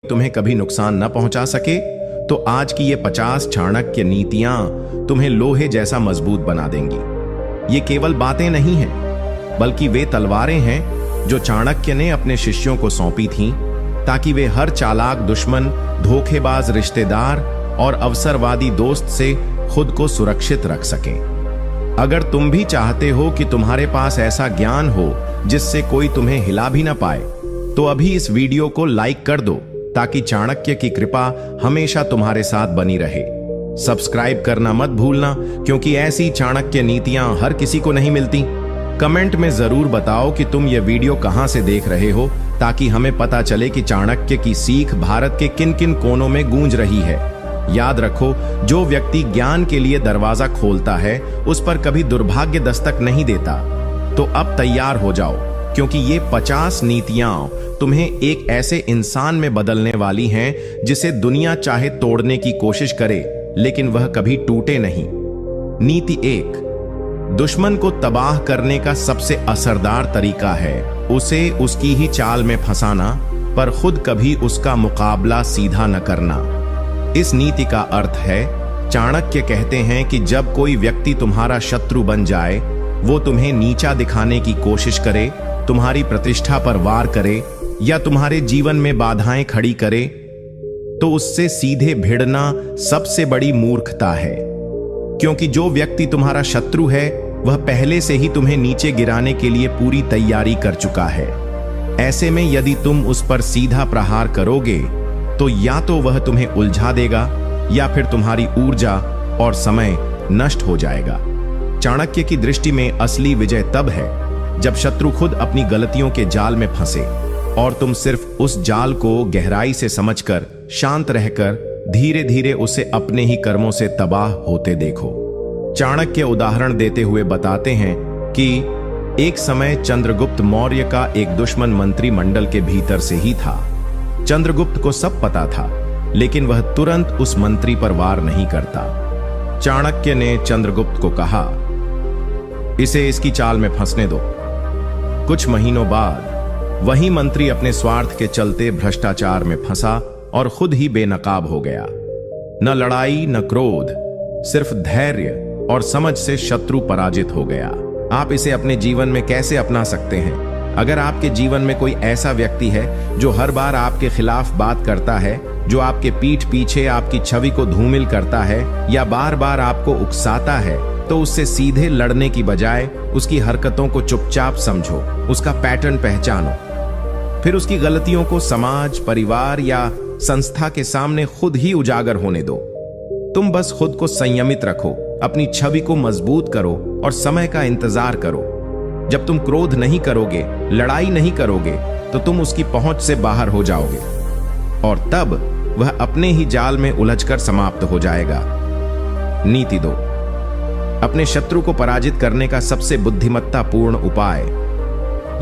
तुम्हें कभी नुकसान न पहुंचा सके, तो आज की ये 50 चाणक्य नीतियां तुम्हें लोहे जैसा मजबूत बना देंगी। ये केवल बातें नहीं हैं, बल्कि वे तलवारें हैं जो चाणक्य ने अपने शिष्यों को सौंपी थीं, ताकि वे हर चालाक दुश्मन, धोखेबाज रिश्तेदार और अवसरवादी दोस्त से खुद को सुरक्षित रख सकें। अगर तुम भी चाहते हो कि तुम्हारे पास ऐसा ज्ञान हो जिससे कोई तुम्हें हिला भी ना पाए, तो अभी इस वीडियो को लाइक कर दो, ताकि चाणक्य की कृपा हमेशा तुम्हारे साथ बनी रहे। सब्सक्राइब करना मत भूलना, क्योंकि ऐसी चाणक्य नीतियां हर किसी को नहीं मिलती। कमेंट में जरूर बताओ कि तुम ये वीडियो कहां से देख रहे हो, ताकि हमें पता चले कि चाणक्य की सीख भारत के किन किन कोनों में गूंज रही है। याद रखो, जो व्यक्ति ज्ञान के लिए दरवाजा खोलता है, उस पर कभी दुर्भाग्य दस्तक नहीं देता। तो अब तैयार हो जाओ, क्योंकि ये 50 नीतियां तुम्हें एक ऐसे इंसान में बदलने वाली हैं जिसे दुनिया चाहे तोड़ने की कोशिश करे, लेकिन वह कभी टूटे नहीं। नीति 1, दुश्मन को तबाह करने का सबसे असरदार तरीका है उसे उसकी ही चाल में फंसाना, पर खुद कभी उसका मुकाबला सीधा न करना। इस नीति का अर्थ है, चाणक्य कहते हैं कि जब कोई व्यक्ति तुम्हारा शत्रु बन जाए, वो तुम्हें नीचा दिखाने की कोशिश करे, तुम्हारी प्रतिष्ठा पर वार करे या तुम्हारे जीवन में बाधाएं खड़ी करे, तो उससे सीधे भिड़ना सबसे बड़ी मूर्खता है। क्योंकि जो व्यक्ति तुम्हारा शत्रु है, वह पहले से ही तुम्हें नीचे गिराने के लिए पूरी तैयारी कर चुका है। ऐसे में यदि तुम उस पर सीधा प्रहार करोगे, तो या तो वह तुम्हें उलझा देगा या फिर तुम्हारी ऊर्जा और समय नष्ट हो जाएगा। चाणक्य की दृष्टि में असली विजय तब है जब शत्रु खुद अपनी गलतियों के जाल में फंसे और तुम सिर्फ उस जाल को गहराई से समझकर, शांत रहकर धीरे धीरे उसे अपने ही कर्मों से तबाह होते देखो। चाणक्य उदाहरण देते हुए बताते हैं कि एक समय चंद्रगुप्त मौर्य का एक दुश्मन मंत्री मंडल के भीतर से ही था। चंद्रगुप्त को सब पता था, लेकिन वह तुरंत उस मंत्री पर वार नहीं करता। चाणक्य ने चंद्रगुप्त को कहा, इसे इसकी चाल में फंसने दो। कुछ महीनों बाद वही मंत्री अपने स्वार्थ के चलते भ्रष्टाचार में फंसा और खुद ही बेनकाब हो गया। न लड़ाई न क्रोध, सिर्फ धैर्य और समझ से शत्रु पराजित हो गया। आप इसे अपने जीवन में कैसे अपना सकते हैं? अगर आपके जीवन में कोई ऐसा व्यक्ति है जो हर बार आपके खिलाफ बात करता है, जो आपके पीठ पीछे आपकी छवि को धूमिल करता है या बार बार आपको उकसाता है, तो उससे सीधे लड़ने की बजाय उसकी हरकतों को चुपचाप समझो, उसका पैटर्न पहचानो, फिर उसकी गलतियों को समाज, परिवार या संस्था के सामने खुद ही उजागर होने दो। तुम बस खुद को संयमित रखो, अपनी छवि को मजबूत करो और समय का इंतजार करो। जब तुम क्रोध नहीं करोगे, लड़ाई नहीं करोगे, तो तुम उसकी पहुंच से बाहर हो जाओगे और तब वह अपने ही जाल में उलझकर समाप्त हो जाएगा। नीति 2, अपने शत्रु को पराजित करने का सबसे बुद्धिमत्तापूर्ण उपाय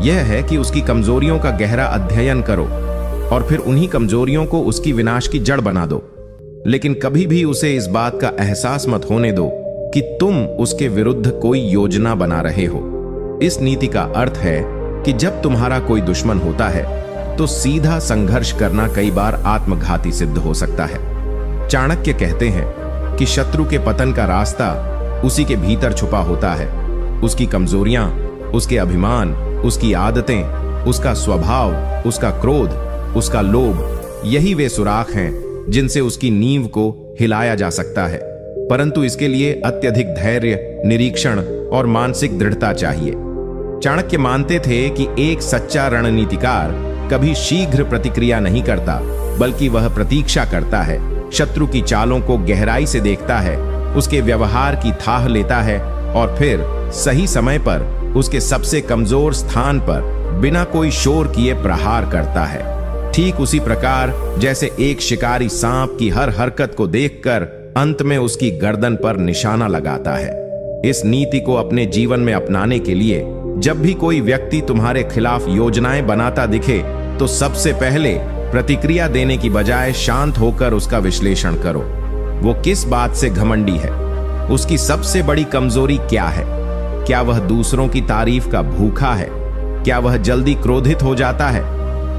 यह है कि उसकी कमजोरियों का गहरा अध्ययन करो और फिर उन्हीं कमजोरियों को उसकी विनाश की जड़ बना दो। लेकिन कभी भी उसे इस बात का एहसास मत होने दो कि तुम उसके विरुद्ध कोई योजना बना रहे हो। इस नीति का अर्थ है कि जब तुम्हारा कोई दुश्मन होता है, तो सीधा संघर्ष करना कई बार आत्मघाती सिद्ध हो सकता है। चाणक्य कहते हैं कि शत्रु के पतन का रास्ता उसी के भीतर छुपा होता है। उसकी कमजोरियां, उसके अभिमान, उसकी आदतें, उसका स्वभाव, उसका क्रोध, उसका लोभ, यही वे सुराख हैं जिनसे उसकी नींव को हिलाया जा सकता है। परंतु इसके लिए अत्यधिक धैर्य, निरीक्षण और मानसिक दृढ़ता चाहिए। चाणक्य मानते थे कि एक सच्चा रणनीतिकार कभी शीघ्र प्रतिक्रिया नहीं करता, बल्कि वह प्रतीक्षा करता है, शत्रु की चालों को गहराई से देखता है, उसके व्यवहार की थाह लेता है और फिर सही समय पर उसके सबसे कमजोर स्थान पर बिना कोई शोर किए प्रहार करता है। ठीक उसी प्रकार जैसे एक शिकारी सांप की हर हरकत को देखकर अंत में उसकी गर्दन पर निशाना लगाता है। इस नीति को अपने जीवन में अपनाने के लिए जब भी कोई व्यक्ति तुम्हारे खिलाफ योजनाएं बनाता दिखे, तो सबसे पहले प्रतिक्रिया देने की बजाय शांत होकर उसका विश्लेषण करो। वो किस बात से घमंडी है? उसकी सबसे बड़ी कमजोरी क्या है? क्या वह दूसरों की तारीफ का भूखा है? क्या वह जल्दी क्रोधित हो जाता है?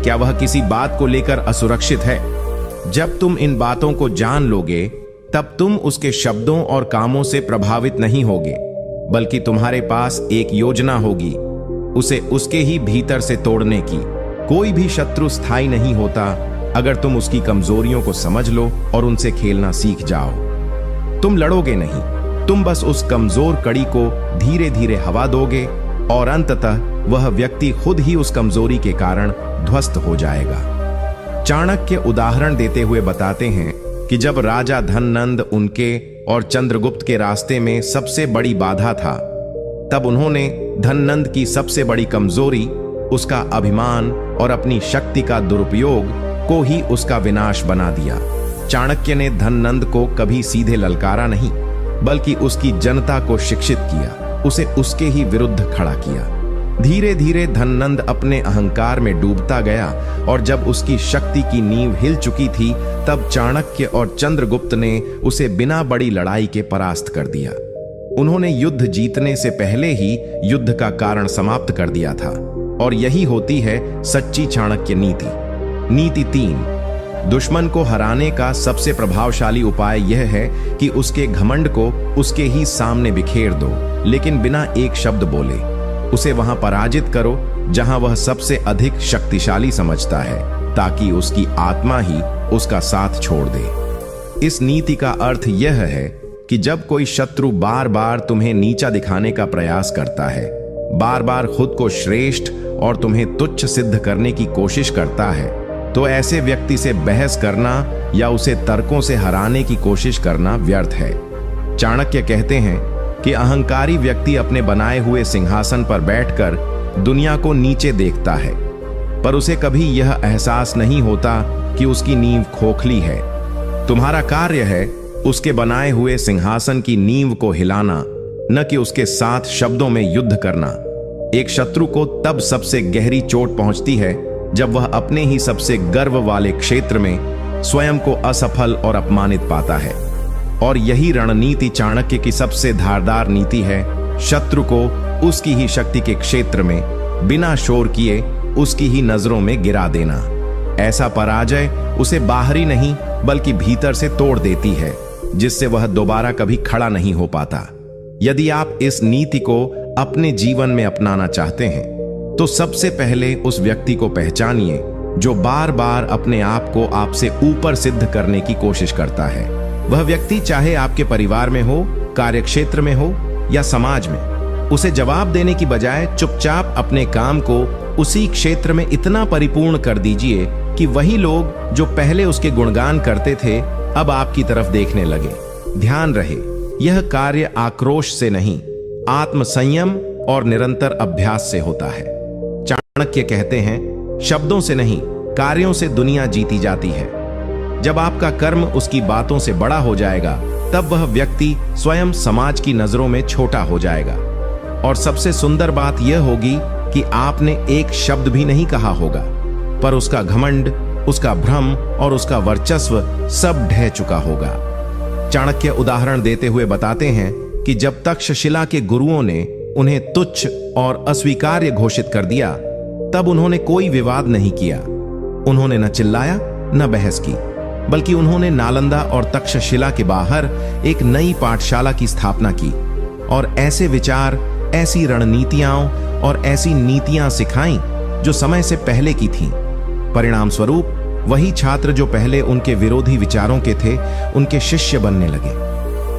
क्या वह किसी बात को लेकर असुरक्षित है? जब तुम इन बातों को जान लोगे तब तुम उसके शब्दों और कामों से प्रभावित नहीं होगे, बल्कि तुम्हारे पास एक योजना होगी उसे उसके ही भीतर से तोड़ने की। कोई भी शत्रु स्थायी नहीं होता अगर तुम उसकी कमजोरियों को समझ लो और उनसे खेलना सीख जाओ। तुम लड़ोगे नहीं, तुम बस उस कमजोर कड़ी को धीरे धीरे हवा दोगे और अंततः वह व्यक्ति खुद ही उस कमजोरी के कारण ध्वस्त हो जाएगा। चाणक्य उदाहरण देते हुए बताते हैं कि जब राजा धननंद उनके और चंद्रगुप्त के रास्ते में सबसे बड़ी बाधा था, तब उन्होंने धननंद की सबसे बड़ी कमजोरी, उसका अभिमान और अपनी शक्ति का दुरुपयोग को ही उसका विनाश बना दिया। चाणक्य ने धननंद को कभी सीधे ललकारा नहीं, बल्कि उसकी जनता को शिक्षित किया, उसे उसके ही विरुद्ध खड़ा किया। धीरे धीरे धननंद अपने अहंकार में डूबता गया और जब उसकी शक्ति की नींव हिल चुकी थी, तब चाणक्य और चंद्रगुप्त ने उसे बिना बड़ी लड़ाई के परास्त कर दिया। उन्होंने युद्ध जीतने से पहले ही युद्ध का कारण समाप्त कर दिया था, और यही होती है सच्ची चाणक्य नीति। नीति 3, दुश्मन को हराने का सबसे प्रभावशाली उपाय यह है कि उसके घमंड को उसके ही सामने बिखेर दो, लेकिन बिना एक शब्द बोले। उसे वहां पराजित करो जहां वह सबसे अधिक शक्तिशाली समझता है, ताकि उसकी आत्मा ही उसका साथ छोड़ दे। इस नीति का अर्थ यह है कि जब कोई शत्रु बार बार तुम्हें नीचा दिखाने का प्रयास करता है, बार बार खुद को श्रेष्ठ और तुम्हें तुच्छ सिद्ध करने की कोशिश करता है, तो ऐसे व्यक्ति से बहस करना या उसे तर्कों से हराने की कोशिश करना व्यर्थ है। चाणक्य कहते हैं कि अहंकारी व्यक्ति अपने बनाए हुए सिंहासन पर बैठकर दुनिया को नीचे देखता है, पर उसे कभी यह एहसास नहीं होता कि उसकी नींव खोखली है। तुम्हारा कार्य है उसके बनाए हुए सिंहासन की नींव को हिलाना, न कि उसके साथ शब्दों में युद्ध करना। एक शत्रु को तब सबसे गहरी चोट पहुंचती है जब वह अपने ही सबसे गर्व वाले क्षेत्र में स्वयं को असफल और अपमानित पाता है। और यही रणनीति चाणक्य की सबसे धारदार नीति है, शत्रु को उसकी ही शक्ति के क्षेत्र में बिना शोर किए उसकी ही नजरों में गिरा देना। ऐसा पराजय उसे बाहरी नहीं बल्कि भीतर से तोड़ देती है, जिससे वह दोबारा कभी खड़ा नहीं हो पाता। यदि आप इस नीति को अपने जीवन में अपनाना चाहते हैं, तो सबसे पहले उस व्यक्ति को पहचानिए जो बार बार अपने आप को आपसे ऊपर सिद्ध करने की कोशिश करता है। वह व्यक्ति चाहे आपके परिवार में हो, कार्यक्षेत्र में हो या समाज में, उसे जवाब देने की बजाय चुपचाप अपने काम को उसी क्षेत्र में इतना परिपूर्ण कर दीजिए कि वही लोग जो पहले उसके गुणगान करते थे अब आपकी तरफ देखने लगे। ध्यान रहे, यह कार्य आक्रोश से नहीं, आत्मसंयम और निरंतर अभ्यास से होता है। चाणक्य कहते हैं, शब्दों से नहीं कार्यों से दुनिया जीती जाती है। जब आपका कर्म उसकी बातों से बड़ा हो जाएगा, तब वह व्यक्ति स्वयं समाज की नजरों में छोटा हो जाएगा। और सबसे सुंदर बात यह होगी कि आपने एक शब्द भी नहीं कहा होगा, पर उसका घमंड, उसका भ्रम और उसका वर्चस्व सब ढह चुका होगा। चाणक्य उदाहरण देते हुए बताते हैं कि जब तक्षशिला के गुरुओं ने उन्हें तुच्छ और अस्वीकार्य घोषित कर दिया, तब उन्होंने कोई विवाद नहीं किया। उन्होंने न चिल्लाया न बहस की, बल्कि उन्होंने नालंदा और तक्षशिला के बाहर एक नई पाठशाला की स्थापना की और ऐसे विचार, ऐसी रणनीतियां और ऐसी नीतियां सिखाई जो समय से पहले की थीं। परिणाम स्वरूप वही छात्र जो पहले उनके विरोधी विचारों के थे, उनके शिष्य बनने लगे।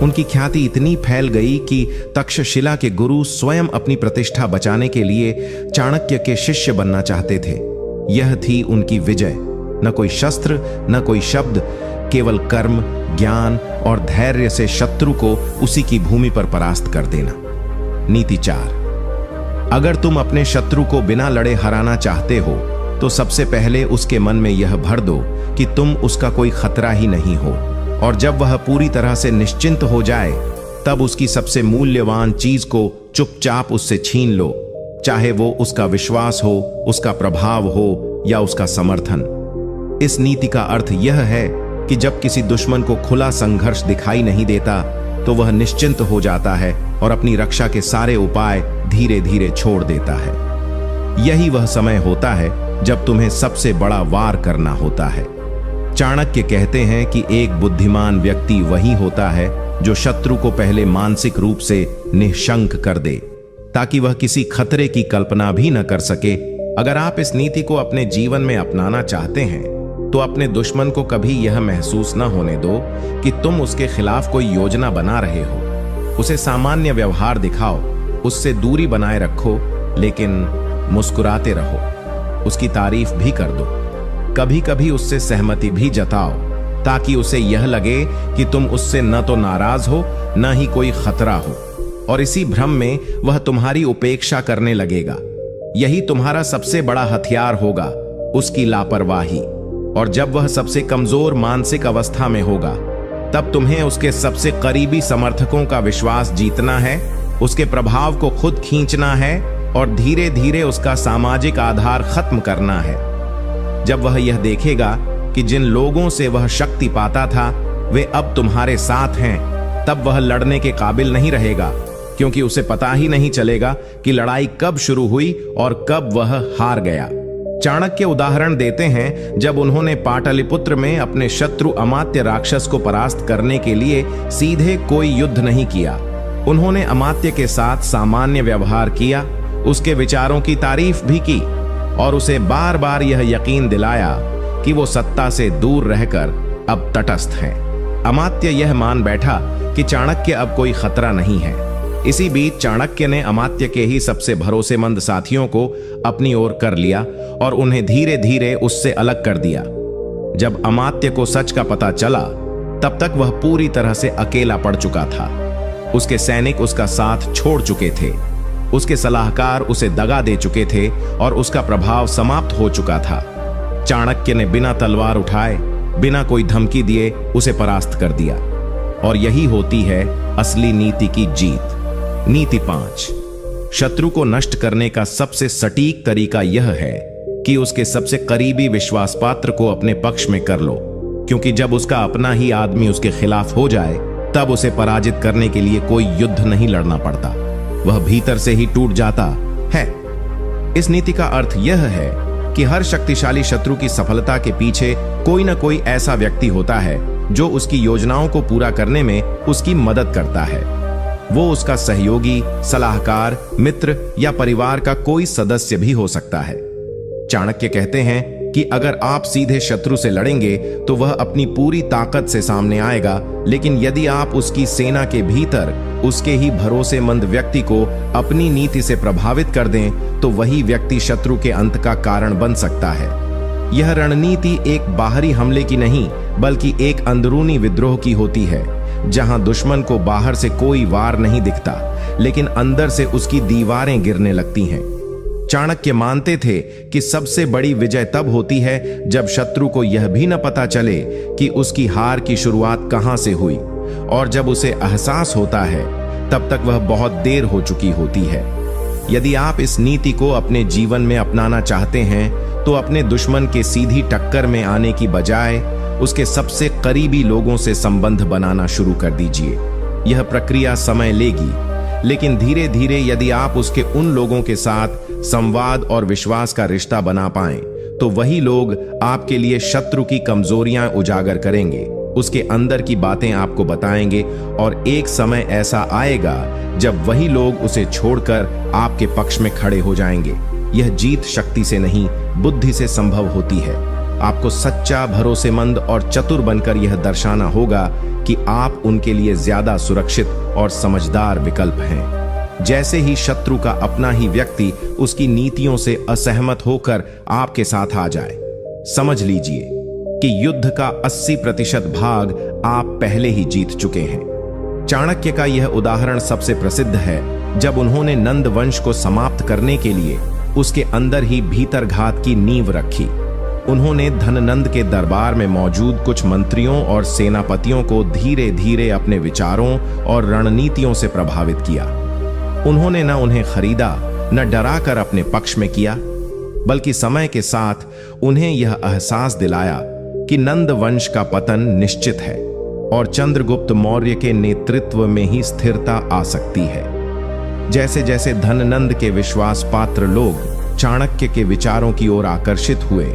उनकी ख्याति इतनी फैल गई कि तक्षशिला के गुरु स्वयं अपनी प्रतिष्ठा बचाने के लिए चाणक्य के शिष्य बनना चाहते थे। यह थी उनकी विजय। न कोई शस्त्र, न कोई शब्द, केवल कर्म, ज्ञान और धैर्य से शत्रु को उसी की भूमि पर परास्त कर देना। नीति 4, अगर तुम अपने शत्रु को बिना लड़े हराना चाहते हो, तो सबसे पहले उसके मन में यह भर दो कि तुम उसका कोई खतरा ही नहीं हो। और जब वह पूरी तरह से निश्चिंत हो जाए, तब उसकी सबसे मूल्यवान चीज को चुपचाप उससे छीन लो, चाहे वो उसका विश्वास हो, उसका प्रभाव हो या उसका समर्थन। इस नीति का अर्थ यह है कि जब किसी दुश्मन को खुला संघर्ष दिखाई नहीं देता, तो वह निश्चिंत हो जाता है और अपनी रक्षा के सारे उपाय धीरे धीरे छोड़ देता है। यही वह समय होता है जब तुम्हें सबसे बड़ा वार करना होता है। चाणक्य कहते हैं कि एक बुद्धिमान व्यक्ति वही होता है जो शत्रु को पहले मानसिक रूप से निःशंक कर दे, ताकि वह किसी खतरे की कल्पना भी न कर सके। अगर आप इस नीति को अपने जीवन में अपनाना चाहते हैं तो अपने दुश्मन को कभी यह महसूस न होने दो कि तुम उसके खिलाफ कोई योजना बना रहे हो। उसे सामान्य व्यवहार दिखाओ, उससे दूरी बनाए रखो, लेकिन मुस्कुराते रहो। उसकी तारीफ भी कर दो, कभी कभी उससे सहमति भी जताओ, ताकि उसे यह लगे कि तुम उससे न तो नाराज हो न ही कोई खतरा हो, और इसी भ्रम में वह तुम्हारी उपेक्षा करने लगेगा। यही तुम्हारा सबसे बड़ा हथियार होगा, उसकी लापरवाही। और जब वह सबसे कमजोर मानसिक अवस्था में होगा, तब तुम्हें उसके सबसे करीबी समर्थकों का विश्वास जीतना है, उसके प्रभाव को खुद खींचना है और धीरे धीरे उसका सामाजिक आधार खत्म करना है। जब वह यह देखेगा कि जिन लोगों से वह शक्ति पाता था वे अब तुम्हारे साथ हैं, तब वह लड़ने के काबिल नहीं रहेगा, क्योंकि उसे पता ही नहीं चलेगा कि लड़ाई कब शुरू हुई और कब वह हार गया। चाणक्य उदाहरण देते हैं जब उन्होंने पाटलिपुत्र में अपने शत्रु अमात्य राक्षस को परास्त करने के लिए सीधे कोई युद्ध नहीं किया। उन्होंने अमात्य के साथ सामान्य व्यवहार किया, उसके विचारों की तारीफ भी की और उसे बार बार यह यकीन दिलाया कि वो सत्ता से दूर रहकर अब तटस्थ हैं। अमात्य यह मान बैठा कि चाणक्य अब कोई खतरा नहीं है। इसी बीच चाणक्य ने अमात्य के ही सबसे भरोसेमंद साथियों को अपनी ओर कर लिया और उन्हें धीरे धीरे उससे अलग कर दिया। जब अमात्य को सच का पता चला, तब तक वह पूरी तरह से अकेला पड़ चुका था। उसके सैनिक उसका साथ छोड़ चुके थे, उसके सलाहकार उसे दगा दे चुके थे और उसका प्रभाव समाप्त हो चुका था। चाणक्य ने बिना तलवार उठाए, बिना कोई धमकी दिए उसे परास्त कर दिया। और यही होती है असली नीति की जीत। नीति 5। शत्रु को नष्ट करने का सबसे सटीक तरीका यह है कि उसके सबसे करीबी विश्वास पात्र को अपने पक्ष में कर लो, क्योंकि जब उसका अपना ही आदमी उसके खिलाफ हो जाए, तब उसे पराजित करने के लिए कोई युद्ध नहीं लड़ना पड़ता, वह भीतर से ही टूट जाता है। इस नीति का अर्थ यह है कि हर शक्तिशाली शत्रु की सफलता के पीछे कोई न कोई ऐसा व्यक्ति होता है जो उसकी योजनाओं को पूरा करने में उसकी मदद करता है। वो उसका सहयोगी, सलाहकार, मित्र या परिवार का कोई सदस्य भी हो सकता है। चाणक्य कहते हैं कि अगर आप सीधे शत्रु से लड़ेंगे तो वह अपनी पूरी ताकत से सामने आएगा, लेकिन यदि आप उसकी सेना के भीतर उसके ही भरोसेमंद व्यक्ति को अपनी नीति से प्रभावित कर दें तो वही व्यक्ति शत्रु के अंत का कारण बन सकता है। यह रणनीति एक बाहरी हमले की नहीं, बल्कि एक अंदरूनी विद्रोह की होती है, जहां दुश्मन को बाहर से कोई वार नहीं दिखता, लेकिन अंदर से उसकी दीवारें गिरने लगती हैं। चाणक्य मानते थे कि सबसे बड़ी विजय तब होती है जब शत्रु को यह भी न पता चले कि उसकी हार की शुरुआत कहां से हुई, और जब उसे एहसास होता है तब तक वह बहुत देर हो चुकी होती है। यदि आप इस नीति को अपने जीवन में अपनाना चाहते हैं तो अपने दुश्मन के सीधी टक्कर में आने की बजाय उसके सबसे करीबी लोगों से संबंध बनाना शुरू कर दीजिए। यह प्रक्रिया समय लेगी, लेकिन धीरे धीरे यदि आप उसके उन लोगों के साथ संवाद और विश्वास का रिश्ता बना पाएं, तो वही लोग आपके लिए शत्रु की कमजोरियां उजागर करेंगे, उसके अंदर की बातें आपको बताएंगे, और एक समय ऐसा आएगा जब वही लोग उसे छोड़कर आपके पक्ष में खड़े हो जाएंगे। यह जीत शक्ति से नहीं, बुद्धि से संभव होती है। आपको सच्चा, भरोसेमंद और चतुर बनकर यह दर्शाना होगा कि आप उनके लिए ज्यादा सुरक्षित और समझदार विकल्प हैं। जैसे ही शत्रु का अपना ही व्यक्ति उसकी नीतियों से असहमत होकर आपके साथ आ जाए, समझ लीजिए कि युद्ध का 80% भाग आप पहले ही जीत चुके हैं। चाणक्य का यह उदाहरण सबसे प्रसिद्ध है, जब उन्होंने नंद वंश को समाप्त करने के लिए उसके अंदर ही भीतरघात की नींव रखी। उन्होंने धननंद के दरबार में मौजूद कुछ मंत्रियों और सेनापतियों को धीरे धीरे अपने विचारों और रणनीतियों से प्रभावित किया। उन्होंने न उन्हें खरीदा, न डराकर अपने पक्ष में किया, बल्कि समय के साथ उन्हें यह एहसास दिलाया कि नंद वंश का पतन निश्चित है और चंद्रगुप्त मौर्य के नेतृत्व में ही स्थिरता आ सकती है। जैसे जैसे धननंद के विश्वास पात्र लोग चाणक्य के विचारों की ओर आकर्षित हुए,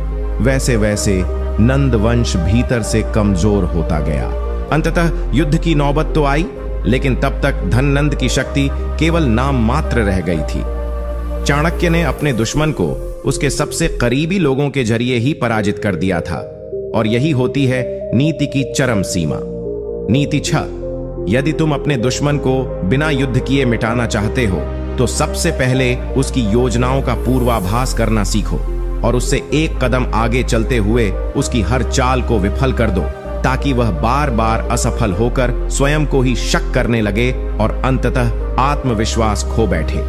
वैसे वैसे नंद वंश भीतर से कमजोर होता गया। अंततः युद्ध की नौबत तो आई, लेकिन तब तक धननंद की शक्ति केवल नाम मात्र रह गई थी। चाणक्य ने अपने दुश्मन को उसके सबसे करीबी लोगों के जरिए ही पराजित कर दिया था, और यही होती है नीति की चरम सीमा। नीति 6, यदि तुम अपने दुश्मन को बिना युद्ध किए मिटाना चाहते हो तो सबसे पहले उसकी योजनाओं का पूर्वाभास करना सीखो और उससे एक कदम आगे चलते हुए उसकी हर चाल को विफल कर दो, ताकि वह बार बार असफल होकर स्वयं को ही शक करने लगे और अंततः आत्मविश्वास खो बैठे।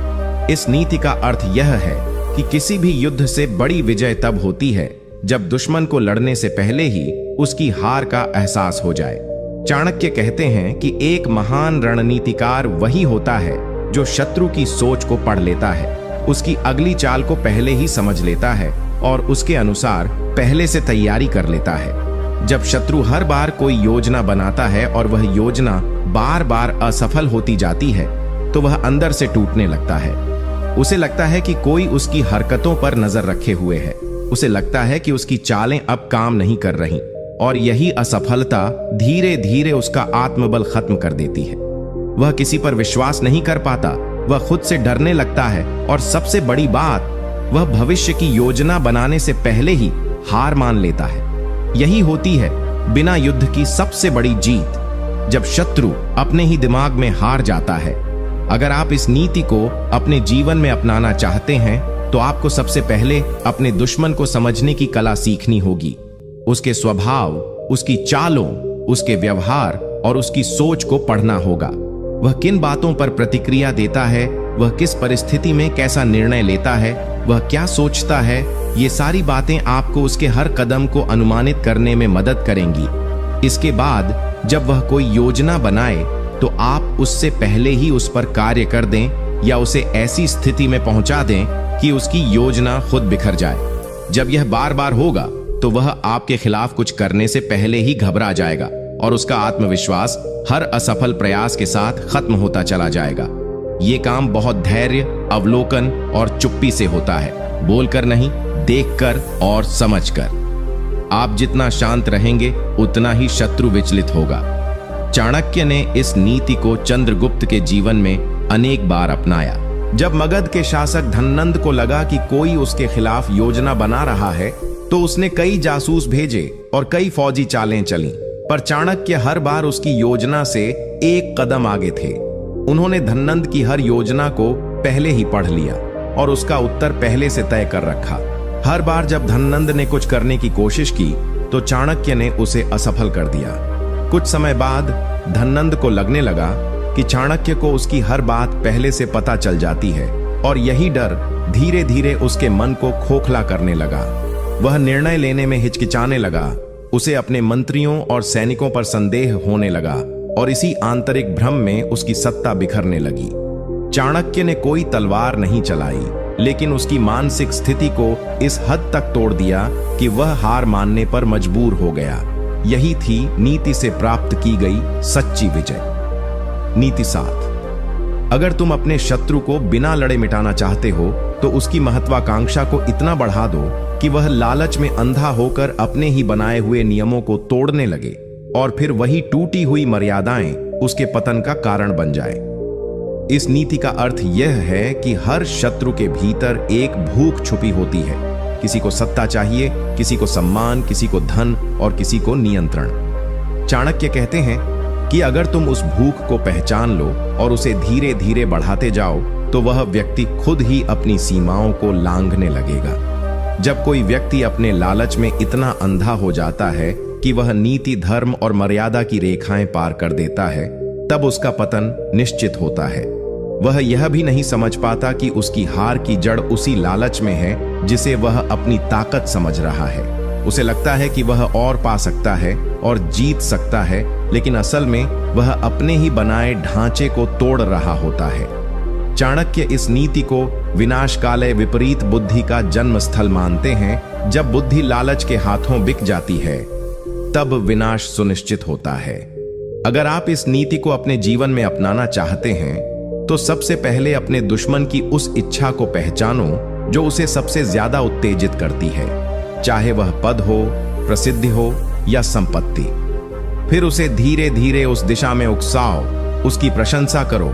इस नीति का अर्थ यह है कि किसी भी युद्ध से बड़ी विजय तब होती है जब दुश्मन को लड़ने से पहले ही उसकी हार का एहसास हो जाए। चाणक्य कहते हैं कि एक महान रणनीतिकार वही होता है जो शत्रु की सोच को पढ़ लेता है, उसकी अगली चाल को पहले ही समझ लेता है और उसके अनुसार पहले से तैयारी कर लेता है। जब शत्रु हर बार कोई योजना बनाता है और वह योजना बार बार असफल होती जाती है तो वह अंदर से टूटने लगता है। उसे लगता है कि कोई उसकी हरकतों पर नजर रखे हुए है, उसे लगता है कि उसकी चालें अब काम नहीं कर रही, और यही असफलता धीरे धीरे उसका आत्मबल खत्म कर देती है। वह किसी पर विश्वास नहीं कर पाता, वह खुद से डरने लगता है, और सबसे बड़ी बात, वह भविष्य की योजना बनाने से पहले ही हार मान लेता है। यही होती है बिना युद्ध की सबसे बड़ी जीत, जब शत्रु अपने ही दिमाग में हार जाता है। अगर आप इस नीति को अपने जीवन में अपनाना चाहते हैं तो आपको सबसे पहले अपने दुश्मन को समझने की कला सीखनी होगी। उसके स्वभाव, उसकी चालों, उसके व्यवहार और उसकी सोच को पढ़ना होगा। वह किन बातों पर प्रतिक्रिया देता है, वह किस परिस्थिति में कैसा निर्णय लेता है, वह क्या सोचता है, ये सारी बातें आपको उसके हर कदम को अनुमानित करने में मदद करेंगी। इसके बाद जब वह कोई योजना बनाए तो आप उससे पहले ही उस पर कार्य कर दें या उसे ऐसी स्थिति में पहुंचा दें कि उसकी योजना खुद बिखर जाए। जब यह बार बार होगा तो वह आपके खिलाफ कुछ करने से पहले ही घबरा जाएगा और उसका आत्मविश्वास हर असफल प्रयास के साथ खत्म होता चला जाएगा। ये काम बहुत धैर्य, अवलोकन और चुप्पी से होता है, बोलकर नहीं, देखकर और समझकर। आप जितना शांत रहेंगे उतना ही शत्रु विचलित होगा। चाणक्य ने इस नीति को चंद्रगुप्त के जीवन में अनेक बार अपनाया। जब मगध के शासक धननंद को लगा कि कोई उसके खिलाफ योजना बना रहा है तो उसने कई जासूस भेजे और कई फौजी चालें चली, पर चाणक्य हर बार उसकी योजना से एक कदम आगे थे। उन्होंने धननंद की हर योजना को पहले ही पढ़ लिया और उसका उत्तर पहले से तय कर रखा। हर बार जब धननंद ने कुछ करने की कोशिश की तो चाणक्य ने उसे असफल कर दिया। कुछ समय बाद धननंद को लगने लगा कि चाणक्य को उसकी हर बात पहले से पता चल जाती है, और यही डर धीरे धीरे उसके मन को खोखला करने लगा। वह निर्णय लेने में हिचकिचाने लगा, उसे अपने मंत्रियों और सैनिकों पर संदेह होने लगा, और इसी आंतरिक भ्रम में उसकी सत्ता बिखरने लगी। चाणक्य ने कोई तलवार नहीं चलाई, लेकिन उसकी मानसिक स्थिति को इस हद तक तोड़ दिया कि वह हार मानने पर मजबूर हो गया। यही थी नीति से प्राप्त की गई सच्ची विजय। नीति 7, अगर तुम अपने शत्रु को बिना लड़े मिटाना चाहते हो तो उसकी महत्वाकांक्षा को इतना बढ़ा दो कि वह लालच में अंधा होकर अपने ही बनाए हुए नियमों को तोड़ने लगे, और फिर वही टूटी हुई मर्यादाएं उसके पतन का कारण बन जाए। इस नीति का अर्थ यह है कि हर शत्रु के भीतर एक भूख छुपी होती है। किसी को सत्ता चाहिए, किसी को सम्मान, किसी को धन और किसी को नियंत्रण। चाणक्य कहते हैं कि अगर तुम उस भूख को पहचान लो और उसे धीरे धीरे बढ़ाते जाओ तो वह व्यक्ति खुद ही अपनी सीमाओं को लांघने लगेगा। जब कोई व्यक्ति अपने लालच में इतना अंधा हो जाता है कि वह नीति, धर्म और मर्यादा की रेखाएं पार कर देता है, तब उसका पतन निश्चित होता है। वह यह भी नहीं समझ पाता कि उसकी हार की जड़ उसी लालच में है जिसे वह अपनी ताकत समझ रहा है। उसे लगता है कि वह और पा सकता है और जीत सकता है, लेकिन असल में वह अपने ही बनाए ढांचे को तोड़ रहा होता है। चाणक्य इस नीति को विनाशकाले विपरीत बुद्धि का जन्म स्थल मानते हैं। जब बुद्धि लालच के हाथों बिक जाती है तब विनाश सुनिश्चित होता है। अगर आप इस नीति को अपने जीवन में अपनाना चाहते हैं तो सबसे पहले अपने दुश्मन की उस इच्छा को पहचानो जो उसे सबसे ज्यादा उत्तेजित करती है, चाहे वह पद हो, प्रसिद्धि हो या संपत्ति। फिर उसे धीरे धीरे उस दिशा में उकसाओ, उसकी प्रशंसा करो,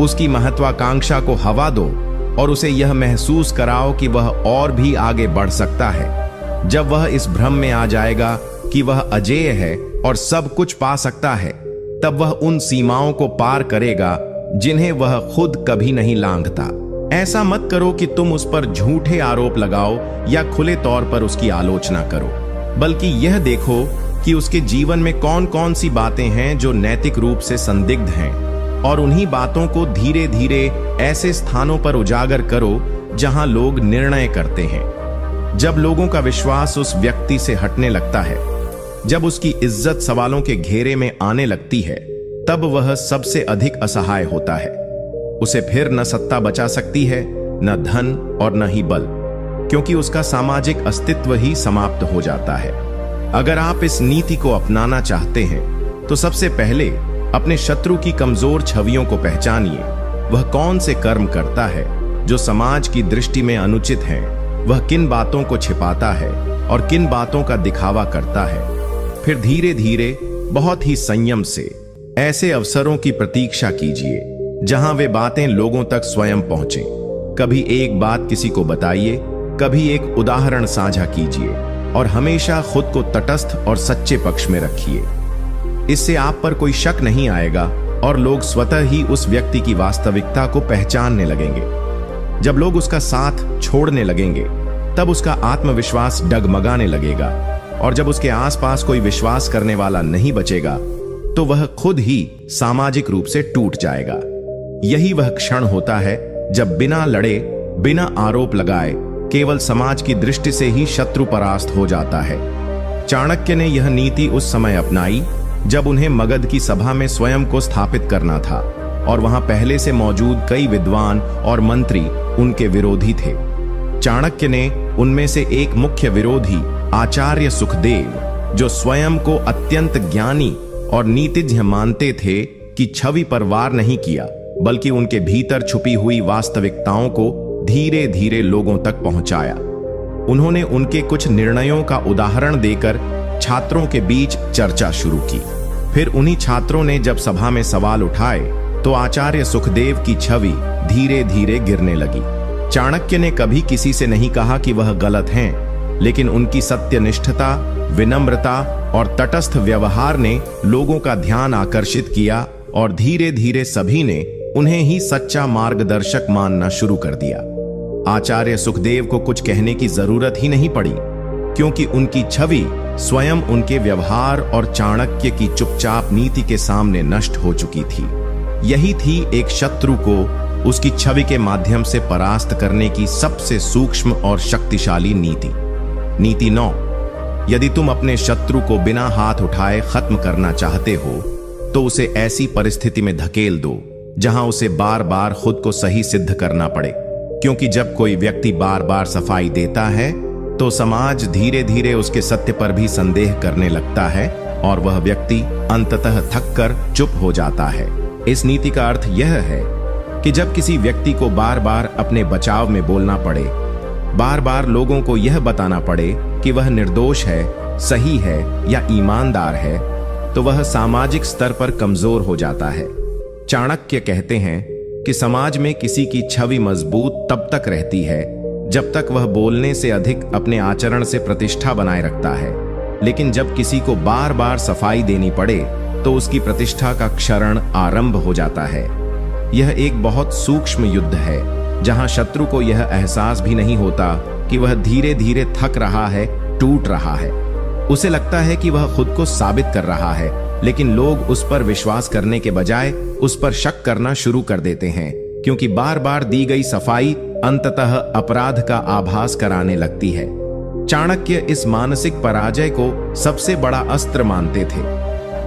उसकी महत्वाकांक्षा को हवा दो और उसे यह महसूस कराओ कि वह और भी आगे बढ़ सकता है। जब वह इस भ्रम में आ जाएगा कि वह अजेय है और सब कुछ पा सकता है, तब वह उन सीमाओं को पार करेगा जिन्हें वह खुद कभी नहीं लांघता। ऐसा मत करो कि तुम उस पर झूठे आरोप लगाओ या खुले तौर पर उसकी आलोचना करो, बल्कि यह देखो कि उसके जीवन में कौन कौन सी बातें हैं जो नैतिक रूप से संदिग्ध हैं, और उन्हीं बातों को धीरे धीरे ऐसे स्थानों पर उजागर करो जहां लोग निर्णय करते हैं। जब लोगों का विश्वास उस व्यक्ति से हटने लगता है, जब उसकी इज्जत सवालों के घेरे में आने लगती है, तब वह सबसे अधिक असहाय होता है। उसे फिर न सत्ता बचा सकती है, न धन और न ही बल, क्योंकि उसका सामाजिक अस्तित्व ही समाप्त हो जाता है। अगर आप इस नीति को अपनाना चाहते हैं तो सबसे पहले अपने शत्रु की कमजोर छवियों को पहचानिए। वह कौन से कर्म करता है जो समाज की दृष्टि में अनुचित हैं, वह किन बातों को छिपाता है और किन बातों का दिखावा करता है। फिर धीरे धीरे बहुत ही संयम से ऐसे अवसरों की प्रतीक्षा कीजिए जहां वे बातें लोगों तक स्वयं पहुंचे। कभी एक बात किसी को बताइए, कभी एक उदाहरण साझा कीजिए और हमेशा खुद को तटस्थ और सच्चे पक्ष में रखिए। इससे आप पर कोई शक नहीं आएगा और लोग स्वतः ही उस व्यक्ति की वास्तविकता को पहचानने लगेंगे। जब लोग उसका साथ छोड़ने लगेंगे, तब उसका आत्मविश्वास डगमगाने लगेगा, और जब उसके आसपास कोई विश्वास करने वाला नहीं बचेगा, तो वह खुद ही सामाजिक रूप से टूट जाएगा। यही वह क्षण होता है जब बिना लड़े, बिना आरोप लगाए, केवल समाज की दृष्टि से ही शत्रु परास्त हो जाता है। चाणक्य ने यह नीति उस समय अपनाई जब उन्हें मगध की सभा में स्वयं को स्थापित करना था, और वहां पहले से मौजूद कई विद्वान और मंत्री उनके विरोधी थे। चाणक्य ने उनमें से एक मुख्य विरोधी आचार्य सुखदेव, जो स्वयं को अत्यंत ज्ञानी और नीतिज्ञ मानते थे, की छवि पर वार नहीं किया, बल्कि उनके भीतर छुपी हुई वास्तविकताओं को धीरे धीरे लोगों तक पहुंचाया। उन्होंने उनके कुछ निर्णयों का उदाहरण देकर छात्रों के बीच चर्चा शुरू की। फिर उन्हीं छात्रों ने जब सभा में सवाल उठाए, तो आचार्य सुखदेव की छवि धीरे धीरे गिरने लगी। चाणक्य ने कभी किसी से नहीं कहा कि वह गलत हैं, लेकिन उनकी सत्यनिष्ठता, विनम्रता और तटस्थ व्यवहार ने लोगों का ध्यान आकर्षित किया, और धीरे धीरे सभी ने उन्हें ही सच्चा मार्गदर्शक मानना शुरू कर दिया। आचार्य सुखदेव को कुछ कहने की जरूरत ही नहीं पड़ी, क्योंकि उनकी छवि स्वयं उनके व्यवहार और चाणक्य की चुपचाप नीति के सामने नष्ट हो चुकी थी। यही थी एक शत्रु को उसकी छवि के माध्यम से परास्त करने की सबसे सूक्ष्म और शक्तिशाली नीति। नीति 9, यदि तुम अपने शत्रु को बिना हाथ उठाए खत्म करना चाहते हो, तो उसे ऐसी परिस्थिति में धकेल दो जहां उसे बार बार खुद को सही सिद्ध करना पड़े, क्योंकि जब कोई व्यक्ति बार बार सफाई देता है, तो समाज धीरे धीरे उसके सत्य पर भी संदेह करने लगता है, और वह व्यक्ति अंततः थककर चुप हो जाता है। इस नीति का अर्थ यह है कि जब किसी व्यक्ति को बार बार अपने बचाव में बोलना पड़े, बार बार लोगों को यह बताना पड़े कि वह निर्दोष है, सही है या ईमानदार है, तो वह सामाजिक स्तर पर कमजोर हो जाता है। चाणक्य कहते हैं कि समाज में किसी की छवि मजबूत तब तक रहती है जब तक वह बोलने से अधिक अपने आचरण से प्रतिष्ठा बनाए रखता है, लेकिन जब किसी को बार बार सफाई देनी पड़े, तो उसकी प्रतिष्ठा का क्षरण आरंभ हो जाता है। यह एक बहुत सूक्ष्म युद्ध है, जहां शत्रु को यह एहसास भी नहीं होता कि वह धीरे धीरे थक रहा है, टूट रहा है। उसे लगता है कि वह खुद को साबित कर रहा है, लेकिन लोग उस पर विश्वास करने के बजाय उस पर शक करना शुरू कर देते हैं, क्योंकि बार बार दी गई सफाई अंततः अपराध का आभास कराने लगती है। चाणक्य इस मानसिक पराजय को सबसे बड़ा अस्त्र मानते थे,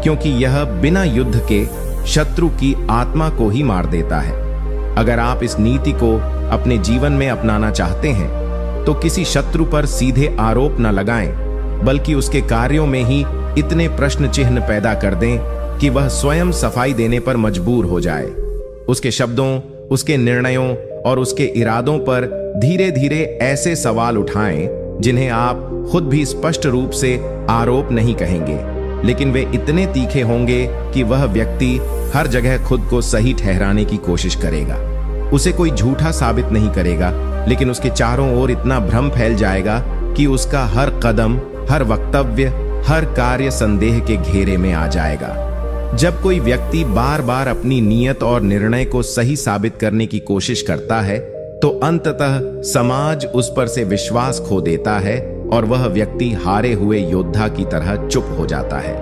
क्योंकि यह बिना युद्ध के शत्रु की आत्मा को ही मार देता है। अगर आप इस नीति को अपने जीवन में अपनाना चाहते हैं, तो किसी शत्रु पर सीधे आरोप न लगाएं, बल्कि उसके कार्यों में ही इतने प्रश्न चिन्ह पैदा कर दें कि वह स्वयं सफाई देने पर मजबूर हो जाए। उसके शब्दों, उसके निर्णयों और उसके इरादों पर धीरे धीरे ऐसे सवाल उठाएं जिन्हें आप खुद भी स्पष्ट रूप से आरोप नहीं कहेंगे, लेकिन वे इतने तीखे होंगे कि वह व्यक्ति हर जगह खुद को सही ठहराने की कोशिश करेगा। उसे कोई झूठा साबित नहीं करेगा, लेकिन उसके चारों ओर इतना भ्रम फैल जाएगा कि उसका हर कदम, हर वक्तव्य, हर कार्य संदेह के घेरे में आ जाएगा। जब कोई व्यक्ति बार बार अपनी नीयत और निर्णय को सही साबित करने की कोशिश करता है, तो अंततः समाज उस पर से विश्वास खो देता है और वह व्यक्ति हारे हुए योद्धा की तरह चुप हो जाता है।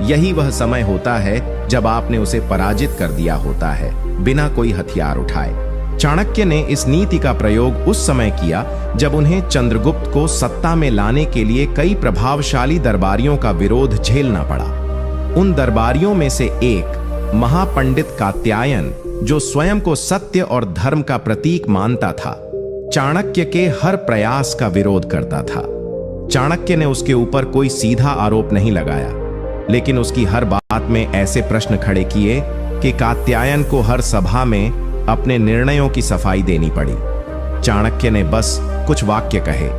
यही वह समय होता है जब आपने उसे पराजित कर दिया होता है, बिना कोई हथियार उठाए। चाणक्य ने इस नीति का प्रयोग उस समय किया जब उन्हें चंद्रगुप्त को सत्ता में लाने के लिए कई प्रभावशाली दरबारियों का विरोध झेलना पड़ा। उन दरबारियों में से एक महापंडित कात्यायन, जो स्वयं को सत्य और धर्म का प्रतीक मानता था, चाणक्य के हर प्रयास का विरोध करता था। चाणक्य ने उसके ऊपर कोई सीधा आरोप नहीं लगाया, लेकिन उसकी हर बात में ऐसे प्रश्न खड़े किए कि कात्यायन को हर सभा में अपने निर्णयों की सफाई देनी पड़ी। चाणक्य ने बस कुछ वाक्य कहे,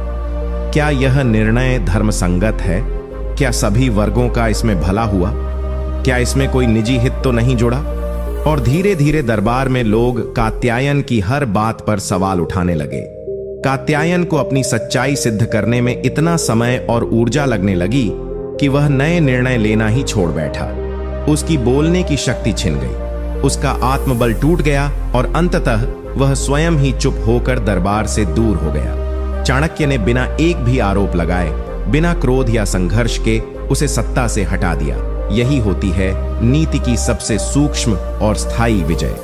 क्या यह निर्णय धर्मसंगत है? क्या सभी वर्गों का इसमें भला हुआ? क्या इसमें कोई निजी हित तो नहीं जुड़ा? और धीरे धीरे दरबार में लोग कात्यायन की हर बात पर सवाल उठाने लगे। कात्यायन को अपनी सच्चाई सिद्ध करने में इतना समय और ऊर्जा लगने लगी कि वह नए निर्णय लेना ही छोड़ बैठा। उसकी बोलने की शक्ति छिन गई, उसका आत्मबल टूट गया और अंततः वह स्वयं ही चुप होकर दरबार से दूर हो गया। चाणक्य ने बिना एक भी आरोप लगाए, बिना क्रोध या संघर्ष के उसे सत्ता से हटा दिया। यही होती है नीति की सबसे सूक्ष्म और स्थायी विजय।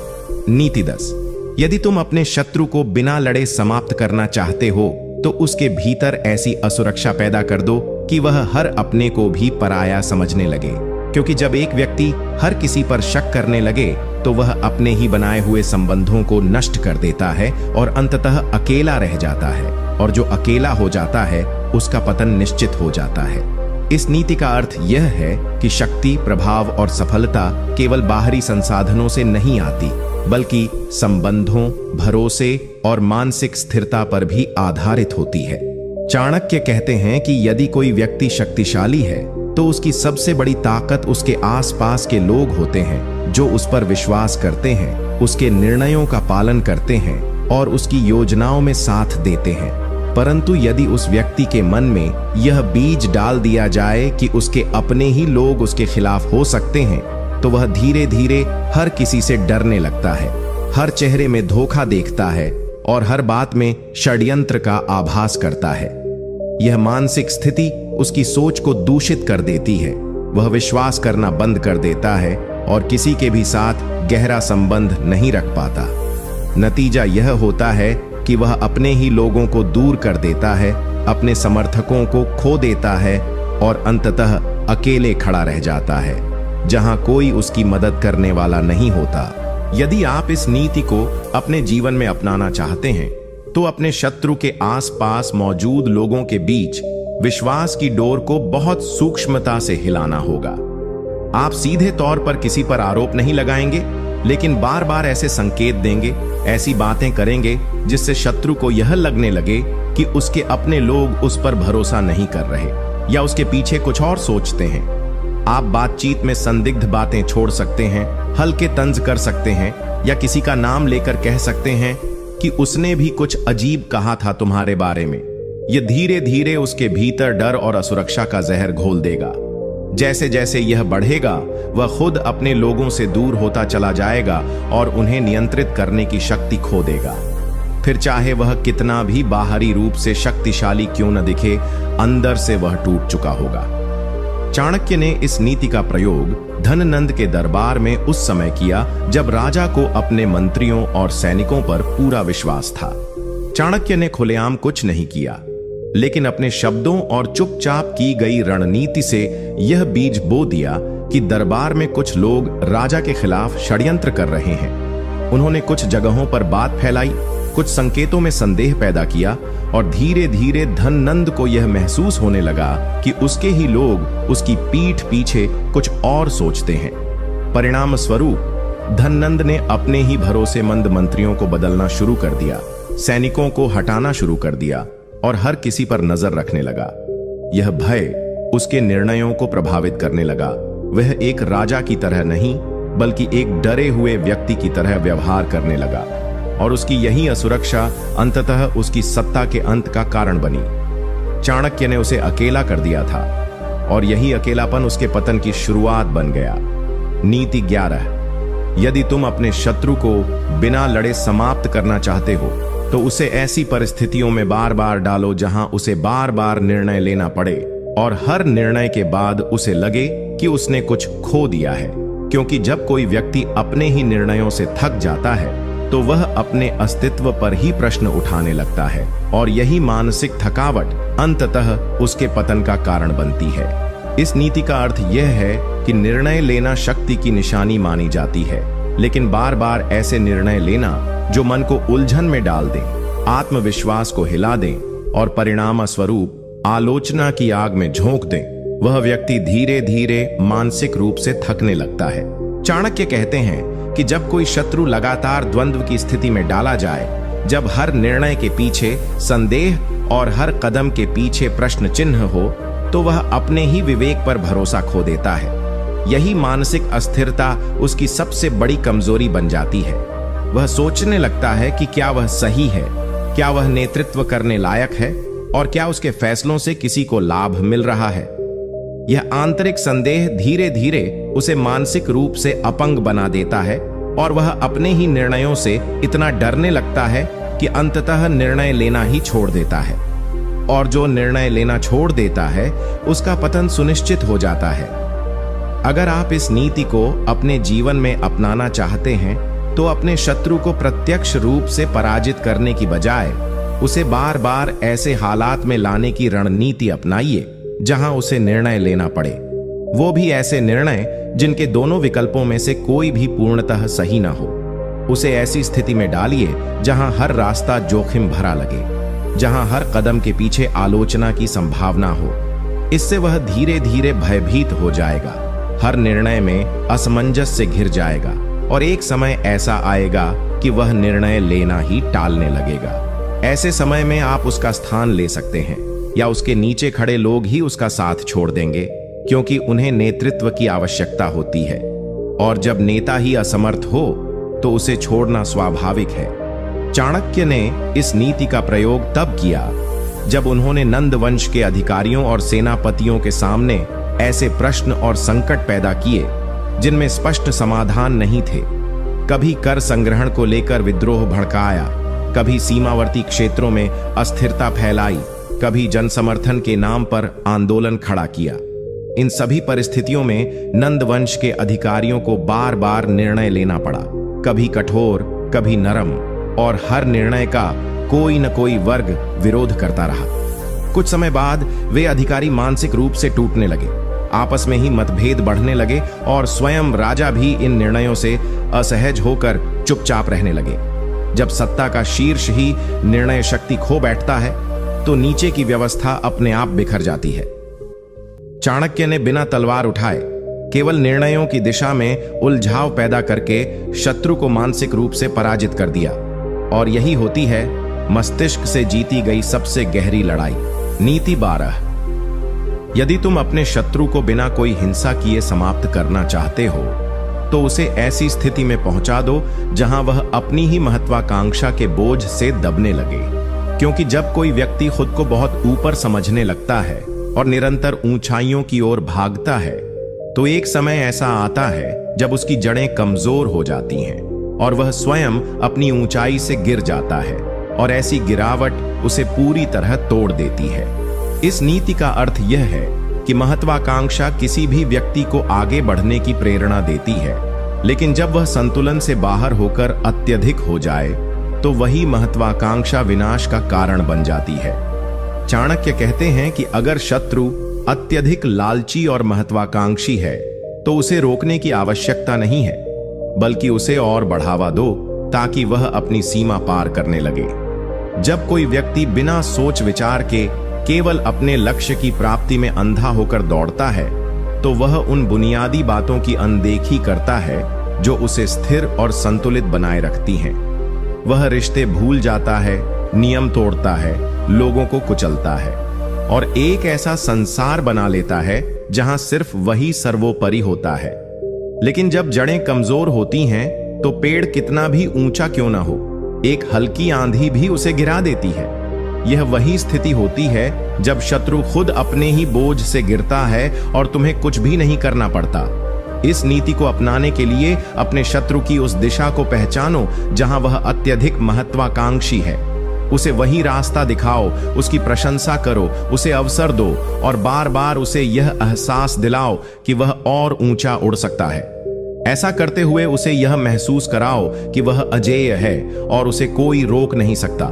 नीति 10। यदि तुम अपने शत्रु को बिना लड़े समाप्त करना चाहते हो, तो उसके भीतर ऐसी असुरक्षा पैदा कर दो कि वह हर अपने को भी पराया समझने लगे। क्योंकि जब एक व्यक्ति हर किसी पर शक करने लगे, तो वह अपने ही बनाए हुए संबंधों को नष्ट कर देता है और अंततः अकेला रह जाता है, और जो अकेला हो जाता है उसका पतन निश्चित हो जाता है। इस नीति का अर्थ यह है कि शक्ति, प्रभाव और सफलता केवल बाहरी संसाधनों से नहीं आती, बल्कि संबंधों, भरोसे और मानसिक स्थिरता पर भी आधारित होती है। चाणक्य कहते हैं कि यदि कोई व्यक्ति शक्तिशाली है, तो उसकी सबसे बड़ी ताकत उसके आसपास के लोग होते हैं, जो उस पर विश्वास करते हैं, उसके निर्णयों का पालन करते हैं और उसकी योजनाओं में साथ देते हैं। परंतु यदि उस व्यक्ति के मन में यह बीज डाल दिया जाए कि उसके अपने ही लोग उसके खिलाफ हो सकते हैं, तो वह धीरे धीरे हर किसी से डरने लगता है, हर चेहरे में धोखा देखता है और हर बात में षड्यंत्र का आभास करता है। यह मानसिक स्थिति उसकी सोच को दूषित कर देती है। वह विश्वास करना बंद कर देता है और किसी के भी साथ गहरा संबंध नहीं रख पाता। नतीजा यह होता है कि वह अपने ही लोगों को दूर कर देता है, अपने समर्थकों को खो देता है और अंततः अकेले खड़ा रह जाता है, जहां कोई उसकी मदद करने वाला नहीं होता। यदि आप इस नीति को अपने जीवन में अपनाना चाहते हैं, तो अपने शत्रु के आसपास मौजूद लोगों के बीच विश्वास की डोर को बहुत सूक्ष्मता से हिलाना होगा। आप सीधे तौर पर किसी पर आरोप नहीं लगाएंगे, लेकिन बार बार ऐसे संकेत देंगे, ऐसी बातें करेंगे जिससे शत्रु को यह लगने लगे कि उसके अपने लोग उस पर भरोसा नहीं कर रहे या उसके पीछे कुछ और सोचते हैं। आप बातचीत में संदिग्ध बातें छोड़ सकते हैं, हल्के तंज कर सकते हैं या किसी का नाम लेकर कह सकते हैं कि उसने भी कुछ अजीब कहा था तुम्हारे बारे में। यह धीरे धीरे उसके भीतर डर और असुरक्षा का जहर घोल देगा। जैसे जैसे यह बढ़ेगा, वह खुद अपने लोगों से दूर होता चला जाएगा और उन्हें नियंत्रित करने की शक्ति खो देगा। फिर चाहे वह कितना भी बाहरी रूप से शक्तिशाली क्यों न दिखे, अंदर से वह टूट चुका होगा। चाणक्य ने इस नीति का प्रयोग धननंद के दरबार में उस समय किया जब राजा को अपने मंत्रियों और सैनिकों पर पूरा विश्वास था। चाणक्य ने खुलेआम कुछ नहीं किया, लेकिन अपने शब्दों और चुपचाप की गई रणनीति से यह बीज बो दिया कि दरबार में कुछ लोग राजा के खिलाफ षड्यंत्र कर रहे हैं। उन्होंने कुछ जगहों पर बात फैलाई, कुछ संकेतों में संदेह पैदा किया और धीरे धीरे धननंद को यह महसूस होने लगा कि उसके ही लोग उसकी पीठ पीछे कुछ और सोचते हैं। परिणाम स्वरूप धननंद ने अपने ही भरोसेमंद मंत्रियों को बदलना शुरू कर दिया। सैनिकों को हटाना शुरू कर दिया और हर किसी पर नजर रखने लगा। यह भय उसके निर्णयों को प्रभावित करने लगा। वह एक राजा की तरह नहीं बल्कि एक डरे हुए व्यक्ति की तरह व्यवहार करने लगा और उसकी यही असुरक्षा अंततः उसकी सत्ता के अंत का कारण बनी। चाणक्य ने उसे अकेला कर दिया था और यही अकेलापन उसके पतन की शुरुआत बन गया। नीति 11। यदि तुम अपने शत्रु को बिना लड़े समाप्त करना चाहते हो तो उसे ऐसी परिस्थितियों में बार बार डालो जहां उसे बार बार निर्णय लेना पड़े और हर निर्णय के बाद उसे लगे कि उसने कुछ खो दिया है। क्योंकि जब कोई व्यक्ति अपने ही निर्णयों से थक जाता है तो वह अपने अस्तित्व पर ही प्रश्न उठाने लगता है और यही मानसिक थकावट अंततः उसके पतन का कारण बनती है। इस नीति का अर्थ यह है कि निर्णय लेना शक्ति की निशानी मानी जाती है, लेकिन बार बार ऐसे निर्णय लेना जो मन को उलझन में डाल दें, आत्मविश्वास को हिला दें और परिणाम स्वरूप आलोचना की आग में झोंक दें, वह व्यक्ति धीरे धीरे मानसिक रूप से थकने लगता है। चाणक्य कहते हैं कि जब कोई शत्रु लगातार द्वंद्व की स्थिति में डाला जाए, जब हर निर्णय के पीछे संदेह और हर कदम के पीछे प्रश्न चिन्ह हो, तो वह अपने ही विवेक पर भरोसा खो देता है। यही मानसिक अस्थिरता उसकी सबसे बड़ी कमजोरी बन जाती है। वह सोचने लगता है कि क्या वह सही है, क्या वह नेतृत्व करने लायक है और क्या उसके फैसलों से किसी को लाभ मिल रहा है। यह आंतरिक संदेह धीरे धीरे उसे मानसिक रूप से अपंग बना देता है और वह अपने ही निर्णयों से इतना डरने लगता है कि अंततः निर्णय लेना ही छोड़ देता है। और जो निर्णय लेना छोड़ देता है उसका पतन सुनिश्चित हो जाता है। अगर आप इस नीति को अपने जीवन में अपनाना चाहते हैं तो अपने शत्रु को प्रत्यक्ष रूप से पराजित करने की बजाय उसे बार बार ऐसे हालात में लाने की रणनीति अपनाइए जहां उसे निर्णय लेना पड़े, वो भी ऐसे निर्णय जिनके दोनों विकल्पों में से कोई भी पूर्णतः सही ना हो। उसे ऐसी स्थिति में डालिए जहां हर रास्ता जोखिम भरा लगे, जहां हर कदम के पीछे आलोचना की संभावना हो। इससे वह धीरे धीरे भयभीत हो जाएगा, हर निर्णय में असमंजस से घिर जाएगा और एक समय ऐसा आएगा कि वह निर्णय लेना ही टालने लगेगा। ऐसे समय में आप उसका स्थान ले सकते हैं या उसके नीचे खड़े लोग ही उसका साथ छोड़ देंगे, क्योंकि उन्हें नेतृत्व की आवश्यकता होती है और जब नेता ही असमर्थ हो तो उसे छोड़ना स्वाभाविक है। चाणक्य ने इस नीति का प्रयोग तब किया जब उन्होंने नंद वंश के अधिकारियों और सेनापतियों के सामने ऐसे प्रश्न और संकट पैदा किए जिनमें स्पष्ट समाधान नहीं थे। कभी कर संग्रहण को लेकर विद्रोह भड़काया, कभी सीमावर्ती क्षेत्रों में अस्थिरता फैलाई, कभी जनसमर्थन के नाम पर आंदोलन खड़ा किया। इन सभी परिस्थितियों में नंद वंश के अधिकारियों को बार बार निर्णय लेना पड़ा, कभी कठोर कभी नरम, और हर निर्णय का कोई न कोई वर्ग विरोध करता रहा। कुछ समय बाद वे अधिकारी मानसिक रूप से टूटने लगे, आपस में ही मतभेद बढ़ने लगे और स्वयं राजा भी इन निर्णयों से असहज होकर चुपचाप रहने लगे। जब सत्ता का शीर्ष ही निर्णय शक्ति खो बैठता है तो नीचे की व्यवस्था अपने आप बिखर जाती है। चाणक्य ने बिना तलवार उठाए केवल निर्णयों की दिशा में उलझाव पैदा करके शत्रु को मानसिक रूप से पराजित कर दिया, और यही होती है मस्तिष्क से जीती गई सबसे गहरी लड़ाई। नीति 12। यदि तुम अपने शत्रु को बिना कोई हिंसा किए समाप्त करना चाहते हो तो उसे ऐसी स्थिति में पहुंचा दो जहां वह अपनी ही महत्वाकांक्षा के बोझ से दबने लगे। क्योंकि जब कोई व्यक्ति खुद को बहुत ऊपर समझने लगता है और निरंतर ऊंचाइयों की ओर भागता है तो एक समय ऐसा आता है जब उसकी जड़ें कमजोर हो जाती हैं और वह स्वयं अपनी ऊंचाई से गिर जाता है, और ऐसी गिरावट उसे पूरी तरह तोड़ देती है। इस नीति का अर्थ यह है कि महत्वाकांक्षा किसी भी व्यक्ति को आगे बढ़ने की प्रेरणा देती है, लेकिन जब वह संतुलन से बाहर होकर अत्यधिक हो जाए तो वही महत्वाकांक्षा विनाश का कारण बन जाती है। चाणक्य कहते हैं कि अगर शत्रु अत्यधिक लालची और महत्वाकांक्षी है तो उसे रोकने की आवश्यकता नहीं है, बल्कि उसे और बढ़ावा दो ताकि वह अपनी सीमा पार करने लगे। जब कोई व्यक्ति बिना सोच विचार के केवल अपने लक्ष्य की प्राप्ति में अंधा होकर दौड़ता है तो वह उन बुनियादी बातों की अनदेखी करता है जो उसे स्थिर और संतुलित बनाए रखती हैं। वह रिश्ते भूल जाता है, नियम तोड़ता है, लोगों को कुचलता है और एक ऐसा संसार बना लेता है जहां सिर्फ वही सर्वोपरि होता है। लेकिन जब जड़ें कमजोर होती हैं तो पेड़ कितना भी ऊंचा क्यों ना हो, एक हल्की आंधी भी उसे गिरा देती है। यह वही स्थिति होती है जब शत्रु खुद अपने ही बोझ से गिरता है और तुम्हें कुछ भी नहीं करना पड़ता। इस नीति को अपनाने के लिए अपने शत्रु की उस दिशा को पहचानो जहां वह अत्यधिक महत्वाकांक्षी है। उसे वही रास्ता दिखाओ, उसकी प्रशंसा करो, उसे अवसर दो और बार बार उसे यह एहसास दिलाओ कि वह और ऊंचा उड़ सकता है। ऐसा करते हुए उसे यह महसूस कराओ कि वह अजेय है और उसे कोई रोक नहीं सकता।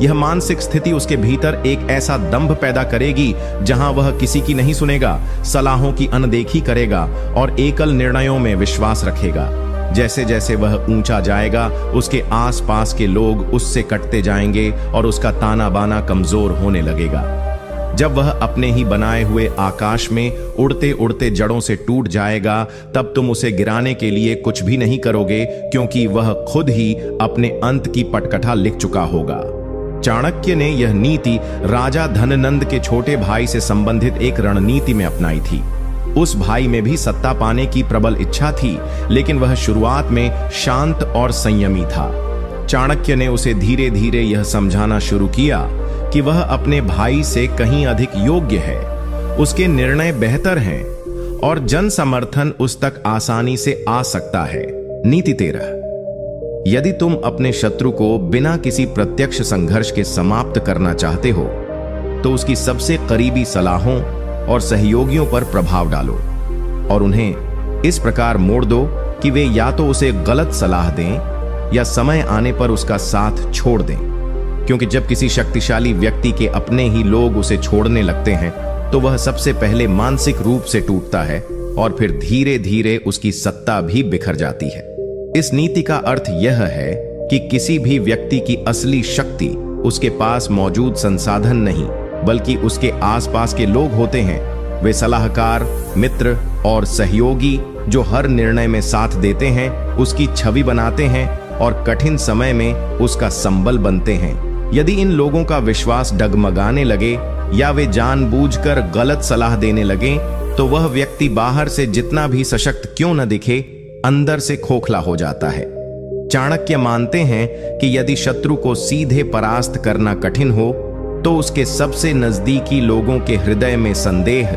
यह मानसिक स्थिति उसके भीतर एक ऐसा दंभ पैदा करेगी जहां वह किसी की नहीं सुनेगा, सलाहों की अनदेखी करेगा और एकल निर्णयों में विश्वास रखेगा। जैसे जैसे वह ऊंचा जाएगा, उसके आसपास के लोग उससे कटते जाएंगे और उसका ताना बाना कमजोर होने लगेगा। जब वह अपने ही बनाए हुए आकाश में उड़ते उड़ते जड़ों से टूट जाएगा, तब तुम उसे गिराने के लिए कुछ भी नहीं करोगे, क्योंकि वह खुद ही अपने अंत की पटकथा लिख चुका होगा। चाणक्य ने यह नीति राजा धननंद के छोटे भाई से संबंधित एक रणनीति में अपनाई थी। उस भाई में भी सत्ता पाने की प्रबल इच्छा थी, लेकिन वह शुरुआत में शांत और संयमी था। चाणक्य ने उसे धीरे धीरे यह समझाना शुरू किया कि वह अपने भाई से कहीं अधिक योग्य है, उसके निर्णय बेहतर हैं और जन समर्थन उस तक आसानी से आ सकता है। नीति 13। यदि तुम अपने शत्रु को बिना किसी प्रत्यक्ष संघर्ष के समाप्त करना चाहते हो, तो उसकी सबसे करीबी सलाहों और सहयोगियों पर प्रभाव डालो और उन्हें इस प्रकार मोड़ दो कि वे या तो उसे गलत सलाह दें या समय आने पर उसका साथ छोड़ दें। क्योंकि जब किसी शक्तिशाली व्यक्ति के अपने ही लोग उसे छोड़ने लगते हैं, तो वह सबसे पहले मानसिक रूप से टूटता है और फिर धीरे धीरे उसकी सत्ता भी बिखर जाती है। इस नीति का अर्थ यह है कि किसी भी व्यक्ति की असली शक्ति उसके पास मौजूद संसाधन नहीं, बल्कि उसके आसपास के लोग होते हैं। वे सलाहकार, मित्र और सहयोगी जो हर निर्णय में साथ देते हैं, उसकी छवि बनाते हैं और कठिन समय में उसका संबल बनते हैं। यदि इन लोगों का विश्वास डगमगाने लगे या वे जानबूझकर गलत सलाह देने लगे, तो वह व्यक्ति बाहर से जितना भी सशक्त क्यों न दिखे, अंदर से खोखला हो जाता है। चाणक्य मानते हैं कि यदि शत्रु को सीधे परास्त करना कठिन हो, तो उसके सबसे नजदीकी लोगों के हृदय में संदेह,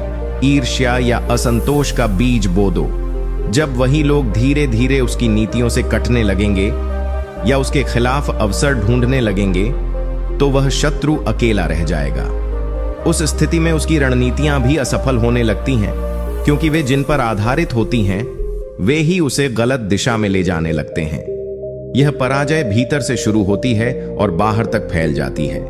ईर्ष्या या असंतोष का बीज बो दो। जब वही लोग धीरे धीरे उसकी नीतियों से कटने लगेंगे या उसके खिलाफ अवसर ढूंढने लगेंगे, तो वह शत्रु अकेला रह जाएगा। उस स्थिति में उसकी रणनीतियां भी असफल होने लगती हैं, क्योंकि वे जिन पर आधारित होती हैं, वे ही उसे गलत दिशा में ले जाने लगते हैं। यह पराजय भीतर से शुरू होती है और बाहर तक फैल जाती है।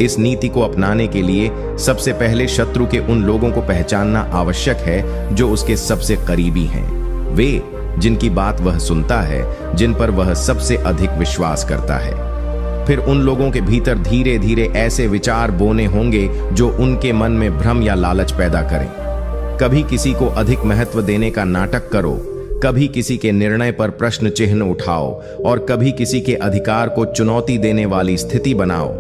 इस नीति को अपनाने के लिए सबसे पहले शत्रु के उन लोगों को पहचानना आवश्यक है जो उसके सबसे करीबी हैं। वे जिनकी बात वह सुनता है, जिन पर वह सबसे अधिक विश्वास करता है। फिर उन लोगों के भीतर धीरे धीरे ऐसे विचार बोने होंगे जो उनके मन में भ्रम या लालच पैदा करें। कभी किसी को अधिक महत्व देने का नाटक करो, कभी किसी के निर्णय पर प्रश्न चिन्ह उठाओ और कभी किसी के अधिकार को चुनौती देने वाली स्थिति बनाओ।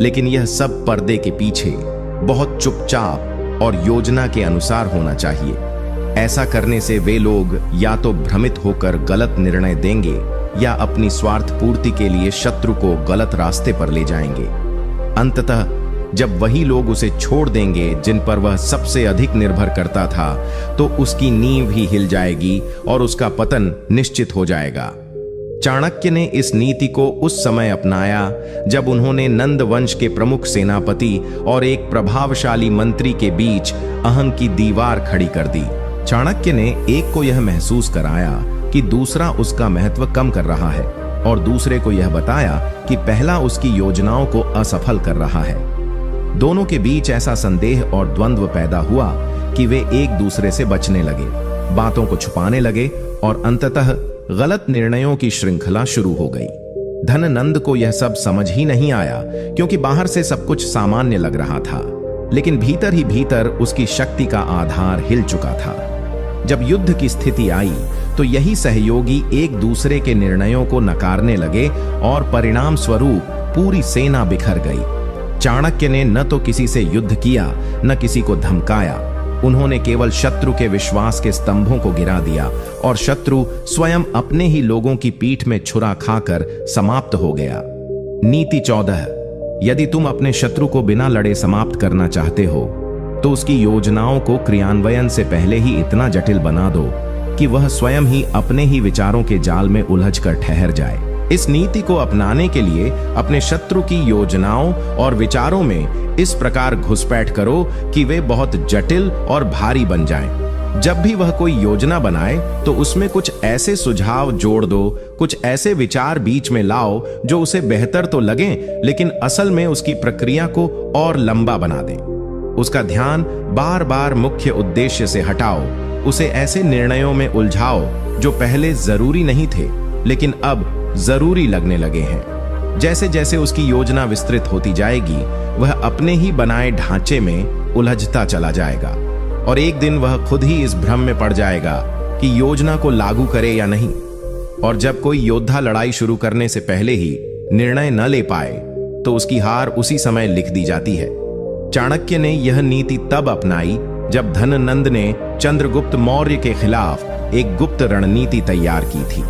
लेकिन यह सब पर्दे के पीछे बहुत चुपचाप और योजना के अनुसार होना चाहिए। ऐसा करने से वे लोग या तो भ्रमित होकर गलत निर्णय देंगे या अपनी स्वार्थ पूर्ति के लिए शत्रु को गलत रास्ते पर ले जाएंगे। अंततः जब वही लोग उसे छोड़ देंगे जिन पर वह सबसे अधिक निर्भर करता था, तो उसकी नींव ही हिल जाएगी और उसका पतन निश्चित हो जाएगा। चाणक्य ने इस नीति को उस समय अपनाया जब उन्होंने नंद वंश के प्रमुख सेनापति और एक प्रभावशाली मंत्री के बीच अहं की दीवार खड़ी कर दी। चाणक्य ने एक को यह महसूस कराया कि दूसरा उसका महत्व कम कर रहा है और दूसरे को यह बताया कि पहला उसकी योजनाओं को असफल कर रहा है। दोनों के बीच ऐसा संदेह और द्वंद्व पैदा हुआ कि वे एक दूसरे से बचने लगे, बातों को छुपाने लगे और अंततः गलत निर्णयों की श्रृंखला शुरू हो गई। धननंद को यह सब समझ ही नहीं आया, क्योंकि बाहर से सब कुछ सामान्य लग रहा था, लेकिन भीतर ही भीतर उसकी शक्ति का आधार हिल चुका था। जब युद्ध की स्थिति आई तो यही सहयोगी एक दूसरे के निर्णयों को नकारने लगे और परिणाम स्वरूप पूरी सेना बिखर गई। चाणक्य ने न तो किसी से युद्ध किया, न किसी को धमकाया। उन्होंने केवल शत्रु के विश्वास के स्तंभों को गिरा दिया और शत्रु स्वयं अपने ही लोगों की पीठ में छुरा खाकर समाप्त हो गया। नीति 14। यदि तुम अपने शत्रु को बिना लड़े समाप्त करना चाहते हो तो उसकी योजनाओं को क्रियान्वयन से पहले ही इतना जटिल बना दो कि वह स्वयं ही अपने ही विचारों के जाल में उलझ कर ठहर जाए। इस नीति को अपनाने के लिए अपने शत्रु की योजनाओं और विचारों में इस प्रकार घुसपैठ करो कि वे बहुत जटिल और भारी बन जाएं। जब भी वह कोई योजना बनाए तो उसमें कुछ ऐसे सुझाव जोड़ दो, कुछ ऐसे विचार बीच में लाओ जो उसे बेहतर तो लगें लेकिन असल में उसकी प्रक्रिया को और लंबा बना दें। उसका ध्यान बार बार मुख्य उद्देश्य से हटाओ, उसे ऐसे निर्णयों में उलझाओ जो पहले जरूरी नहीं थे लेकिन अब जरूरी लगने लगे हैं। जैसे जैसे उसकी योजना विस्तृत होती जाएगी वह अपने ही बनाए ढांचे में उलझता चला जाएगा और एक दिन वह खुद ही इस भ्रम में पड़ जाएगा कि योजना को लागू करे या नहीं। और जब कोई योद्धा लड़ाई शुरू करने से पहले ही निर्णय न ले पाए तो उसकी हार उसी समय लिख दी जाती है। चाणक्य ने यह नीति तब अपनाई जब धननंद ने चंद्रगुप्त मौर्य के खिलाफ एक गुप्त रणनीति तैयार की थी।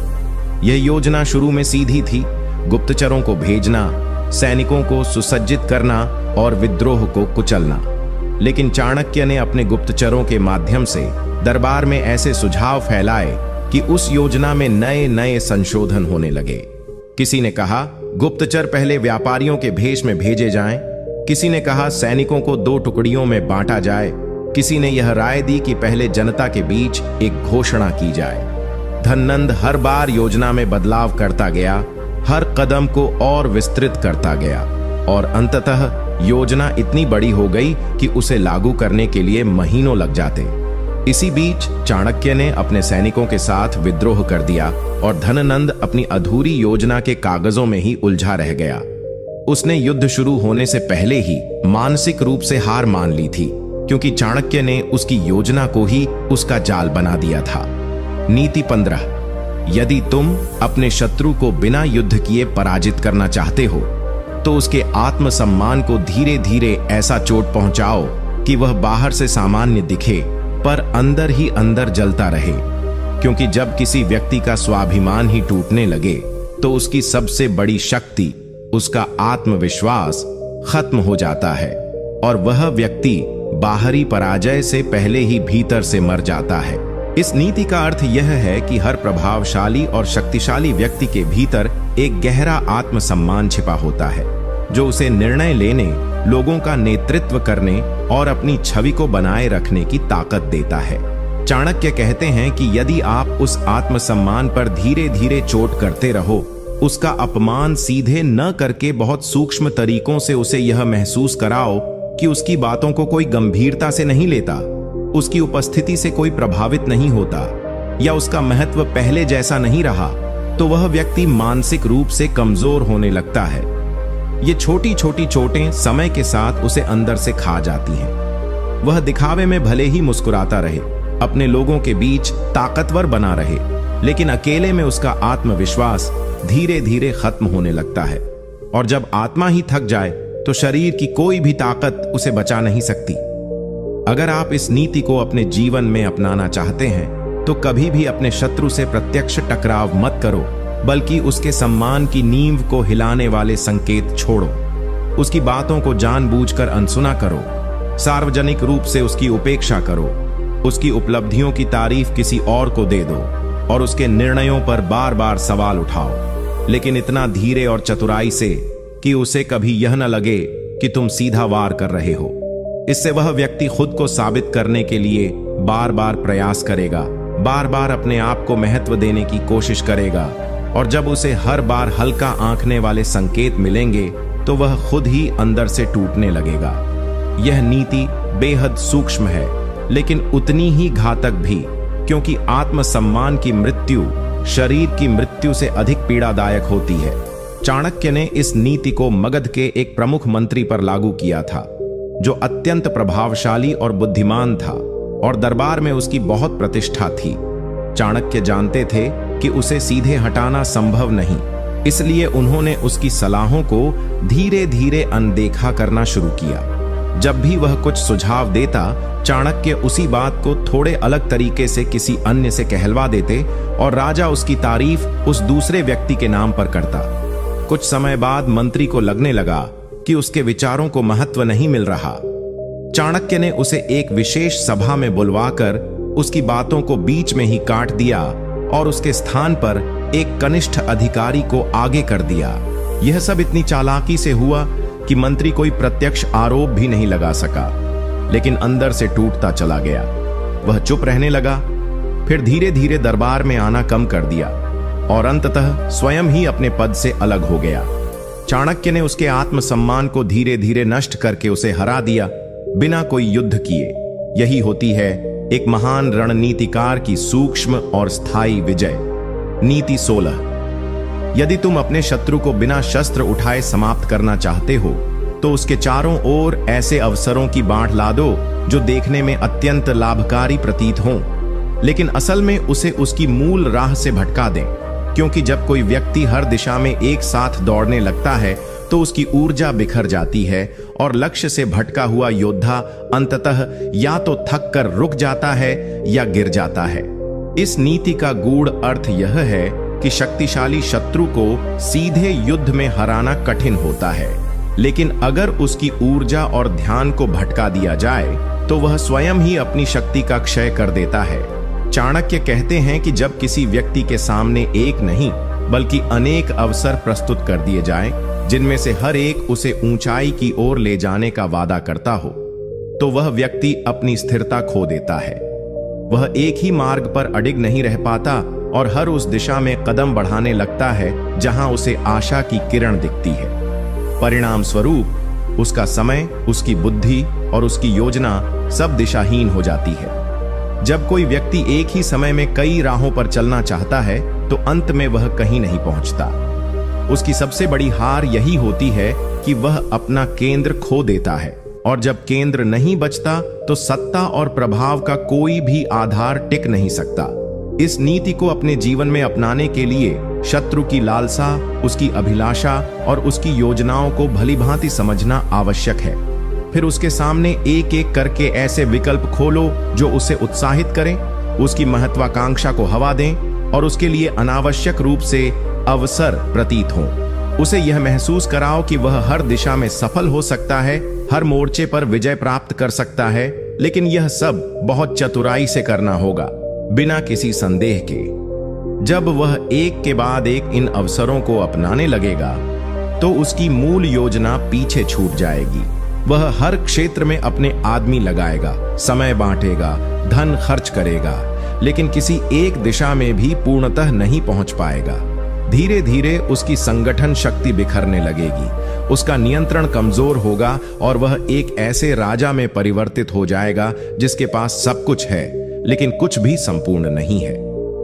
यह योजना शुरू में सीधी थी, गुप्तचरों को भेजना, सैनिकों को सुसज्जित करना और विद्रोह को कुचलना। लेकिन चाणक्य ने अपने गुप्तचरों के माध्यम से दरबार में ऐसे सुझाव फैलाए कि उस योजना में नए नए संशोधन होने लगे। किसी ने कहा गुप्तचर पहले व्यापारियों के भेष में भेजे जाएं, किसी ने कहा सैनिकों को 2 टुकड़ियों में बांटा जाए, किसी ने यह राय दी कि पहले जनता के बीच एक घोषणा की जाए। धननंद हर बार योजना में बदलाव करता गया, हर कदम को और विस्तृत करता गया और अंततः योजना इतनी बड़ी हो गई कि उसे लागू करने के लिए महीनों लग जाते। इसी बीच चाणक्य ने अपने सैनिकों के साथ विद्रोह कर दिया और धननंद अपनी अधूरी योजना के कागजों में ही उलझा रह गया। उसने युद्ध शुरू होने से पहले ही मानसिक रूप से हार मान ली थी क्योंकि चाणक्य ने उसकी योजना को ही उसका जाल बना दिया था। नीति 15। यदि तुम अपने शत्रु को बिना युद्ध किए पराजित करना चाहते हो तो उसके आत्मसम्मान को धीरे धीरे ऐसा चोट पहुंचाओ कि वह बाहर से सामान्य दिखे पर अंदर ही अंदर जलता रहे। क्योंकि जब किसी व्यक्ति का स्वाभिमान ही टूटने लगे तो उसकी सबसे बड़ी शक्ति, उसका आत्मविश्वास खत्म हो जाता है और वह व्यक्ति बाहरी पराजय से पहले ही भीतर से मर जाता है। इस नीति का अर्थ यह है कि हर प्रभावशाली और शक्तिशाली व्यक्ति के भीतर एक गहरा आत्मसम्मान छिपा होता है जो उसे निर्णय लेने, लोगों का नेतृत्व करने और अपनी छवि को बनाए रखने की ताकत देता है। चाणक्य कहते हैं कि यदि आप उस आत्मसम्मान पर धीरे धीरे चोट करते रहो, उसका अपमान सीधे न करके बहुत सूक्ष्म तरीकों से उसे यह महसूस कराओ कि उसकी बातों को कोई गंभीरता से नहीं लेता, उसकी उपस्थिति से कोई प्रभावित नहीं होता या उसका महत्व पहले जैसा नहीं रहा, तो वह व्यक्ति मानसिक रूप से कमजोर होने लगता है। ये छोटी छोटी चोटें समय के साथ उसे अंदर से खा जाती हैं। वह दिखावे में भले ही मुस्कुराता रहे, अपने लोगों के बीच ताकतवर बना रहे, लेकिन अकेले में उसका आत्मविश्वास धीरे धीरे खत्म होने लगता है और जब आत्मा ही थक जाए तो शरीर की कोई भी ताकत उसे बचा नहीं सकती। अगर आप इस नीति को अपने जीवन में अपनाना चाहते हैं तो कभी भी अपने शत्रु से प्रत्यक्ष टकराव मत करो, बल्कि उसके सम्मान की नींव को हिलाने वाले संकेत छोड़ो। उसकी बातों को जानबूझकर अनसुना करो, सार्वजनिक रूप से उसकी उपेक्षा करो, उसकी उपलब्धियों की तारीफ किसी और को दे दो और उसके निर्णयों पर बार बार सवाल उठाओ, लेकिन इतना धीरे और चतुराई से कि उसे कभी यह न लगे कि तुम सीधा वार कर रहे हो। इससे वह व्यक्ति खुद को साबित करने के लिए बार बार प्रयास करेगा, बार बार अपने आप को महत्व देने की कोशिश करेगा और जब उसे हर बार हल्का आंकने वाले संकेत मिलेंगे तो वह खुद ही अंदर से टूटने लगेगा। यह नीति बेहद सूक्ष्म है लेकिन उतनी ही घातक भी, क्योंकि आत्मसम्मान की मृत्यु शरीर की मृत्यु से अधिक पीड़ादायक होती है। चाणक्य ने इस नीति को मगध के एक प्रमुख मंत्री पर लागू किया था जो अत्यंत प्रभावशाली और बुद्धिमान था और दरबार में उसकी बहुत प्रतिष्ठा थी। चाणक्य जानते थे कि उसे सीधे हटाना संभव नहीं, इसलिए उन्होंने उसकी सलाहों को धीरे धीरे अनदेखा करना शुरू किया। जब भी वह कुछ सुझाव देता, चाणक्य उसी बात को थोड़े अलग तरीके से किसी अन्य से कहलवा देते और राजा उसकी तारीफ उस दूसरे व्यक्ति के नाम पर करता। कुछ समय बाद मंत्री को लगने लगा कि उसके विचारों को महत्व नहीं मिल रहा। चाणक्य ने उसे एक विशेष सभा में बुलवाकर उसकी बातों को बीच में ही काट दिया और उसके स्थान पर एक कनिष्ठ अधिकारी को आगे कर दिया। यह सब इतनी चालाकी से हुआ कि मंत्री कोई प्रत्यक्ष आरोप भी नहीं लगा सका, लेकिन अंदर से टूटता चला गया। वह चुप रहने लगा, फिर धीरे धीरे दरबार में आना कम कर दिया और अंततः स्वयं ही अपने पद से अलग हो गया। चाणक्य ने उसके आत्मसम्मान को धीरे धीरे नष्ट करके उसे हरा दिया, बिना कोई युद्ध किए। यही होती है एक महान रणनीतिकार की सूक्ष्म और स्थायी विजय। नीति 16। यदि तुम अपने शत्रु को बिना शस्त्र उठाए समाप्त करना चाहते हो तो उसके चारों ओर ऐसे अवसरों की बाढ़ ला दो जो देखने में अत्यंत लाभकारी प्रतीत हों, लेकिन असल में उसे उसकी मूल राह से भटका दें। क्योंकि जब कोई व्यक्ति हर दिशा में एक साथ दौड़ने लगता है तो उसकी ऊर्जा बिखर जाती है और लक्ष्य से भटका हुआ योद्धा अंततः या तो थक कर रुक जाता है या गिर जाता है। इस नीति का गूढ़ अर्थ यह है कि शक्तिशाली शत्रु को सीधे युद्ध में हराना कठिन होता है, लेकिन अगर उसकी ऊर्जा और ध्यान को भटका दिया जाए तो वह स्वयं ही अपनी शक्ति का क्षय कर देता है। चाणक्य कहते हैं कि जब किसी व्यक्ति के सामने एक नहीं बल्कि अनेक अवसर प्रस्तुत कर दिए जाएं, जिनमें से हर एक उसे ऊंचाई की ओर ले जाने का वादा करता हो, तो वह व्यक्ति अपनी स्थिरता खो देता है। वह एक ही मार्ग पर अडिग नहीं रह पाता और हर उस दिशा में कदम बढ़ाने लगता है जहां उसे आशा की किरण दिखती है। परिणाम स्वरूप उसका समय, उसकी बुद्धि और उसकी योजना सब दिशाहीन हो जाती है। जब कोई व्यक्ति एक ही समय में कई राहों पर चलना चाहता है तो अंत में वह कहीं नहीं पहुंचता। उसकी सबसे बड़ी हार यही होती है कि वह अपना केंद्र खो देता है, और जब केंद्र नहीं बचता तो सत्ता और प्रभाव का कोई भी आधार टिक नहीं सकता। इस नीति को अपने जीवन में अपनाने के लिए शत्रु की लालसा, उसकी अभिलाषा और उसकी योजनाओं को भलीभांति समझना आवश्यक है। फिर उसके सामने एक एक करके ऐसे विकल्प खोलो जो उसे उत्साहित करें, उसकी महत्वाकांक्षा को हवा दें और उसके लिए अनावश्यक रूप से अवसर प्रतीत हों। उसे यह महसूस कराओ कि वह हर दिशा में सफल हो सकता है, हर मोर्चे पर विजय प्राप्त कर सकता है, लेकिन यह सब बहुत चतुराई से करना होगा, बिना किसी संदेह के। जब वह एक के बाद एक इन अवसरों को अपनाने लगेगा तो उसकी मूल योजना पीछे छूट जाएगी। वह हर क्षेत्र में अपने आदमी लगाएगा, समय बांटेगा, धन खर्च करेगा, लेकिन किसी एक दिशा में भी पूर्णतः नहीं पहुंच पाएगा। धीरे धीरे उसकी संगठन शक्ति बिखरने लगेगी, उसका नियंत्रण कमजोर होगा और वह एक ऐसे राजा में परिवर्तित हो जाएगा जिसके पास सब कुछ है लेकिन कुछ भी संपूर्ण नहीं है।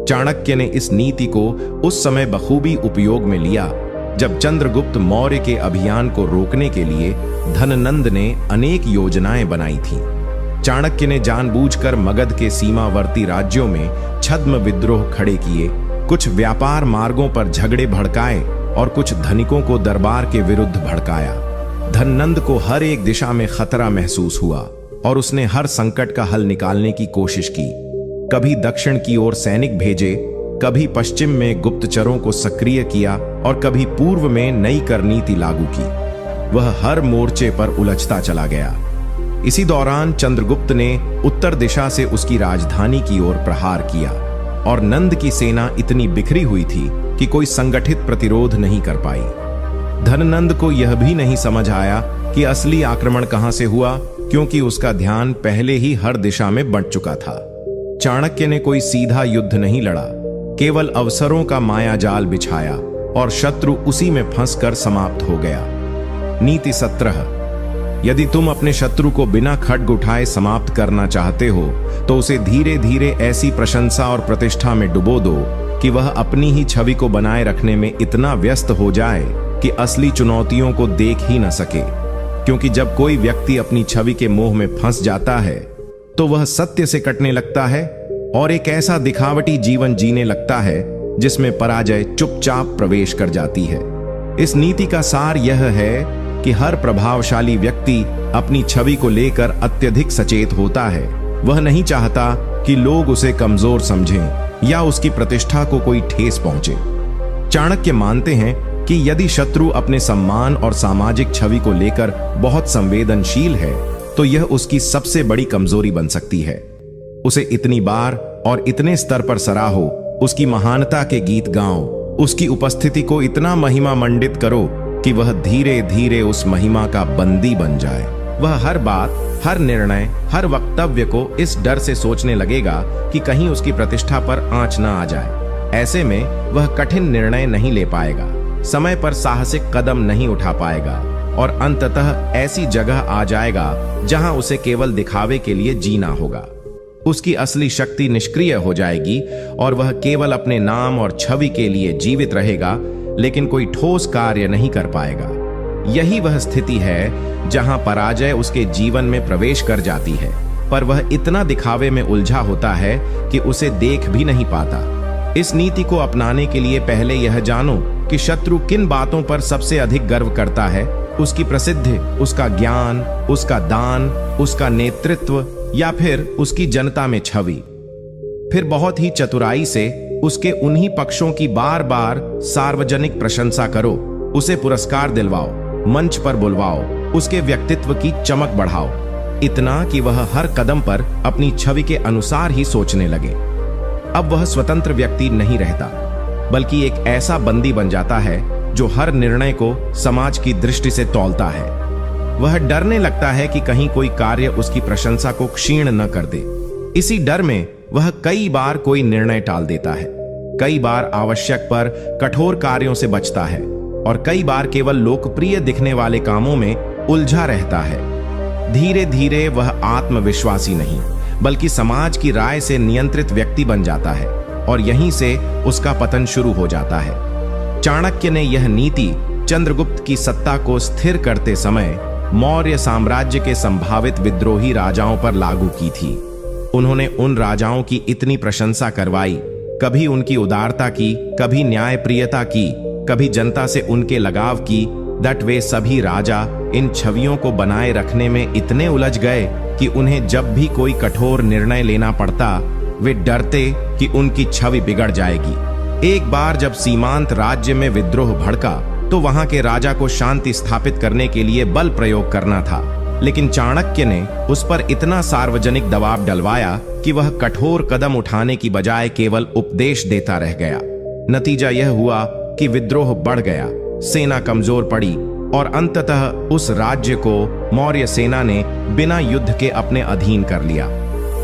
चाणक्य ने इस नीति को उस समय बखूबी उपयोग में लिया जब चंद्रगुप्त मौर्य के अभियान को रोकने के लिए धननंद ने अनेक योजनाएं बनाई थीं। चाणक्य ने जानबूझकर मगध के सीमावर्ती राज्यों में छद्म विद्रोह खड़े किए, कुछ व्यापार मार्गों पर झगड़े भड़काए और कुछ धनिकों को दरबार के विरुद्ध भड़काया। धननंद को हर एक दिशा में खतरा महसूस हुआ और उसने हर संकट का हल निकालने की कोशिश की। कभी दक्षिण की ओर सैनिक भेजे, कभी पश्चिम में गुप्तचरों को सक्रिय किया और कभी पूर्व में नई कर नीति लागू की। वह हर मोर्चे पर उलझता चला गया। इसी दौरान चंद्रगुप्त ने उत्तर दिशा से उसकी राजधानी की ओर प्रहार किया और नंद की सेना इतनी बिखरी हुई थी कि कोई संगठित प्रतिरोध नहीं कर पाई। धननंद को यह भी नहीं समझ आया कि असली आक्रमण कहां से हुआ, क्योंकि उसका ध्यान पहले ही हर दिशा में बंट चुका था। चाणक्य ने कोई सीधा युद्ध नहीं लड़ा, केवल अवसरों का माया जाल बिछाया और शत्रु उसी में फंसकर समाप्त हो गया। नीति 17। यदि तुम अपने शत्रु को बिना खड्ग उठाए समाप्त करना चाहते हो तो उसे धीरे धीरे ऐसी प्रशंसा और प्रतिष्ठा में डुबो दो कि वह अपनी ही छवि को बनाए रखने में इतना व्यस्त हो जाए कि असली चुनौतियों को देख ही न सके। क्योंकि जब कोई व्यक्ति अपनी छवि के मोह में फंस जाता है तो वह सत्य से कटने लगता है और एक ऐसा दिखावटी जीवन जीने लगता है जिसमें पराजय चुपचाप प्रवेश कर जाती है। इस नीति का सार यह है कि हर प्रभावशाली व्यक्ति अपनी छवि को लेकर अत्यधिक सचेत होता है। वह नहीं चाहता कि लोग उसे कमजोर समझें या उसकी प्रतिष्ठा को कोई ठेस पहुंचे। चाणक्य मानते हैं कि यदि शत्रु अपने सम्मान और सामाजिक छवि को लेकर बहुत संवेदनशील है तो यह उसकी सबसे बड़ी कमजोरी बन सकती है। उसे इतनी बार और इतने स्तर पर सराहो, उसकी महानता के गीत गाओ, उसकी उपस्थिति को इतना महिमा मंडित करो कि वह धीरे धीरे उस महिमा का बंदी बन जाए। वह हर बात, हर निर्णय, हर वक्तव्य को इस डर से सोचने लगेगा कि कहीं उसकी प्रतिष्ठा पर आंच न आ जाए। ऐसे में वह कठिन निर्णय नहीं ले पाएगा, समय पर साहसिक कदम नहीं उठा पाएगा और अंततः ऐसी जगह आ जाएगा जहां उसे केवल दिखावे के लिए जीना होगा। उसकी असली शक्ति निष्क्रिय हो जाएगी और वह केवल अपने नाम और छवि के लिए जीवित रहेगा, लेकिन कोई ठोस कार्य नहीं कर पाएगा। यही वह स्थिति है जहां पराजय उसके जीवन में प्रवेश कर जाती है, पर वह इतना दिखावे में उलझा होता है कि उसे देख भी नहीं पाता। इस नीति को अपनाने के लिए पहले यह जानो कि शत्रु किन बातों पर सबसे अधिक गर्व करता है। उसकी प्रसिद्धि, उसका ज्ञान, उसका दान, उसका नेतृत्व या फिर उसकी जनता में छवि। फिर बहुत ही चतुराई से उसके उन्हीं पक्षों की बार बार सार्वजनिक प्रशंसा करो, उसे पुरस्कार दिलवाओ, मंच पर बुलवाओ, उसके व्यक्तित्व की चमक बढ़ाओ, इतना कि वह हर कदम पर अपनी छवि के अनुसार ही सोचने लगे। अब वह स्वतंत्र व्यक्ति नहीं रहता, बल्कि एक ऐसा बंदी बन जाता है जो हर निर्णय को समाज की दृष्टि से तौलता है। वह डरने लगता है कि कहीं कोई कार्य उसकी प्रशंसा को क्षीण न कर दे। इसी डर में वह कई बार कोई निर्णय टाल देता है, कई बार आवश्यक पर कठोर कार्यों से बचता है और कई बार केवल लोकप्रिय दिखने वाले कामों में उलझा रहता है। धीरे धीरे वह आत्मविश्वासी नहीं, बल्कि समाज की राय से नियंत्रित व्यक्ति बन जाता है और यहीं से उसका पतन शुरू हो जाता है। चाणक्य ने यह नीति चंद्रगुप्त की सत्ता को स्थिर करते समय मौर्य साम्राज्य के संभावित विद्रोही राजाओं पर लागू की थी। उन्होंने उन राजाओं की इतनी प्रशंसा करवाई, कभी उनकी उदारता की, कभी न्यायप्रियता की, कभी जनता से उनके लगाव की, दैट वे सभी राजा इन छवियों को बनाए रखने में इतने उलझ गए कि उन्हें जब भी कोई कठोर निर्णय लेना पड़ता वे डरते कि उनकी छवि बिगड़ जाएगी। एक बार जब सीमांत राज्य में विद्रोह भड़का तो वहां के राजा को शांति स्थापित करने के लिए बल प्रयोग करना था, लेकिन चाणक्य ने उस पर इतना सार्वजनिक दबाव डलवाया कि वह कठोर कदम उठाने की बजाय केवल उपदेश देता रह गया। नतीजा यह हुआ कि विद्रोह बढ़ गया, सेना कमजोर पड़ी और अंततः उस राज्य को मौर्य सेना ने बिना युद्ध के अपने अधीन कर लिया।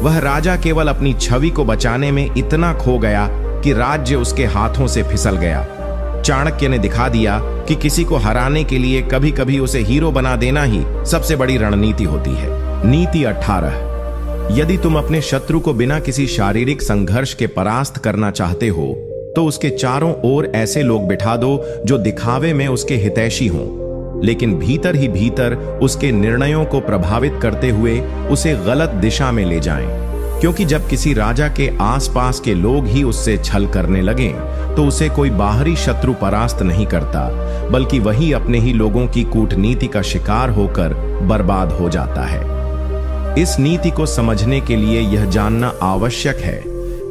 वह राजा केवल अपनी छवि को बचाने में इतना खो गया कि राज्य उसके हाथों से फिसल गया। चाणक्य ने दिखा दिया कि किसी को हराने के लिए कभी कभी उसे हीरो बना देना ही सबसे बड़ी रणनीति होती है। नीति 18। यदि तुम अपने शत्रु को बिना किसी शारीरिक संघर्ष के परास्त करना चाहते हो तो उसके चारों ओर ऐसे लोग बिठा दो जो दिखावे में उसके हितैषी हों, लेकिन भीतर ही भीतर उसके निर्णयों को प्रभावित करते हुए उसे गलत दिशा में ले जाएं। क्योंकि जब किसी राजा के आसपास के लोग ही उससे छल करने लगें तो उसे कोई बाहरी शत्रु परास्त नहीं करता, बल्कि वही अपने ही लोगों की कूटनीति का शिकार होकर बर्बाद हो जाता है। इस नीति को समझने के लिए यह जानना आवश्यक है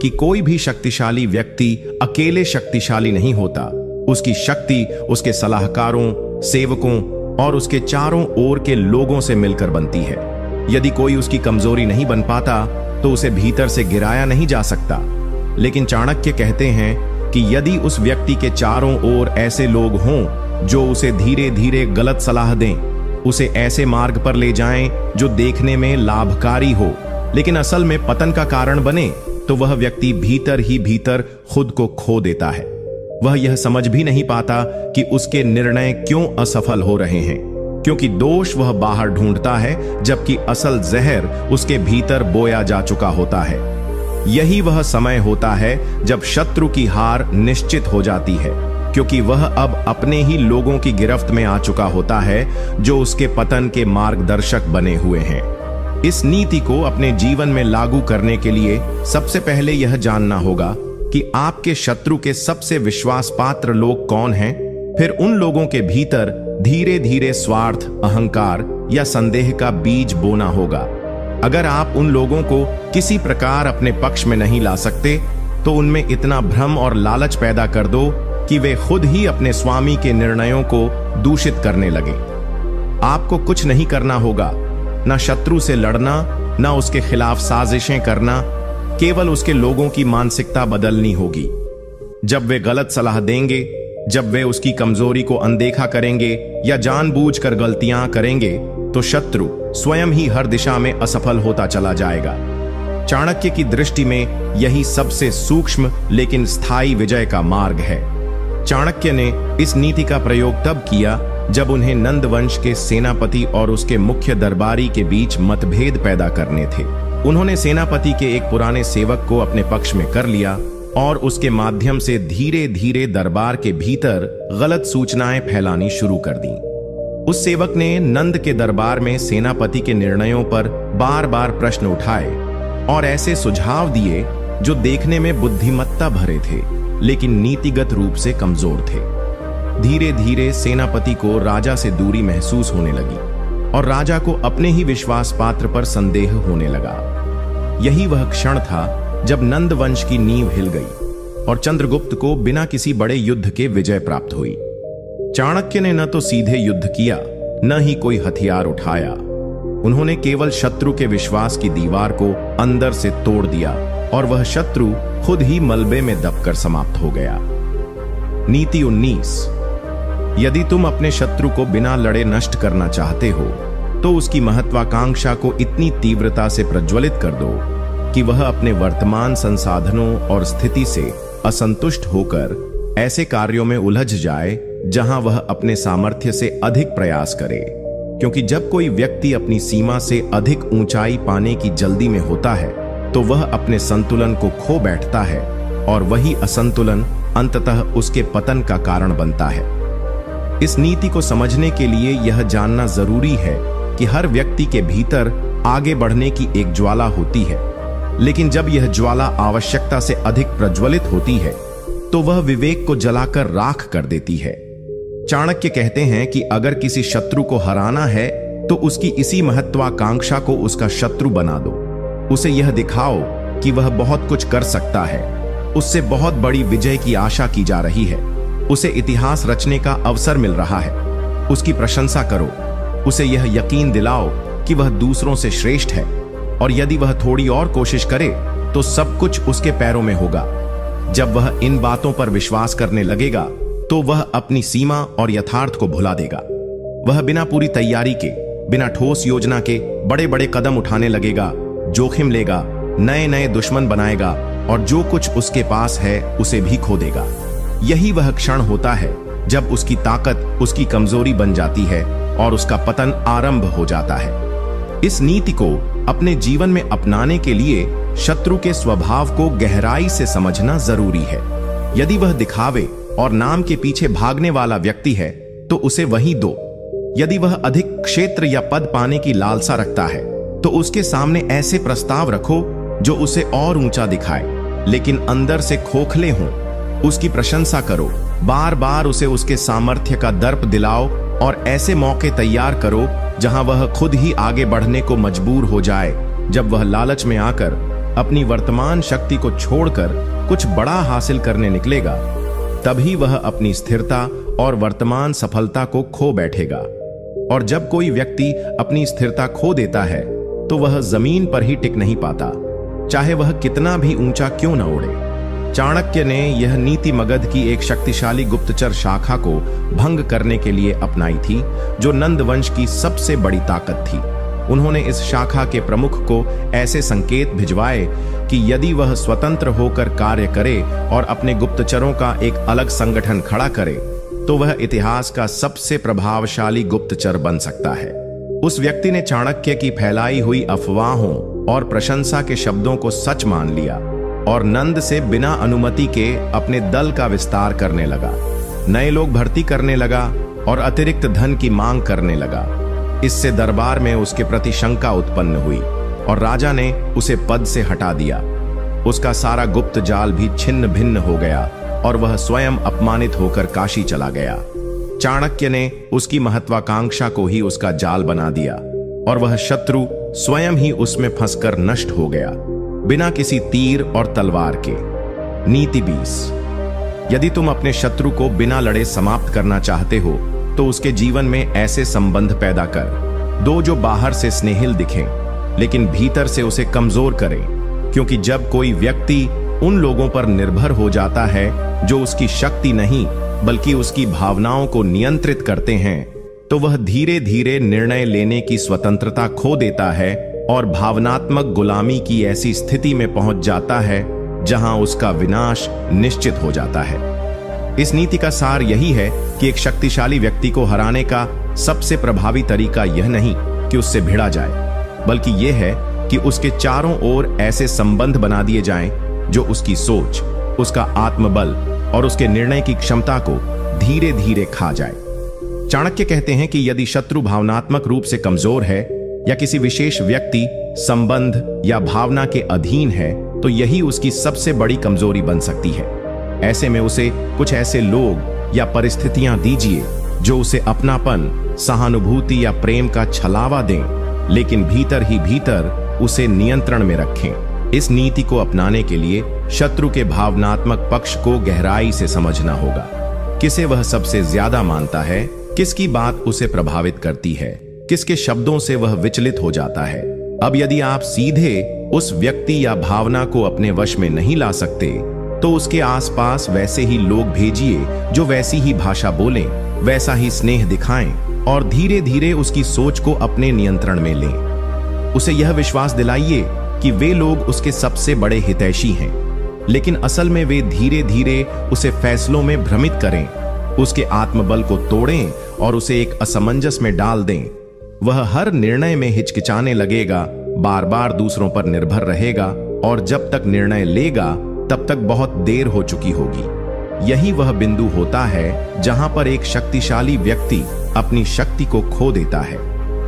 कि कोई भी शक्तिशाली व्यक्ति अकेले शक्तिशाली नहीं होता। उसकी शक्ति उसके सलाहकारों, सेवकों और उसके चारों ओर के लोगों से मिलकर बनती है। यदि कोई उसकी कमजोरी नहीं बन पाता तो उसे भीतर से गिराया नहीं जा सकता। लेकिन चाणक्य कहते हैं कि यदि उस व्यक्ति के चारों ओर ऐसे लोग हों जो उसे धीरे धीरे गलत सलाह दें, उसे ऐसे मार्ग पर ले जाएं जो देखने में लाभकारी हो लेकिन असल में पतन का कारण बने, तो वह व्यक्ति भीतर ही भीतर खुद को खो देता है। वह यह समझ भी नहीं पाता कि उसके निर्णय क्यों असफल हो रहे हैं, क्योंकि दोष वह बाहर ढूंढता है जबकि असल जहर उसके भीतर बोया जा चुका होता है। यही वह समय होता है जब शत्रु की हार निश्चित हो जाती है, क्योंकि वह अब अपने ही लोगों की गिरफ्त में आ चुका होता है जो उसके पतन के मार्गदर्शक बने हुए हैं। इस नीति को अपने जीवन में लागू करने के लिए सबसे पहले यह जानना होगा कि आपके शत्रु के सबसे विश्वास पात्र लोग कौन हैं। फिर उन लोगों के भीतर धीरे धीरे स्वार्थ, अहंकार या संदेह का बीज बोना होगा। अगर आप उन लोगों को किसी प्रकार अपने पक्ष में नहीं ला सकते तो उनमें इतना भ्रम और लालच पैदा कर दो कि वे खुद ही अपने स्वामी के निर्णयों को दूषित करने लगे। आपको कुछ नहीं करना होगा, ना शत्रु से लड़ना, ना उसके खिलाफ साजिशें करना, केवल उसके लोगों की मानसिकता बदलनी होगी। जब वे गलत सलाह देंगे, जब वे उसकी कमजोरी को अनदेखा करेंगे या जानबूझकर गलतियां करेंगे, तो शत्रु स्वयं ही हर दिशा में असफल होता चला जाएगा। चाणक्य की दृष्टि में यही सबसे सूक्ष्म लेकिन स्थायी विजय का मार्ग है। चाणक्य ने इस नीति का प्रयोग तब किया जब उन्हें नंद वंश के सेनापति और उसके मुख्य दरबारी के बीच मतभेद पैदा करने थे। उन्होंने सेनापति के एक पुराने सेवक को अपने पक्ष में कर लिया और उसके माध्यम से धीरे धीरे दरबार के भीतर गलत सूचनाएं फैलानी शुरू कर दी। उस सेवक ने नंद के दरबार में सेनापति के निर्णयों पर बार बार प्रश्न उठाए और ऐसे सुझाव दिए जो देखने में बुद्धिमत्ता भरे थे लेकिन नीतिगत रूप से कमजोर थे। धीरे धीरे सेनापति को राजा से दूरी महसूस होने लगी और राजा को अपने ही विश्वास पात्र पर संदेह होने लगा। यही वह क्षण था जब नंद वंश की नींव हिल गई और चंद्रगुप्त को बिना किसी बड़े युद्ध के विजय प्राप्त हुई। चाणक्य ने न तो सीधे युद्ध किया, न ही कोई हथियार उठाया। उन्होंने केवल शत्रु के विश्वास की दीवार को अंदर से तोड़ दिया और वह शत्रु खुद ही मलबे में दबकर समाप्त हो गया। नीति 19। यदि तुम अपने शत्रु को बिना लड़े नष्ट करना चाहते हो तो उसकी महत्वाकांक्षा को इतनी तीव्रता से प्रज्वलित कर दो कि वह अपने वर्तमान संसाधनों और स्थिति से असंतुष्ट होकर ऐसे कार्यों में उलझ जाए जहां वह अपने सामर्थ्य से अधिक प्रयास करे। क्योंकि जब कोई व्यक्ति अपनी सीमा से अधिक ऊंचाई पाने की जल्दी में होता है तो वह अपने संतुलन को खो बैठता है और वही असंतुलन अंततः उसके पतन का कारण बनता है। इस नीति को समझने के लिए यह जानना जरूरी है कि हर व्यक्ति के भीतर आगे बढ़ने की एक ज्वाला होती है, लेकिन जब यह ज्वाला आवश्यकता से अधिक प्रज्वलित होती है तो वह विवेक को जलाकर राख कर देती है। चाणक्य कहते हैं कि अगर किसी शत्रु को हराना है तो उसकी इसी महत्वाकांक्षा को उसका शत्रु बना दो। उसे यह दिखाओ कि वह बहुत कुछ कर सकता है, उससे बहुत बड़ी विजय की आशा की जा रही है, उसे इतिहास रचने का अवसर मिल रहा है। उसकी प्रशंसा करो, उसे यह यकीन दिलाओ कि वह दूसरों से श्रेष्ठ है और यदि वह थोड़ी और कोशिश करे तो सब कुछ उसके पैरों में होगा। जब वह इन बातों पर विश्वास करने लगेगा तो वह अपनी सीमा और यथार्थ को भुला देगा। वह बिना पूरी तैयारी के, बिना ठोस योजना के बड़े बड़े कदम उठाने लगेगा, जोखिम लेगा, नए नए दुश्मन बनाएगा और जो कुछ उसके पास है उसे भी खो देगा। यही वह क्षण होता है जब उसकी ताकत उसकी कमजोरी बन जाती है और उसका पतन आरंभ हो जाता है। इस नीति को अपने जीवन में अपनाने के लिए शत्रु के स्वभाव को गहराई से समझना जरूरी है। यदि वह दिखावे और नाम के पीछे भागने वाला व्यक्ति है तो उसे वही दो। यदि वह अधिक क्षेत्र या पद पाने की लालसा रखता है तो उसके सामने ऐसे प्रस्ताव रखो जो उसे और ऊंचा दिखाए लेकिन अंदर से खोखले हों। उसकी प्रशंसा करो, बार बार उसे उसके सामर्थ्य का दर्प दिलाओ और ऐसे मौके तैयार करो जहां वह खुद ही आगे बढ़ने को मजबूर हो जाए। जब वह लालच में आकर अपनी वर्तमान शक्ति को छोड़कर कुछ बड़ा हासिल करने निकलेगा तभी वह अपनी स्थिरता और वर्तमान सफलता को खो बैठेगा। और जब कोई व्यक्ति अपनी स्थिरता खो देता है तो वह जमीन पर ही टिक नहीं पाता, चाहे वह कितना भी ऊंचा क्यों न उड़े। चाणक्य ने यह नीति मगध की एक शक्तिशाली गुप्तचर शाखा को भंग करने के लिए अपनाई थी जो नंद वंश की सबसे बड़ी ताकत थी। उन्होंने इस शाखा के प्रमुख को ऐसे संकेत भिजवाए कि यदि वह स्वतंत्र होकर कार्य करे और अपने गुप्तचरों का एक अलग संगठन खड़ा करे तो वह इतिहास का सबसे प्रभावशाली गुप्तचर बन सकता है। उस व्यक्ति ने चाणक्य की फैलाई हुई अफवाहों और प्रशंसा के शब्दों को सच मान लिया और नंद से बिना अनुमति के अपने दल का विस्तार करने लगा। नए लोग भर्ती करने लगा और अतिरिक्त धन की मांग करने लगा। इससे दरबार में उसके प्रति शंका उत्पन्न हुई और राजा ने उसे पद से हटा दिया। उसका सारा गुप्त जाल भी छिन्न भिन्न हो गया और वह स्वयं अपमानित होकर काशी चला गया। चाणक्य ने उसकी महत्वाकांक्षा को ही उसका जाल बना दिया और वह शत्रु स्वयं ही उसमें फंसकर नष्ट हो गया, बिना किसी तीर और तलवार के। नीति 20। यदि तुम अपने शत्रु को बिना लड़े समाप्त करना चाहते हो तो उसके जीवन में ऐसे संबंध पैदा कर दो जो बाहर से स्नेहिल दिखें लेकिन भीतर से उसे कमजोर करें, क्योंकि जब कोई व्यक्ति उन लोगों पर निर्भर हो जाता है जो उसकी शक्ति नहीं बल्कि उसकी भावनाओं को नियंत्रित करते हैं, तो वह धीरे धीरे निर्णय लेने की स्वतंत्रता खो देता है और भावनात्मक गुलामी की ऐसी स्थिति में पहुंच जाता है जहां उसका विनाश निश्चित हो जाता है। इस नीति का सार यही है कि एक शक्तिशाली व्यक्ति को हराने का सबसे प्रभावी तरीका यह नहीं कि उससे भिड़ा जाए, बल्कि यह है कि उसके चारों ओर ऐसे संबंध बना दिए जाएं जो उसकी सोच, उसका आत्मबल और उसके निर्णय की क्षमता को धीरे धीरे खा जाए। चाणक्य कहते हैं कि यदि शत्रु भावनात्मक रूप से कमजोर है या किसी विशेष व्यक्ति, संबंध या भावना के अधीन है तो यही उसकी सबसे बड़ी कमजोरी बन सकती है। ऐसे में उसे कुछ ऐसे लोग या परिस्थितियां दीजिए जो उसे अपनापन, सहानुभूति या प्रेम का छलावा दें, लेकिन भीतर ही भीतर उसे नियंत्रण में रखें। इस नीति को अपनाने के लिए शत्रु के भावनात्मक पक्ष को गहराई से समझना होगा। किसे वह सबसे ज्यादा मानता है, किसकी बात उसे प्रभावित करती है, किसके शब्दों से वह विचलित हो जाता है। अब यदि आप सीधे उस व्यक्ति या भावना को अपने वश में नहीं ला सकते तो उसके आसपास वैसे ही लोग भेजिए जो वैसी ही भाषा बोलें, वैसा ही स्नेह दिखाएं और धीरे धीरे उसकी सोच को अपने नियंत्रण में लें। उसे यह विश्वास दिलाइए कि वे लोग उसके सबसे बड़े हितैषी हैं, लेकिन असल में वे धीरे धीरे उसे फैसलों में भ्रमित करें, उसके आत्मबल को तोड़ें और उसे एक असमंजस में डाल दें। वह हर निर्णय में हिचकिचाने लगेगा, बार बार दूसरों पर निर्भर रहेगा और जब तक निर्णय लेगा तब तक बहुत देर हो चुकी होगी। यही वह बिंदु होता है जहां पर एक शक्तिशाली व्यक्ति अपनी शक्ति को खो देता है,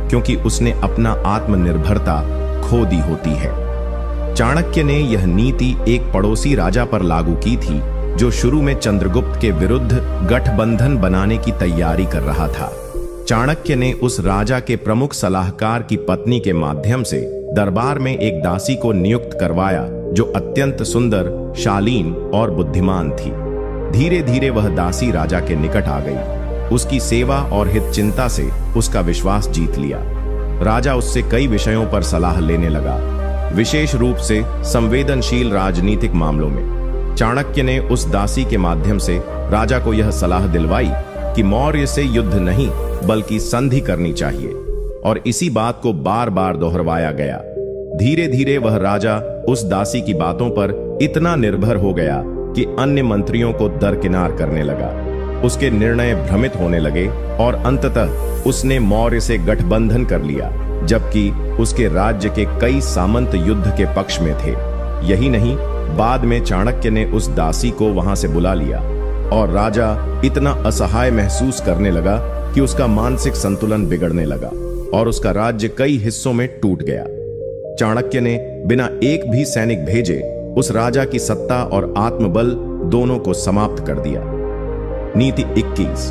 क्योंकि उसने अपना आत्मनिर्भरता खो दी होती है। चाणक्य ने यह नीति एक पड़ोसी राजा पर लागू की थी जो शुरू में चंद्रगुप्त के विरुद्ध गठबंधन बनाने की तैयारी कर रहा था। चाणक्य ने उस राजा के प्रमुख सलाहकार की पत्नी के माध्यम से दरबार में एक दासी को नियुक्त करवाया जो अत्यंत सुंदर, शालीन और बुद्धिमान थी। धीरे धीरे वह दासी राजा के निकट आ गई। उसकी सेवा और हित चिंता से उसका विश्वास जीत लिया। राजा उससे कई विषयों पर सलाह लेने लगा, विशेष रूप से संवेदनशील राजनीतिक मामलों में। चाणक्य ने उस दासी के माध्यम से राजा को यह सलाह दिलवाई कि मौर्य से युद्ध नहीं बल्कि संधि करनी चाहिए, और इसी बात को बार बार दोहराया गया। धीरे धीरे वह राजा उस दासी की बातों पर इतना निर्भर हो गया कि अन्य मंत्रियों को दरकिनार करने लगा। उसके निर्णय भ्रमित होने लगे और अंततः उसने मौर्य से गठबंधन कर लिया, जबकि उसके राज्य के कई सामंत युद्ध के पक्ष में थे। यही नहीं, बाद में चाणक्य ने उस दासी को वहां से बुला लिया और राजा इतना असहाय महसूस करने लगा कि उसका मानसिक संतुलन बिगड़ने लगा और उसका राज्य कई हिस्सों में टूट गया। चाणक्य ने बिना एक भी सैनिक भेजे उस राजा की सत्ता और आत्मबल दोनों को समाप्त कर दिया। नीति 21।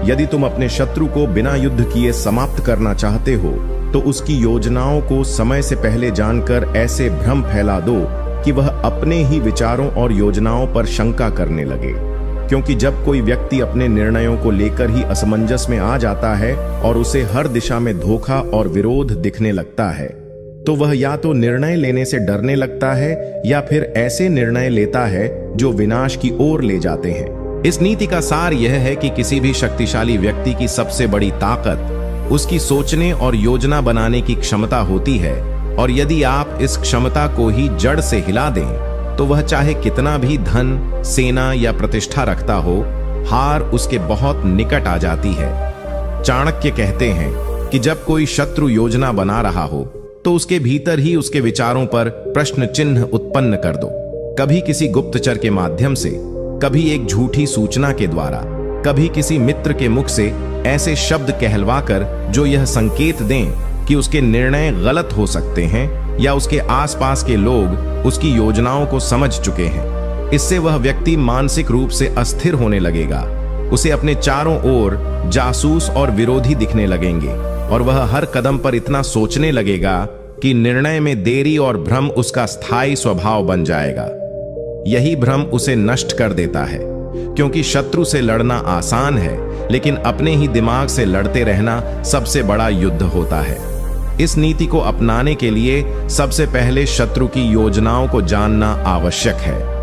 यदि तुम अपने शत्रु को बिना युद्ध किए समाप्त करना चाहते हो तो उसकी योजनाओं को समय से पहले जानकर ऐसे भ्रम फैला दो कि वह अपने ही विचारों और योजनाओं पर शंका करने लगे, क्योंकि जब कोई व्यक्ति अपने निर्णयों को लेकर ही असमंजस में आ जाता है और उसे हर दिशा में धोखा और विरोध दिखने लगता है तो वह या तो निर्णय लेने से डरने लगता है या फिर ऐसे निर्णय लेता है जो विनाश की ओर ले जाते हैं। इस नीति का सार यह है कि किसी भी शक्तिशाली व्यक्ति की सबसे बड़ी ताकत उसकी सोचने और योजना बनाने की क्षमता होती है, और यदि आप इस क्षमता को ही जड़ से हिला दें तो वह चाहे कितना भी धन, सेना या प्रतिष्ठा रखता हो, हार उसके बहुत निकट आ जाती है। चाणक्य कहते हैं कि जब कोई शत्रु योजना बना रहा हो तो उसके भीतर ही उसके विचारों पर प्रश्न चिन्ह उत्पन्न कर दो। कभी किसी गुप्तचर के माध्यम से, कभी एक झूठी सूचना के द्वारा, कभी किसी मित्र के मुख से ऐसे शब्द कहलवाकर जो यह संकेत दें कि उसके निर्णय गलत हो सकते हैं या उसके आसपास के लोग उसकी योजनाओं को समझ चुके हैं। इससे वह व्यक्ति मानसिक रूप से अस्थिर होने लगेगा। उसे अपने चारों ओर जासूस और विरोधी दिखने लगेंगे और वह हर कदम पर इतना सोचने लगेगा कि निर्णय में देरी और भ्रम उसका स्थायी स्वभाव बन जाएगा। यही भ्रम उसे नष्ट कर देता है, क्योंकि शत्रु से लड़ना आसान है, लेकिन अपने ही दिमाग से लड़ते रहना सबसे बड़ा युद्ध होता है। इस नीति को अपनाने के लिए सबसे पहले शत्रु की योजनाओं को जानना आवश्यक है।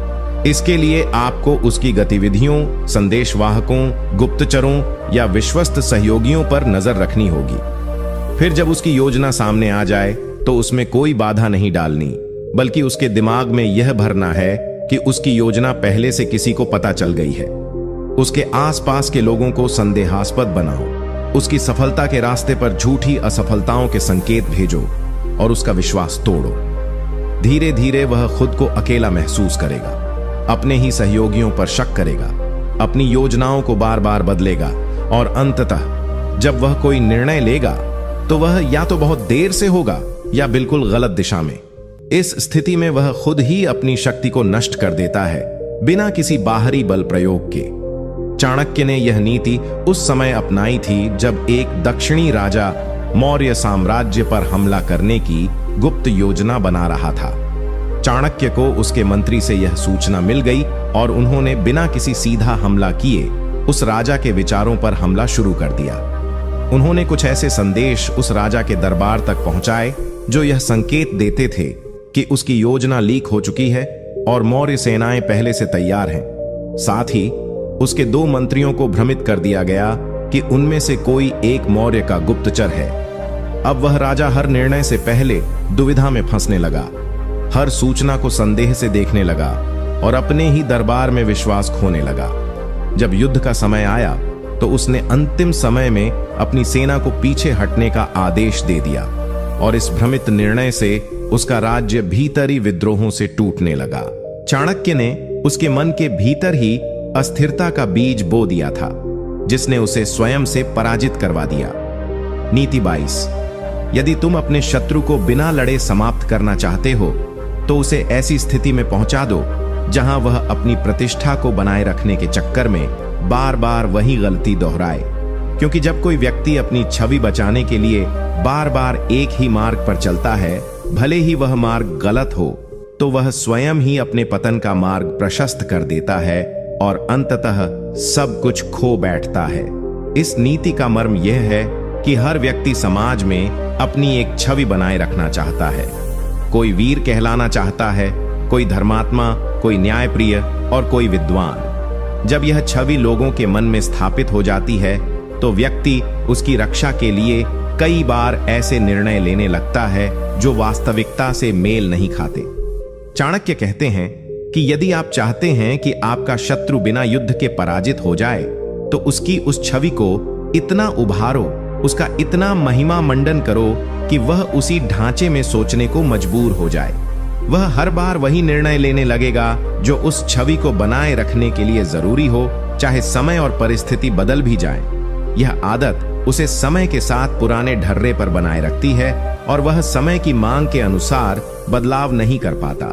इसके लिए आपको उसकी गतिविधियों, संदेशवाहकों, गुप्तचरों या विश्वस्त सहयोगियों पर नजर रखनी होगी। फिर जब उसकी योजना सामने आ जाए तो उसमें कोई बाधा नहीं डालनी, बल्कि उसके दिमाग में यह भरना है कि उसकी योजना पहले से किसी को पता चल गई है। उसके आसपास के लोगों को संदेहास्पद बनाओ, उसकी सफलता के रास्ते पर झूठी असफलताओं के संकेत भेजो और उसका विश्वास तोड़ो। धीरे धीरे वह खुद को अकेला महसूस करेगा, अपने ही सहयोगियों पर शक करेगा, अपनी योजनाओं को बार बार बदलेगा और अंततः जब वह कोई निर्णय लेगा तो वह या तो बहुत देर से होगा या बिल्कुल गलत दिशा में। इस स्थिति में वह खुद ही अपनी शक्ति को नष्ट कर देता है, बिना किसी बाहरी बल प्रयोग के। चाणक्य ने यह नीति उस समय अपनाई थी जब एक दक्षिणी राजा मौर्य साम्राज्य पर हमला करने की गुप्त योजना बना रहा था। चाणक्य को उसके मंत्री से यह सूचना मिल गई और उन्होंने बिना किसी सीधा हमला किए उस राजा के विचारों पर हमला शुरू कर दिया। उन्होंने कुछ ऐसे संदेश उस राजा के दरबार तक पहुंचाए जो यह संकेत देते थे कि उसकी योजना लीक हो चुकी है और मौर्य सेनाएं पहले से तैयार हैं। साथ ही उसके 2 मंत्रियों को भ्रमित कर दिया गया कि उनमें से कोई एक मौर्य का गुप्तचर है। अब वह राजा हर निर्णय से पहले दुविधा में फंसने लगा, हर सूचना को संदेह से देखने लगा और अपने ही दरबार में विश्वास खोने लगा। जब युद्ध का समय आया तो उसने अंतिम समय में अपनी सेना को पीछे हटने का आदेश दे दिया और इस भ्रमित निर्णय से उसका राज्य भीतरी विद्रोहों से टूटने लगा। चाणक्य ने उसके मन के भीतर ही अस्थिरता का बीज बो दिया था, जिसने उसे स्वयं से पराजित करवा दिया। नीति 22। यदि तुम अपने शत्रु को बिना लड़े समाप्त करना चाहते हो तो उसे ऐसी स्थिति में पहुंचा दो जहां वह अपनी प्रतिष्ठा को बनाए रखने के चक्कर में बार बार वही गलती दोहराए। क्योंकि जब कोई व्यक्ति अपनी छवि बचाने के लिए बार बार एक ही मार्ग पर चलता है, भले ही वह मार्ग गलत हो, तो वह स्वयं ही अपने पतन का मार्ग प्रशस्त कर देता है और अंततः सब कुछ खो बैठता है। इस नीति का मर्म यह है कि हर व्यक्ति समाज में अपनी एक छवि बनाए रखना चाहता है। कोई वीर कहलाना चाहता है, कोई धर्मात्मा, कोई न्यायप्रिय और कोई विद्वान। जब यह छवि लोगों के मन में स्थापित हो जाती है तो व्यक्ति उसकी रक्षा के लिए कई बार ऐसे निर्णय लेने लगता है जो वास्तविकता से मेल नहीं खाते। चाणक्य कहते हैं कि यदि आप चाहते हैं कि आपका शत्रु बिना युद्ध के पराजित हो जाए तो उसकी उस छवि को इतना उभारो, उसका इतना महिमा मंडन करो कि वह उसी ढांचे में सोचने को मजबूर हो जाए। वह हर बार वही निर्णय लेने लगेगा जो उस छवि को बनाए रखने के लिए जरूरी हो, चाहे समय और परिस्थिति बदल भी जाए। यह आदत उसे समय के साथ पुराने ढर्रे पर बनाए रखती है और वह समय की मांग के अनुसार बदलाव नहीं कर पाता।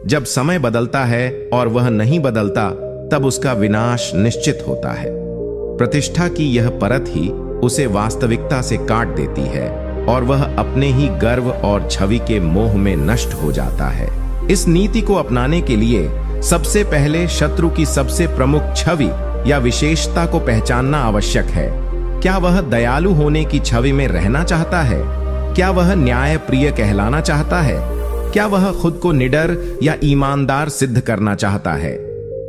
जब समय बदलता है और वह नहीं बदलता, तब उसका विनाश निश्चित होता है। प्रतिष्ठा की यह परत ही उसे वास्तविकता से काट देती है और वह अपने ही गर्व और छवि के मोह में नष्ट हो जाता है। इस नीति को अपनाने के लिए सबसे पहले शत्रु की सबसे प्रमुख छवि या विशेषता को पहचानना आवश्यक है। क्या वह दयालु होने की छवि में रहना चाहता है? क्या वह न्यायप्रिय कहलाना चाहता है? क्या वह खुद को निडर या ईमानदार सिद्ध करना चाहता है?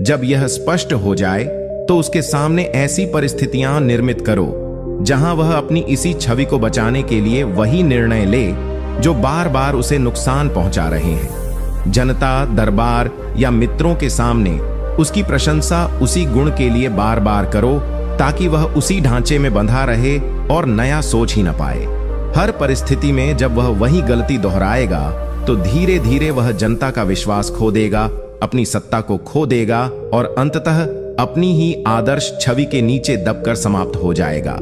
जब यह स्पष्ट हो जाए तो उसके सामने ऐसी परिस्थितियां निर्मित करो जहां वह अपनी इसी छवि को बचाने के लिए वही निर्णय ले जो बार बार उसे नुकसान पहुंचा रहे हैं। जनता, दरबार या मित्रों के सामने उसकी प्रशंसा उसी गुण के लिए बार बार करो ताकि वह उसी ढांचे में बंधा रहे और नया सोच ही न पाए। हर परिस्थिति में जब वह वही गलती दोहराएगा तो धीरे धीरे वह जनता का विश्वास खो देगा, अपनी सत्ता को खो देगा और अंततः अपनी ही आदर्श छवि के नीचे दबकर समाप्त हो जाएगा।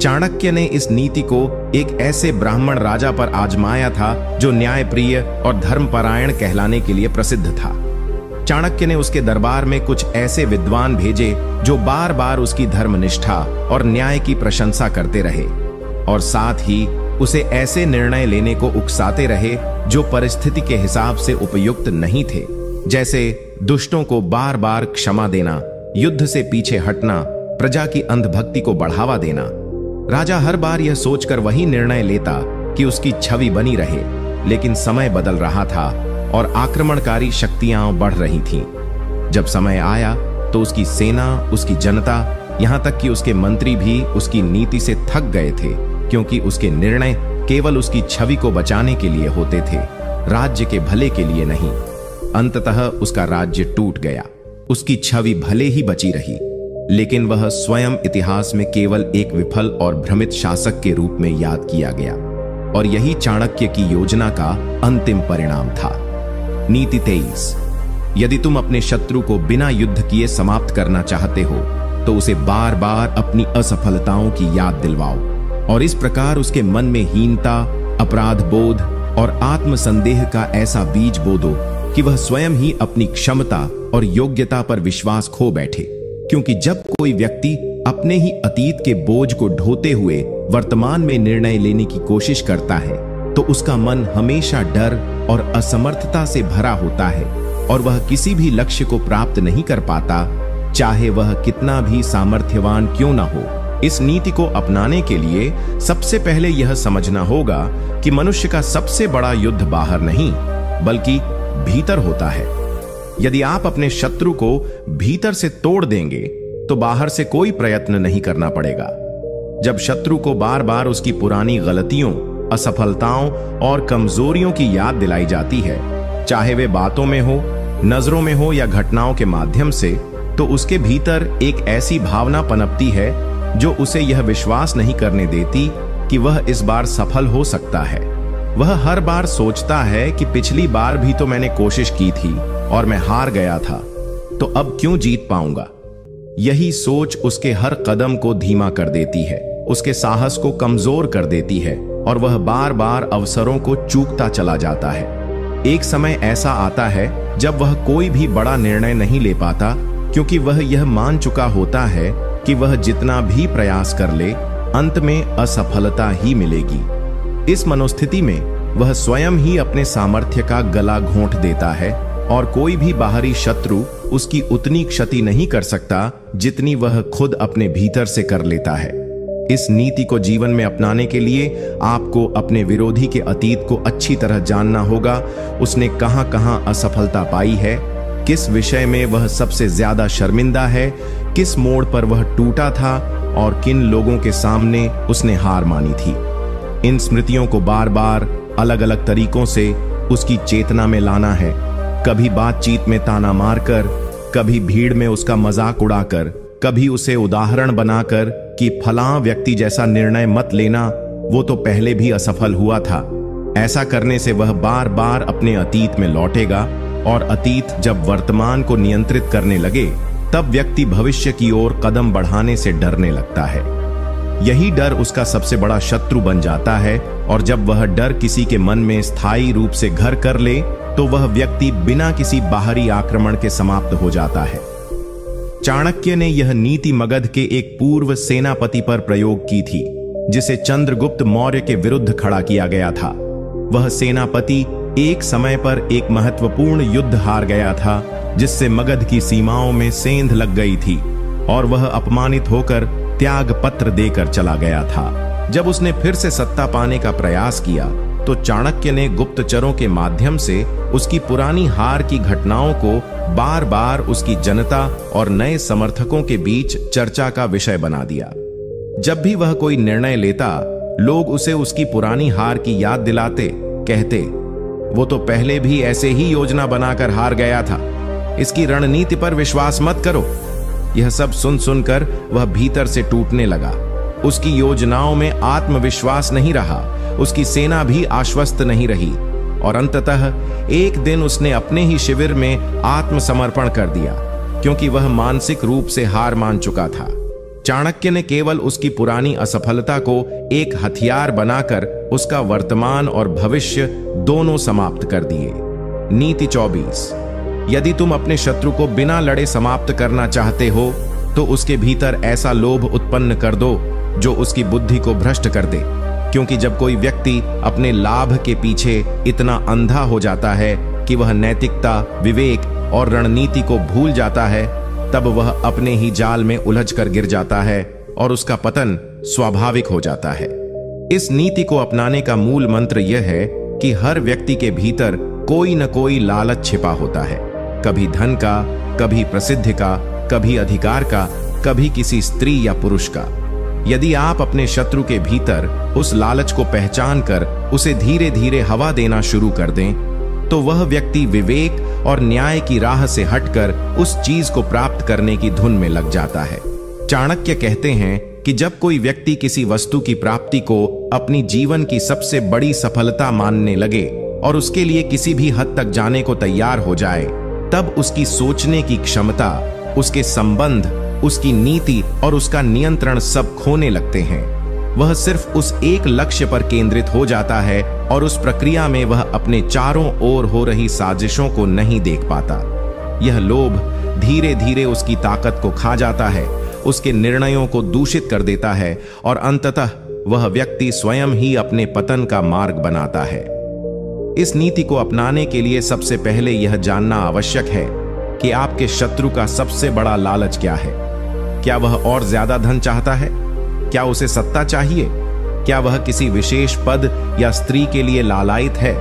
चाणक्य ने इस नीति को एक ऐसे ब्राह्मण राजा पर आजमाया था जो न्यायप्रिय और धर्मपरायण कहलाने के लिए प्रसिद्ध था। चाणक्य ने उसके दरबार में कुछ ऐसे विद्वान भेजे जो बार बार उसकी धर्मनिष्ठा और न्याय की प्रशंसा करते रहे और साथ ही उसे ऐसे निर्णय लेने को उकसाते रहे जो परिस्थिति के हिसाब से उपयुक्त नहीं थे, जैसे दुष्टों को बार बार क्षमा देना, युद्ध से पीछे हटना, प्रजा की अंधभक्ति को बढ़ावा देना। राजा हर बार यह सोचकर वही निर्णय लेता कि उसकी छवि बनी रहे, लेकिन समय बदल रहा था और आक्रमणकारी शक्तियां बढ़ रही थीं। जब समय आया तो उसकी सेना, उसकी जनता, यहां तक कि उसके मंत्री भी उसकी नीति से थक गए थे, क्योंकि उसके निर्णय केवल उसकी छवि को बचाने के लिए होते थे, राज्य के भले के लिए नहीं। अंततः उसका राज्य टूट गया। उसकी छवि भले ही बची रही, लेकिन वह स्वयं इतिहास में केवल एक विफल और भ्रमित शासक के रूप में याद किया गया। और यही चाणक्य की योजना का अंतिम परिणाम था। नीति 23। यदि तुम अपने शत्रु को बिना युद्ध किए समाप्त करना चाहते हो तो उसे बार बार अपनी असफलताओं की याद दिलवाओ और इस प्रकार उसके मन में हीनता, अपराध बोध और आत्मसंदेह का ऐसा बीज बो दो कि वह स्वयं ही अपनी क्षमता और योग्यता पर विश्वास खो बैठे। क्योंकि जब कोई व्यक्ति अपने ही अतीत के बोझ को ढोते हुए वर्तमान में निर्णय लेने की कोशिश करता है तो उसका मन हमेशा डर और असमर्थता से भरा होता है और वह किसी भी लक्ष्य को प्राप्त नहीं कर पाता, चाहे वह कितना भी सामर्थ्यवान क्यों ना हो। इस नीति को अपनाने के लिए सबसे पहले यह समझना होगा कि मनुष्य का सबसे बड़ा युद्ध बाहर नहीं बल्कि भीतर होता है। यदि आप अपने शत्रु को भीतर से तोड़ देंगे तो बाहर से कोई प्रयत्न नहीं करना पड़ेगा। जब शत्रु को बार बार उसकी पुरानी गलतियों, असफलताओं और कमजोरियों की याद दिलाई जाती है, चाहे वे बातों में हो, नजरों में हो या घटनाओं के माध्यम से, तो उसके भीतर एक ऐसी भावना पनपती है जो उसे यह विश्वास नहीं करने देती कि वह इस बार सफल हो सकता है। वह हर बार सोचता है कि पिछली बार भी तो मैंने कोशिश की थी और मैं हार गया था, तो अब क्यों जीत पाऊंगा। यही सोच उसके हर कदम को धीमा कर देती है, उसके साहस को कमजोर कर देती है और वह बार बार अवसरों को चूकता चला जाता है। एक समय ऐसा आता है जब वह कोई भी बड़ा निर्णय नहीं ले पाता, क्योंकि वह यह मान चुका होता है कि वह जितना भी प्रयास कर ले अंत में असफलता ही मिलेगी। इस मनोस्थिति में वह स्वयं ही अपने सामर्थ्य का गला घोंट देता है और कोई भी बाहरी शत्रु उसकी उतनी क्षति नहीं कर सकता जितनी वह खुद अपने भीतर से कर लेता है। इस नीति को जीवन में अपनाने के लिए आपको अपने विरोधी के अतीत को अच्छी तरह जानना होगा। उसने कहां कहां असफलता पाई है, किस विषय में वह सबसे ज्यादा शर्मिंदा है, किस मोड़ पर वह टूटा था और किन लोगों के सामने उसने हार मानी थी। इन स्मृतियों को बार बार अलग अलग तरीकों से उसकी चेतना में लाना है। कभी बातचीत में ताना मारकर, कभी भीड़ में उसका मजाक उड़ाकर, कभी उसे उदाहरण बनाकर कि फलां व्यक्ति जैसा निर्णय मत लेना, वो तो पहले भी असफल हुआ था। ऐसा करने से वह बार बार अपने अतीत में लौटेगा और अतीत जब वर्तमान को नियंत्रित करने लगे तब व्यक्ति भविष्य की ओर कदम बढ़ाने से डरने लगता है। यही डर उसका सबसे बड़ा शत्रु बन जाता है और जब वह डर किसी के मन में स्थायी रूप से घर कर ले तो वह व्यक्ति बिना किसी बाहरी आक्रमण के समाप्त हो जाता है। चाणक्य ने यह नीति मगध के एक पूर्व सेनापति पर प्रयोग की थी, जिसे चंद्रगुप्त मौर्य के विरुद्ध खड़ा किया गया था। वह सेनापति एक समय पर एक महत्वपूर्ण युद्ध हार गया था, जिससे मगध की सीमाओं में सेंध लग गई थी और वह अपमानित होकर त्याग पत्र देकर चला गया था। जब उसने फिर से सत्ता पाने का प्रयास किया तो चाणक्य ने गुप्तचरों के माध्यम से उसकी पुरानी हार की घटनाओं को बार बार उसकी जनता और नए समर्थकों के बीच चर्चा का विषय बना दिया। जब भी वह कोई निर्णय लेता, लोग उसे उसकी पुरानी हार की याद दिलाते, कहते, वो तो पहले भी ऐसे ही योजना बनाकर हार गया था, इसकी रणनीति पर विश्वास मत करो। यह सब सुन सुनकर वह भीतर से टूटने लगा। उसकी योजनाओं में आत्मविश्वास नहीं रहा, उसकी सेना भी आश्वस्त नहीं रही और अंततः एक दिन उसने अपने ही शिविर में आत्मसमर्पण कर दिया, क्योंकि वह मानसिक रूप से हार मान चुका था। चाणक्य ने केवल उसकी पुरानी असफलता को एक हथियार बनाकर उसका वर्तमान और भविष्य दोनों समाप्त कर दिए। नीति 24। यदि तुम अपने शत्रु को बिना लड़े समाप्त करना चाहते हो तो उसके भीतर ऐसा लोभ उत्पन्न कर दो जो उसकी बुद्धि को भ्रष्ट कर दे, क्योंकि जब कोई व्यक्ति अपने लाभ के पीछे इतना अंधा हो जाता है कि वह नैतिकता, विवेक और रणनीति को भूल जाता है, तब वह अपने ही जाल में उलझ कर गिर जाता है और उसका पतन स्वाभाविक हो जाता है। इस नीति को अपनाने का मूल मंत्र यह है कि हर व्यक्ति के भीतर कोई न कोई लालच छिपा होता है, कभी धन का, कभी प्रसिद्धि का, कभी अधिकार का, कभी किसी स्त्री या पुरुष का। यदि आप अपने शत्रु के भीतर उस लालच को पहचान कर उसे धीरे धीरे हवा देना शुरू कर दें, तो वह व्यक्ति विवेक और न्याय की राह से हटकर उस चीज को प्राप्त करने की धुन में लग जाता है। चाणक्य कहते हैं कि जब कोई व्यक्ति किसी वस्तु की प्राप्ति को अपनी जीवन की सबसे बड़ी सफलता मानने लगे और उसके लिए किसी भी हद तक जाने को तैयार हो जाए, तब उसकी सोचने की क्षमता, उसके संबंध, उसकी नीति और उसका नियंत्रण सब खोने लगते हैं। वह सिर्फ उस एक लक्ष्य पर केंद्रित हो जाता है और उस प्रक्रिया में वह अपने चारों ओर हो रही साजिशों को नहीं देख पाता। यह लोभ धीरे धीरे उसकी ताकत को खा जाता है, उसके निर्णयों को दूषित कर देता है और अंततः वह व्यक्ति स्वयं ही अपने पतन का मार्ग बनाता है। इस नीति को अपनाने के लिए सबसे पहले यह जानना आवश्यक है कि आपके शत्रु का सबसे बड़ा लालच क्या है। क्या वह और ज्यादा धन चाहता है? क्या उसे सत्ता चाहिए? क्या वह किसी विशेष पद या स्त्री के लिए लालायित है?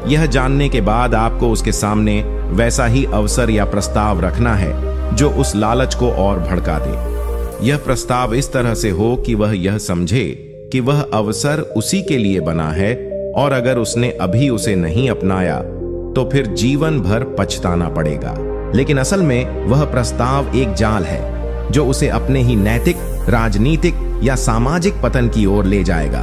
यह जानने के बाद आपको उसके सामने वैसा ही अवसर या प्रस्ताव रखना है जो उस लालच को और भड़का दे। यह प्रस्ताव इस तरह से हो कि वह यह समझे कि वह अवसर उसी के लिए बना है और अगर उसने अभी उसे नहीं अपनाया तो फिर जीवन भर पछताना पड़ेगा। लेकिन असल में वह प्रस्ताव एक जाल है जो उसे अपने ही नैतिक, राजनीतिक या सामाजिक पतन की ओर ले जाएगा।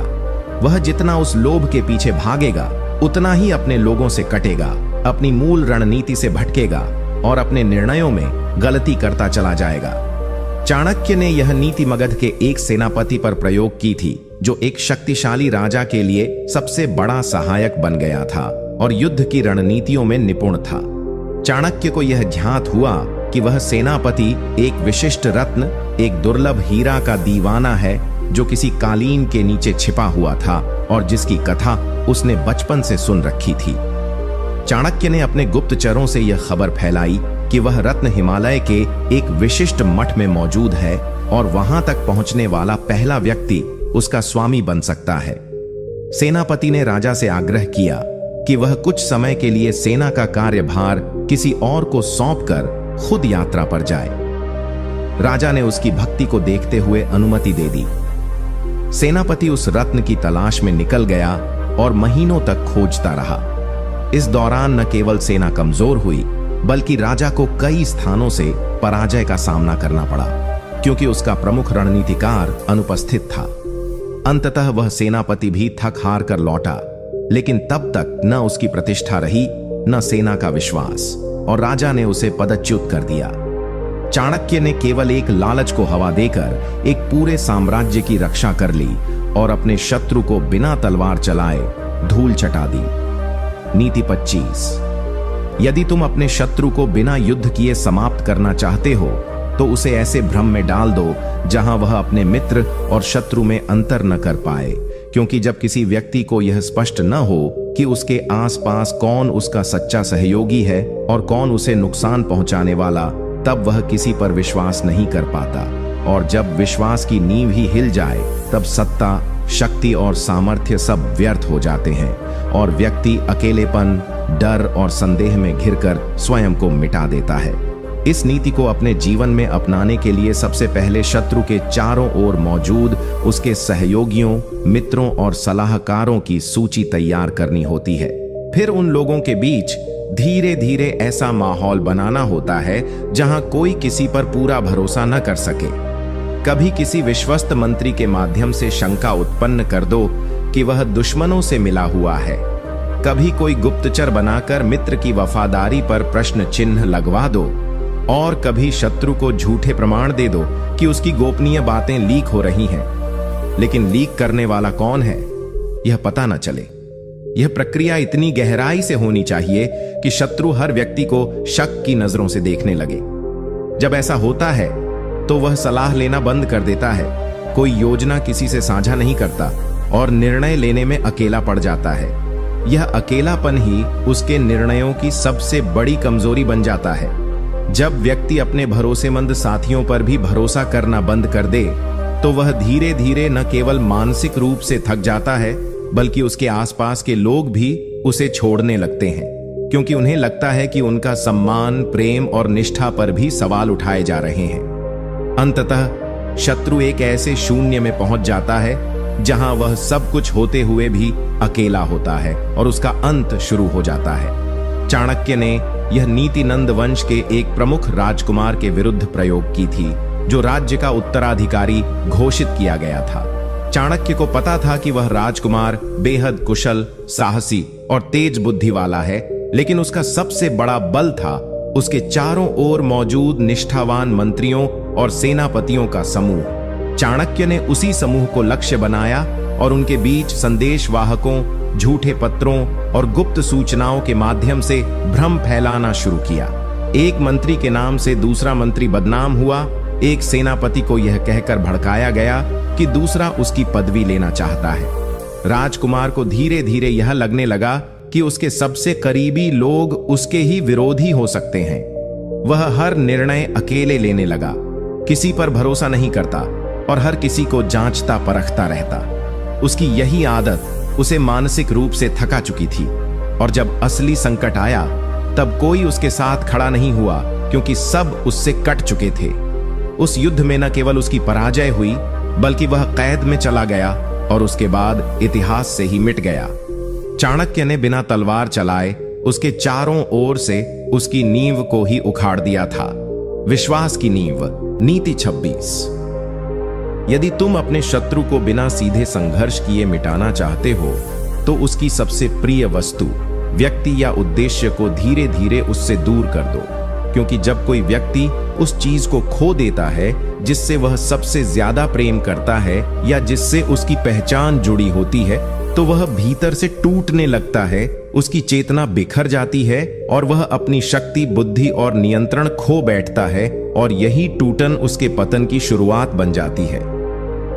वह जितना उस लोभ के पीछे भागेगा उतना ही अपने लोगों से कटेगा, अपनी मूल रणनीति से भटकेगा और अपने निर्णयों में गलती करता चला जाएगा। चाणक्य ने यह नीति मगध के एक सेनापति पर प्रयोग की थी जो एक शक्तिशाली राजा के लिए सबसे बड़ा सहायक बन गया था और युद्ध की रणनीतियों में निपुण था। चाणक्य को यह ज्ञात हुआ कि वह सेनापति एक विशिष्ट रत्न, एक दुर्लभ हीरा का दीवाना है जो किसी कालीन के नीचे छिपा हुआ था और जिसकी कथा उसने बचपन से सुन रखी थी। चाणक्य ने अपने गुप्तचरों से यह खबर फैलाई कि वह रत्न हिमालय के एक विशिष्ट मठ में मौजूद है और वहां तक पहुंचने वाला पहला व्यक्ति उसका स्वामी बन सकता है। सेनापति ने राजा से आग्रह किया कि वह कुछ समय के लिए सेना का कार्यभार किसी और को सौंपकर खुद यात्रा पर जाए। राजा ने उसकी भक्ति को देखते हुए अनुमति दे दी। सेनापति उस रत्न की तलाश में निकल गया और महीनों तक खोजता रहा। इस दौरान न केवल सेना कमजोर हुई बल्कि राजा को कई स्थानों से पराजय का सामना करना पड़ा क्योंकि उसका प्रमुख रणनीतिकार अनुपस्थित था। अंततः वह सेनापति भी थक हार कर लौटा, लेकिन तब तक न उसकी प्रतिष्ठा रही न सेना का विश्वास और राजा ने उसे पदच्युत कर दिया। चाणक्य ने केवल एक लालच को हवा देकर एक पूरे साम्राज्य की रक्षा कर ली और अपने शत्रु को बिना तलवार चलाए धूल चटा दी। नीति 25। यदि तुम अपने शत्रु को बिना युद्ध किए समाप्त करना चाहते हो तो उसे ऐसे भ्रम में डाल दो जहां वह अपने मित्र और शत्रु में अंतर न कर पाए, क्योंकि जब किसी व्यक्ति को यह स्पष्ट न हो कि उसके आसपास कौन उसका सच्चा सहयोगी है और कौन उसे नुकसान पहुंचाने वाला, तब वह किसी पर विश्वास नहीं कर पाता और जब विश्वास की नींव ही हिल जाए तब सत्ता, शक्ति और सामर्थ्य सब व्यर्थ हो जाते हैं और व्यक्ति अकेलेपन, डर और संदेह में घिरकर स्वयं को मिटा देता है। इस नीति को अपने जीवन में अपनाने के लिए सबसे पहले शत्रु के चारों ओर मौजूद उसके सहयोगियों, मित्रों और सलाहकारों की सूची तैयार करनी होती है। फिर उन लोगों के बीच धीरे धीरे ऐसा माहौल बनाना होता है जहां कोई किसी पर पूरा भरोसा न कर सके। कभी किसी विश्वस्त मंत्री के माध्यम से शंका उत्पन्न कर दो कि वह दुश्मनों से मिला हुआ है। कभी कोई गुप्तचर बनाकर मित्र की वफादारी पर प्रश्न चिन्ह लगवा दो। और कभी शत्रु को झूठे प्रमाण दे दो कि उसकी गोपनीय बातें लीक हो रही हैं, लेकिन लीक करने वाला कौन है यह पता न चले। यह प्रक्रिया इतनी गहराई से होनी चाहिए कि शत्रु हर व्यक्ति को शक की नजरों से देखने लगे। जब ऐसा होता है तो वह सलाह लेना बंद कर देता है, कोई योजना किसी से साझा नहीं करता और निर्णय लेने में अकेला पड़ जाता है। यह अकेलापन ही उसके निर्णयों की सबसे बड़ी कमजोरी बन जाता है। जब व्यक्ति अपने भरोसेमंद साथियों पर भी भरोसा करना बंद कर दे तो वह धीरे धीरे न केवल मानसिक रूप से थक जाता है, बल्कि उसके आसपास के लोग भी उसे छोड़ने लगते हैं, क्योंकि उन्हें लगता है कि उनका सम्मान, प्रेम और निष्ठा पर भी सवाल उठाए जा रहे हैं। अंततः शत्रु एक ऐसे शून्य में पहुंच जाता है जहां वह सब कुछ होते हुए भी अकेला होता है और उसका अंत शुरू हो जाता है। चाणक्य ने यह नीति नंद वंश के एक प्रमुख राजकुमार के विरुद्ध प्रयोग की थी, जो राज्य का उत्तराधिकारी घोषित किया गया था। चाणक्य को पता था कि वह राजकुमार बेहद कुशल, साहसी और तेज बुद्धि वाला है, लेकिन उसका सबसे बड़ा बल था उसके चारों ओर मौजूद निष्ठावान मंत्रियों और सेनापतियों का समूह। चाणक्य ने उसी समूह को लक्ष्य बनाया और उनके बीच संदेश वाहकों, झूठे पत्रों और गुप्त सूचनाओं के माध्यम से भ्रम फैलाना शुरू किया। एक मंत्री के नाम से दूसरा मंत्री बदनाम हुआ। एक सेनापति को यह कहकर भड़काया गया कि दूसरा उसकी पदवी लेना चाहता है। राजकुमार को धीरे धीरे यह लगने लगा कि उसके सबसे करीबी लोग उसके ही विरोधी हो सकते हैं। वह हर निर्णय अकेले लेने लगा, किसी पर भरोसा नहीं करता और हर किसी को जांचता परखता रहता। उसकी यही आदत उसे मानसिक रूप से थका चुकी थी और जब असली संकट आया तब कोई उसके साथ खड़ा नहीं हुआ, क्योंकि सब उससे कट चुके थे। उस युद्ध में न केवल उसकी पराजय हुई, बल्कि वह कैद में चला गया और उसके बाद इतिहास से ही मिट गया। चाणक्य ने बिना तलवार चलाए उसके चारों ओर से उसकी नींव को ही उखाड़ दिया था। विश्वास की नींव। नीति 26। यदि तुम अपने शत्रु को बिना सीधे संघर्ष किए मिटाना चाहते हो तो उसकी सबसे प्रिय वस्तु, व्यक्ति या उद्देश्य को धीरे धीरे उससे दूर कर दो, क्योंकि जब कोई व्यक्ति उस चीज को खो देता है जिससे वह सबसे ज्यादा प्रेम करता है या जिससे उसकी पहचान जुड़ी होती है, तो वह भीतर से टूटने लगता है, उसकी चेतना बिखर जाती है और वह अपनी शक्ति, बुद्धि और नियंत्रण खो बैठता है और यही टूटन उसके पतन की शुरुआत बन जाती है।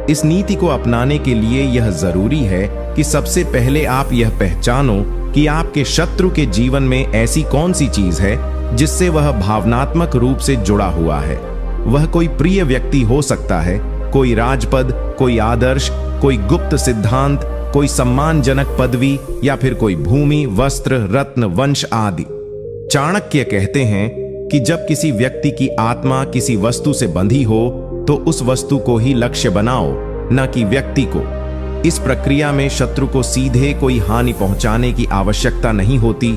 इस नीति को अपनाने के लिए यह जरूरी है कि सबसे पहले आप यह पहचानो कि आपके शत्रु के जीवन में ऐसी कौन सी चीज है जिससे वह भावनात्मक रूप से जुड़ा हुआ है। वह कोई प्रिय व्यक्ति हो सकता है, कोई राजपद, कोई आदर्श, कोई गुप्त सिद्धांत, कोई सम्मानजनक पदवी या फिर कोई भूमि, वस्त्र, रत्न, वंश आदि। चाणक्य कहते हैं कि जब किसी व्यक्ति की आत्मा किसी वस्तु से बंधी हो तो उस वस्तु को ही लक्ष्य बनाओ, न कि व्यक्ति को। इस प्रक्रिया में शत्रु को सीधे कोई हानि पहुंचाने की आवश्यकता नहीं होती,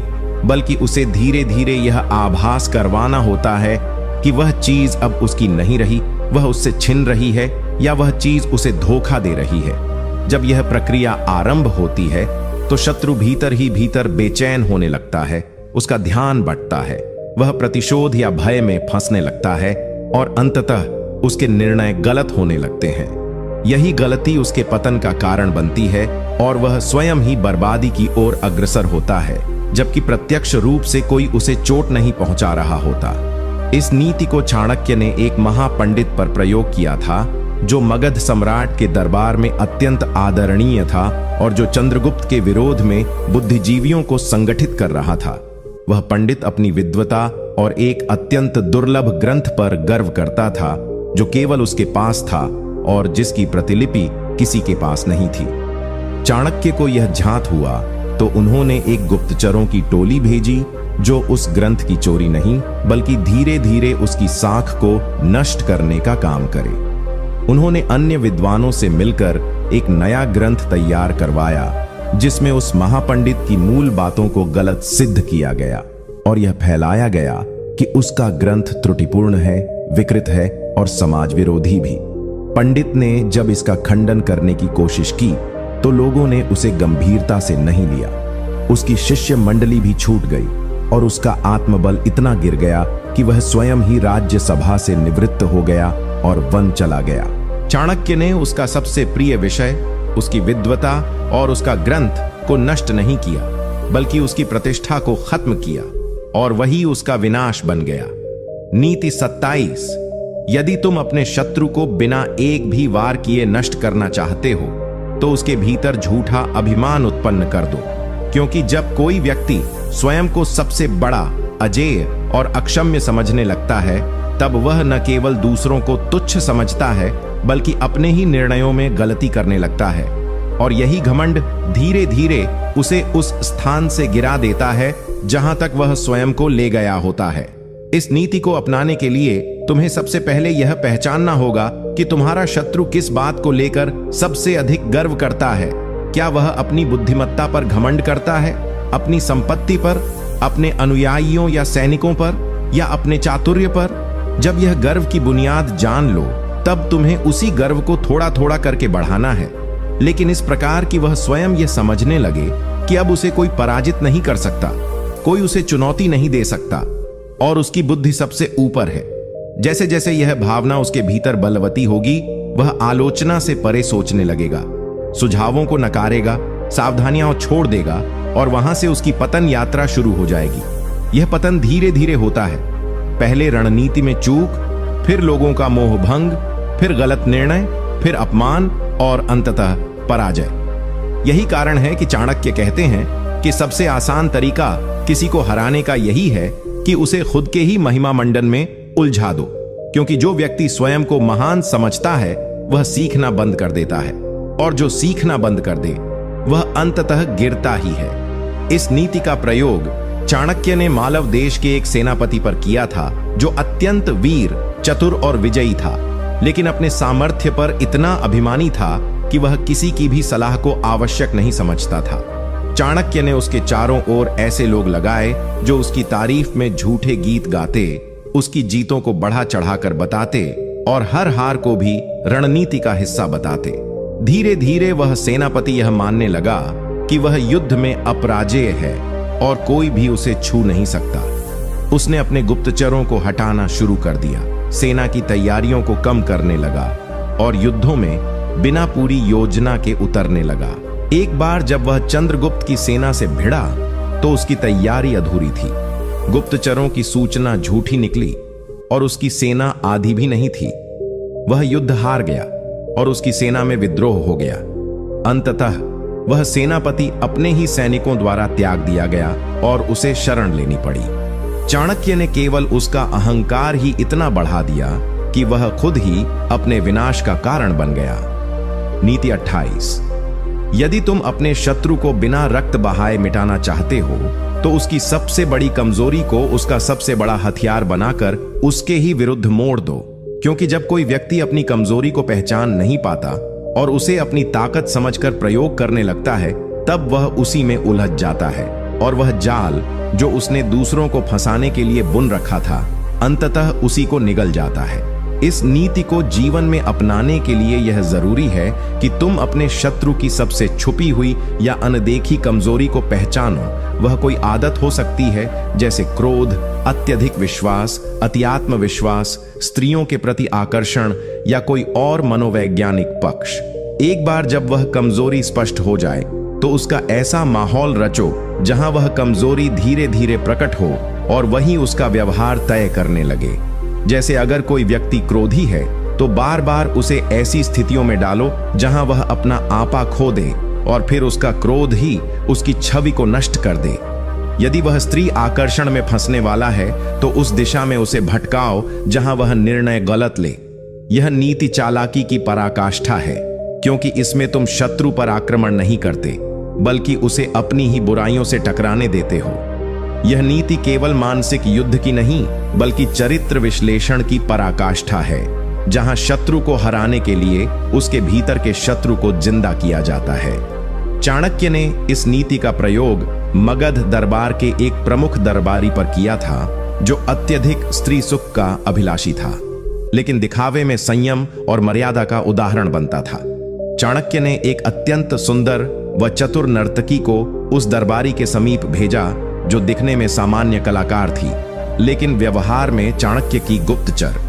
बल्कि उसे धीरे धीरे यह आभास करवाना होता है कि वह चीज अब उसकी नहीं रही, वह उससे छिन रही है या वह चीज उसे धोखा दे रही है। जब यह प्रक्रिया आरंभ होती है तो शत्रु भीतर ही भीतर बेचैन होने लगता है, उसका ध्यान बंटता है, वह प्रतिशोध या भय में फंसने लगता है और अंततः उसके निर्णय गलत होने लगते हैं। यही गलती उसके पतन का कारण बनती है और वह स्वयं ही बर्बादी की ओर अग्रसर होता है, जबकि प्रत्यक्ष रूप से कोई उसे चोट नहीं पहुंचा रहा होता। इस नीति को चाणक्य ने एक महापंडित पर प्रयोग किया था, जो मगध सम्राट के दरबार में अत्यंत आदरणीय था और जो चंद्रगुप्त के विरोध में बुद्धिजीवियों को संगठित कर रहा था। वह पंडित अपनी विद्वता और एक अत्यंत दुर्लभ ग्रंथ पर गर्व करता था, जो केवल उसके पास था और जिसकी प्रतिलिपि किसी के पास नहीं थी। चाणक्य को यह झांत हुआ तो उन्होंने एक गुप्तचरों की टोली भेजी, जो उस ग्रंथ की चोरी नहीं बल्कि धीरे धीरे उसकी साख को नष्ट करने का काम करे। उन्होंने अन्य विद्वानों से मिलकर एक नया ग्रंथ तैयार करवाया, जिसमें उस महापंडित की मूल बातों को गलत सिद्ध किया गया और यह फैलाया गया कि उसका ग्रंथ त्रुटिपूर्ण है, विकृत है और समाज विरोधी भी। पंडित ने जब इसका खंडन करने की कोशिश की तो लोगों ने उसे गंभीरता से नहीं लिया। उसकी शिष्य मंडली भी छूट गई और उसका आत्मबल इतना गिर गया कि वह स्वयं ही राज्यसभा से निवृत्त हो गया और वन चला गया। चाणक्य ने उसका सबसे प्रिय विषय, उसकी विद्वता और उसका ग्रंथ को नष्ट नहीं किया, बल्कि उसकी प्रतिष्ठा को खत्म किया, और वही उसका विनाश बन गया। नीति 27। यदि तुम अपने शत्रु को बिना एक भी वार किए नष्ट करना चाहते हो तो उसके भीतर झूठा अभिमान उत्पन्न कर दो, क्योंकि जब कोई व्यक्ति स्वयं को सबसे बड़ा, अजेय और अक्षम्य समझने लगता है, तब वह न केवल दूसरों को तुच्छ समझता है, बल्कि अपने ही निर्णयों में गलती करने लगता है, और यही घमंड धीरे धीरे उसे उस स्थान से गिरा देता है जहां तक वह स्वयं को ले गया होता है। इस नीति को अपनाने के लिए तुम्हें सबसे पहले यह पहचानना होगा कि तुम्हारा शत्रु किस बात को लेकर सबसे अधिक गर्व करता है। क्या वह अपनी बुद्धिमत्ता पर घमंड करता है, अपनी संपत्ति पर, अपने अनुयायियों या सैनिकों पर, या अपने चातुर्य पर? जब यह गर्व की बुनियाद जान लो, तब तुम्हें उसी गर्व को थोड़ा थोड़ा करके बढ़ाना है, लेकिन इस प्रकार कि वह स्वयं यह समझने लगे कि अब उसे कोई पराजित नहीं कर सकता, कोई उसे चुनौती नहीं दे सकता, और उसकी बुद्धि सबसे ऊपर है। जैसे जैसे यह भावना उसके भीतर बलवती होगी, वह आलोचना से परे सोचने लगेगा, सुझावों को नकारेगा, सावधानियां छोड़ देगा, और वहां से उसकी पतन यात्रा शुरू हो जाएगी। यह पतन धीरे धीरे होता है, पहले रणनीति में चूक, फिर लोगों का मोह भंग, फिर गलत निर्णय, फिर अपमान, और अंततः पराजय। यही कारण है कि चाणक्य कहते हैं कि सबसे आसान तरीका किसी को हराने का यही है कि उसे खुद के ही महिमा मंडन में उलझा दो, क्योंकि जो व्यक्ति स्वयं को महान समझता है वह सीखना बंद कर देता है, और जो सीखना बंद कर दे वह अंततः गिरता ही है। इस नीति का प्रयोग चाणक्य ने मालव देश के एक सेनापति पर किया था, जो अत्यंत वीर, चतुर और विजयी था, लेकिन अपने सामर्थ्य पर इतना अभिमानी था कि वह किसी की भी सलाह को आवश्यक नहीं समझता था। चाणक्य ने उसके चारों ओर ऐसे लोग लगाए जो उसकी तारीफ में झूठे गीत गाते, उसकी जीतों को बढ़ा चढ़ाकर बताते, और हर हार को भी रणनीति का हिस्सा बताते। धीरे धीरे वह सेनापति यह मानने लगा कि वह युद्ध में अपराजेय है और कोई भी उसे छू नहीं सकता। उसने अपने गुप्तचरों को हटाना शुरू कर दिया, सेना की तैयारियों को कम करने लगा, और युद्धों में बिना पूरी योजना के उतरने लगा। एक बार जब वह चंद्रगुप्त की सेना से भिड़ा तो उसकी तैयारी अधूरी थी। गुप्तचरों की सूचना झूठी निकली और उसकी सेना आधी भी नहीं थी। वह युद्ध हार गया और उसकी सेना में विद्रोह हो गया। अंततः वह सेनापति अपने ही सैनिकों द्वारा त्याग दिया गया और उसे शरण लेनी पड़ी। चाणक्य ने केवल उसका अहंकार ही इतना बढ़ा दिया कि वह खुद ही अपने विनाश का कारण बन गया। नीति 28। यदि तुम अपने शत्रु को बिना रक्त बहाए मिटाना चाहते हो तो उसकी सबसे बड़ी कमजोरी को उसका सबसे बड़ा हथियार बनाकर उसके ही विरुद्ध मोड़ दो, क्योंकि जब कोई व्यक्ति अपनी कमजोरी को पहचान नहीं पाता और उसे अपनी ताकत समझकर प्रयोग करने लगता है, तब वह उसी में उलझ जाता है, और वह जाल जो उसने दूसरों को फंसाने के लिए बुन रखा था, अंततः उसी को निगल जाता है। इस नीति को जीवन में अपनाने के लिए यह जरूरी है कि तुम अपने शत्रु की सबसे छुपी हुई या अनदेखी कमजोरी को पहचानो। वह कोई आदत हो सकती है, जैसे क्रोध, अत्यधिक विश्वास, अतिआत्म विश्वास, स्त्रियों के प्रति आकर्षण, या कोई और मनोवैज्ञानिक पक्ष। एक बार जब वह कमजोरी स्पष्ट हो जाए तो उसका ऐसा माहौल रचो जहां वह कमजोरी धीरे धीरे प्रकट हो और वही उसका व्यवहार तय करने लगे। जैसे अगर कोई व्यक्ति क्रोधी है तो बार बार उसे ऐसी स्थितियों में डालो जहां वह अपना आपा खो दे, और फिर उसका क्रोध ही उसकी छवि को नष्ट कर दे। यदि वह स्त्री आकर्षण में फंसने वाला है तो उस दिशा में उसे भटकाओ जहां वह निर्णय गलत ले। यह नीति चालाकी की पराकाष्ठा है, क्योंकि इसमें तुम शत्रु पर आक्रमण नहीं करते, बल्कि उसे अपनी ही बुराइयों से टकराने देते हो। यह नीति केवल मानसिक युद्ध की नहीं, बल्कि चरित्र विश्लेषण की पराकाष्ठा है, जहां शत्रु को हराने के लिए उसके भीतर के शत्रु को जिंदा किया जाता है। चाणक्य ने इस नीति का प्रयोग मगध दरबार के एक प्रमुख दरबारी पर किया था, जो अत्यधिक स्त्री सुख का अभिलाषी था, लेकिन दिखावे में संयम और मर्यादा का उदाहरण बनता था। चाणक्य ने एक अत्यंत सुंदर व चतुर नर्तकी को उस दरबारी के समीप भेजा, जो दिखने में सामान्य कलाकार थी। लेकिन व्यवहार में चाणक्य की गुप्तचर।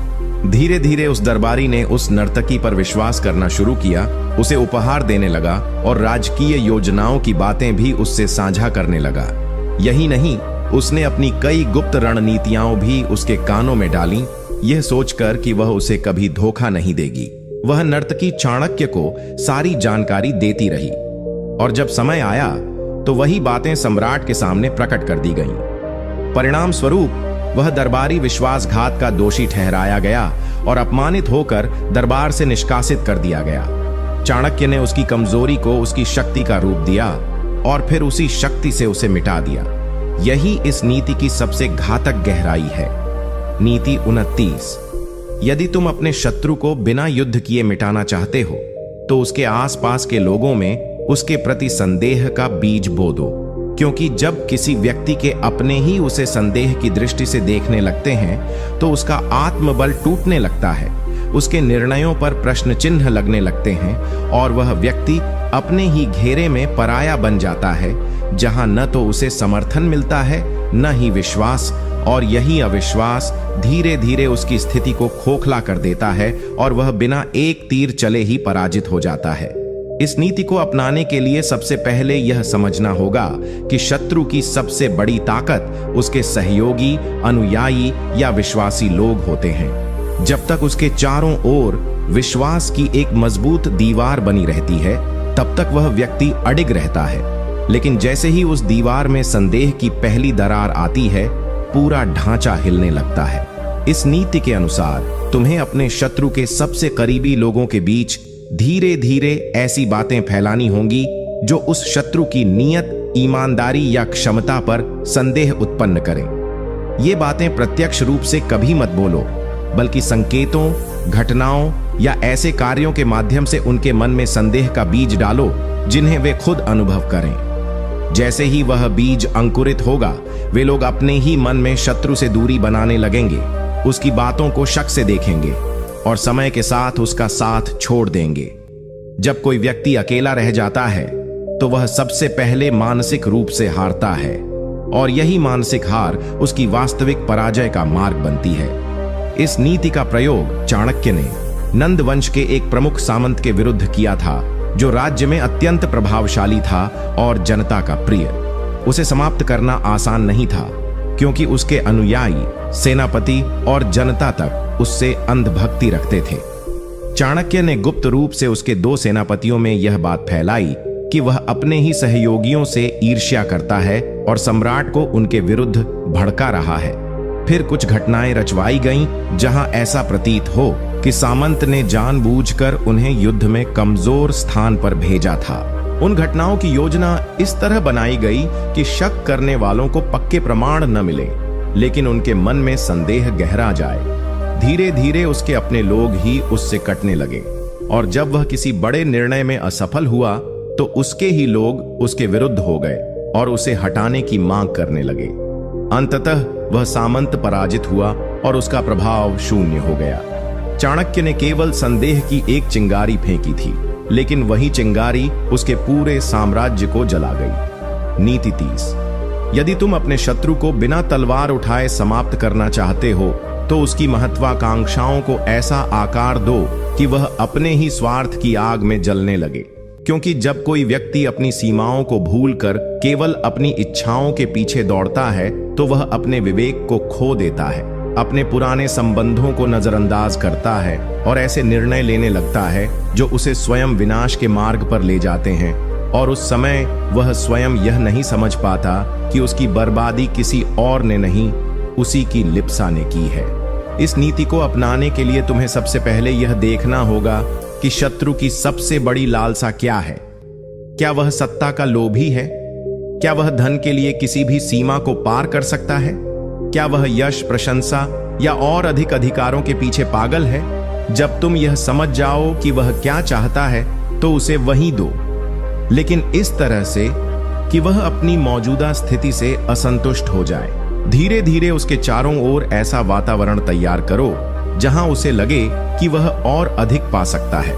धीरे धीरे उस दरबारी ने उस नर्तकी पर विश्वास करना शुरू किया, उसे उपहार देने लगा और राजकीय योजनाओं की बातें भी उससे साझा करने लगा। यही नहीं, उसने अपनी कई गुप्त रणनीतियां भी उसके कानों में डाली, यह सोचकर कि वह उसे कभी धोखा नहीं देगी। वह नर्तकी चाणक्य को सारी जानकारी देती रही और जब समय आया तो वही बातें सम्राट के सामने प्रकट कर दी गईं। परिणाम स्वरूप वह दरबारी विश्वासघात का दोषी ठहराया गया और अपमानित होकर दरबार से निष्कासित कर दिया गया। चाणक्य ने उसकी कमजोरी को उसकी शक्ति का रूप दिया और फिर उसी शक्ति से उसे मिटा दिया। यही इस नीति की सबसे घातक गहराई है। नीति 29। यदि तुम अपने शत्रु को बिना युद्ध किए मिटाना चाहते हो तो उसके आसपास के लोगों में उसके प्रति संदेह का बीज बो दो, क्योंकि जब किसी व्यक्ति के अपने ही उसे संदेह की दृष्टि से देखने लगते हैं तो उसका आत्मबल टूटने लगता है, उसके निर्णयों पर प्रश्न चिन्ह लगने लगते हैं और वह व्यक्ति अपने ही घेरे में पराया बन जाता है, जहां न तो उसे समर्थन मिलता है न ही विश्वास, और यही अविश्वास धीरे धीरे उसकी स्थिति को खोखला कर देता है और वह बिना एक तीर चले ही पराजित हो जाता है। इस नीति को अपनाने के लिए सबसे पहले यह समझना होगा कि शत्रु की सबसे बड़ी ताकत उसके सहयोगी, अनुयायी या विश्वासी लोग होते हैं। जब तक उसके चारों ओर विश्वास की एक मजबूत दीवार बनी रहती है तब तक वह व्यक्ति अडिग रहता है, लेकिन जैसे ही उस दीवार में संदेह की पहली दरार आती है पूरा ढांचा हिलने लगता है। इस नीति के अनुसार तुम्हें अपने शत्रु के सबसे करीबी लोगों के बीच धीरे धीरे ऐसी बातें फैलानी होंगी जो उस शत्रु की नीयत, ईमानदारी या क्षमता पर संदेह उत्पन्न करें। ये बातें प्रत्यक्ष रूप से कभी मत बोलो, बल्कि संकेतों, घटनाओं या ऐसे कार्यों के माध्यम से उनके मन में संदेह का बीज डालो जिन्हें वे खुद अनुभव करें। जैसे ही वह बीज अंकुरित होगा, वे लोग अपने ही मन में शत्रु से दूरी बनाने लगेंगे, उसकी बातों को शक से देखेंगे और समय के साथ उसका साथ छोड़ देंगे। जब कोई व्यक्ति अकेला रह जाता है तो वह सबसे पहले मानसिक रूप से हारता है और यही मानसिक हार उसकी वास्तविक पराजय का मार्ग बनती है। इस नीति का प्रयोग चाणक्य ने नंद वंश के एक प्रमुख सामंत के विरुद्ध किया था जो राज्य में अत्यंत प्रभावशाली था और जनता का प्रिय। उसे समाप्त करना आसान नहीं था क्योंकि उसके अनुयायी, सेनापति और जनता तक उससे अंधभक्ति रखते थे। चाणक्य ने गुप्त रूप से उसके 2 सेनापतियों में यह बात फैलाई कि वह अपने ही सहयोगियों से ईर्ष्या करता है और सम्राट को उनके विरुद्ध भड़का रहा है। फिर कुछ घटनाएं रचवाई गईं जहां ऐसा प्रतीत हो कि सामंत ने जानबूझकर उन्हें युद्ध में कमजोर स्थान पर भेजा था। उन घटनाओं की योजना इस तरह बनाई गई कि शक करने वालों को पक्के प्रमाण न मिले, लेकिन उनके मन में संदेह गहरा जाए। धीरे धीरे उसके अपने लोग ही उससे कटने लगे और जब वह किसी बड़े निर्णय में असफल हुआ तो उसके ही लोग उसके विरुद्ध हो गए और उसे हटाने की मांग करने लगे। अंततः वह सामंत पराजित हुआ और उसका प्रभाव शून्य हो गया। चाणक्य ने केवल संदेह की एक चिंगारी फेंकी थी, लेकिन वही चिंगारी उसके पूरे साम्राज्य को जला गई। नीति 30। यदि तुम अपने शत्रु को बिना तलवार उठाए समाप्त करना चाहते हो तो उसकी महत्वाकांक्षाओं को ऐसा आकार दो कि वह अपने ही स्वार्थ की आग में जलने लगे, क्योंकि जब कोई व्यक्ति अपनी सीमाओं को भूलकर केवल अपनी इच्छाओं के पीछे दौड़ता है तो वह अपने विवेक को खो देता है, अपने पुराने संबंधों को नजरअंदाज करता है और ऐसे निर्णय लेने लगता है जो उसे स्वयं विनाश के मार्ग पर ले जाते हैं, और उस समय वह स्वयं यह नहीं समझ पाता कि उसकी बर्बादी किसी और ने नहीं, उसी की लिप्सा ने की है। इस नीति को अपनाने के लिए तुम्हें सबसे पहले यह देखना होगा कि शत्रु की सबसे बड़ी लालसा क्या है। क्या वह सत्ता का लोभी है? क्या वह धन के लिए किसी भी सीमा को पार कर सकता है? क्या वह यश, प्रशंसा या और अधिक अधिकारों के पीछे पागल है? जब तुम यह समझ जाओ कि वह क्या चाहता है तो उसे वही दो, लेकिन इस तरह से कि वह अपनी मौजूदा स्थिति से असंतुष्ट हो जाए। धीरे धीरे उसके चारों ओर ऐसा वातावरण तैयार करो जहां उसे लगे कि वह और अधिक पा सकता है,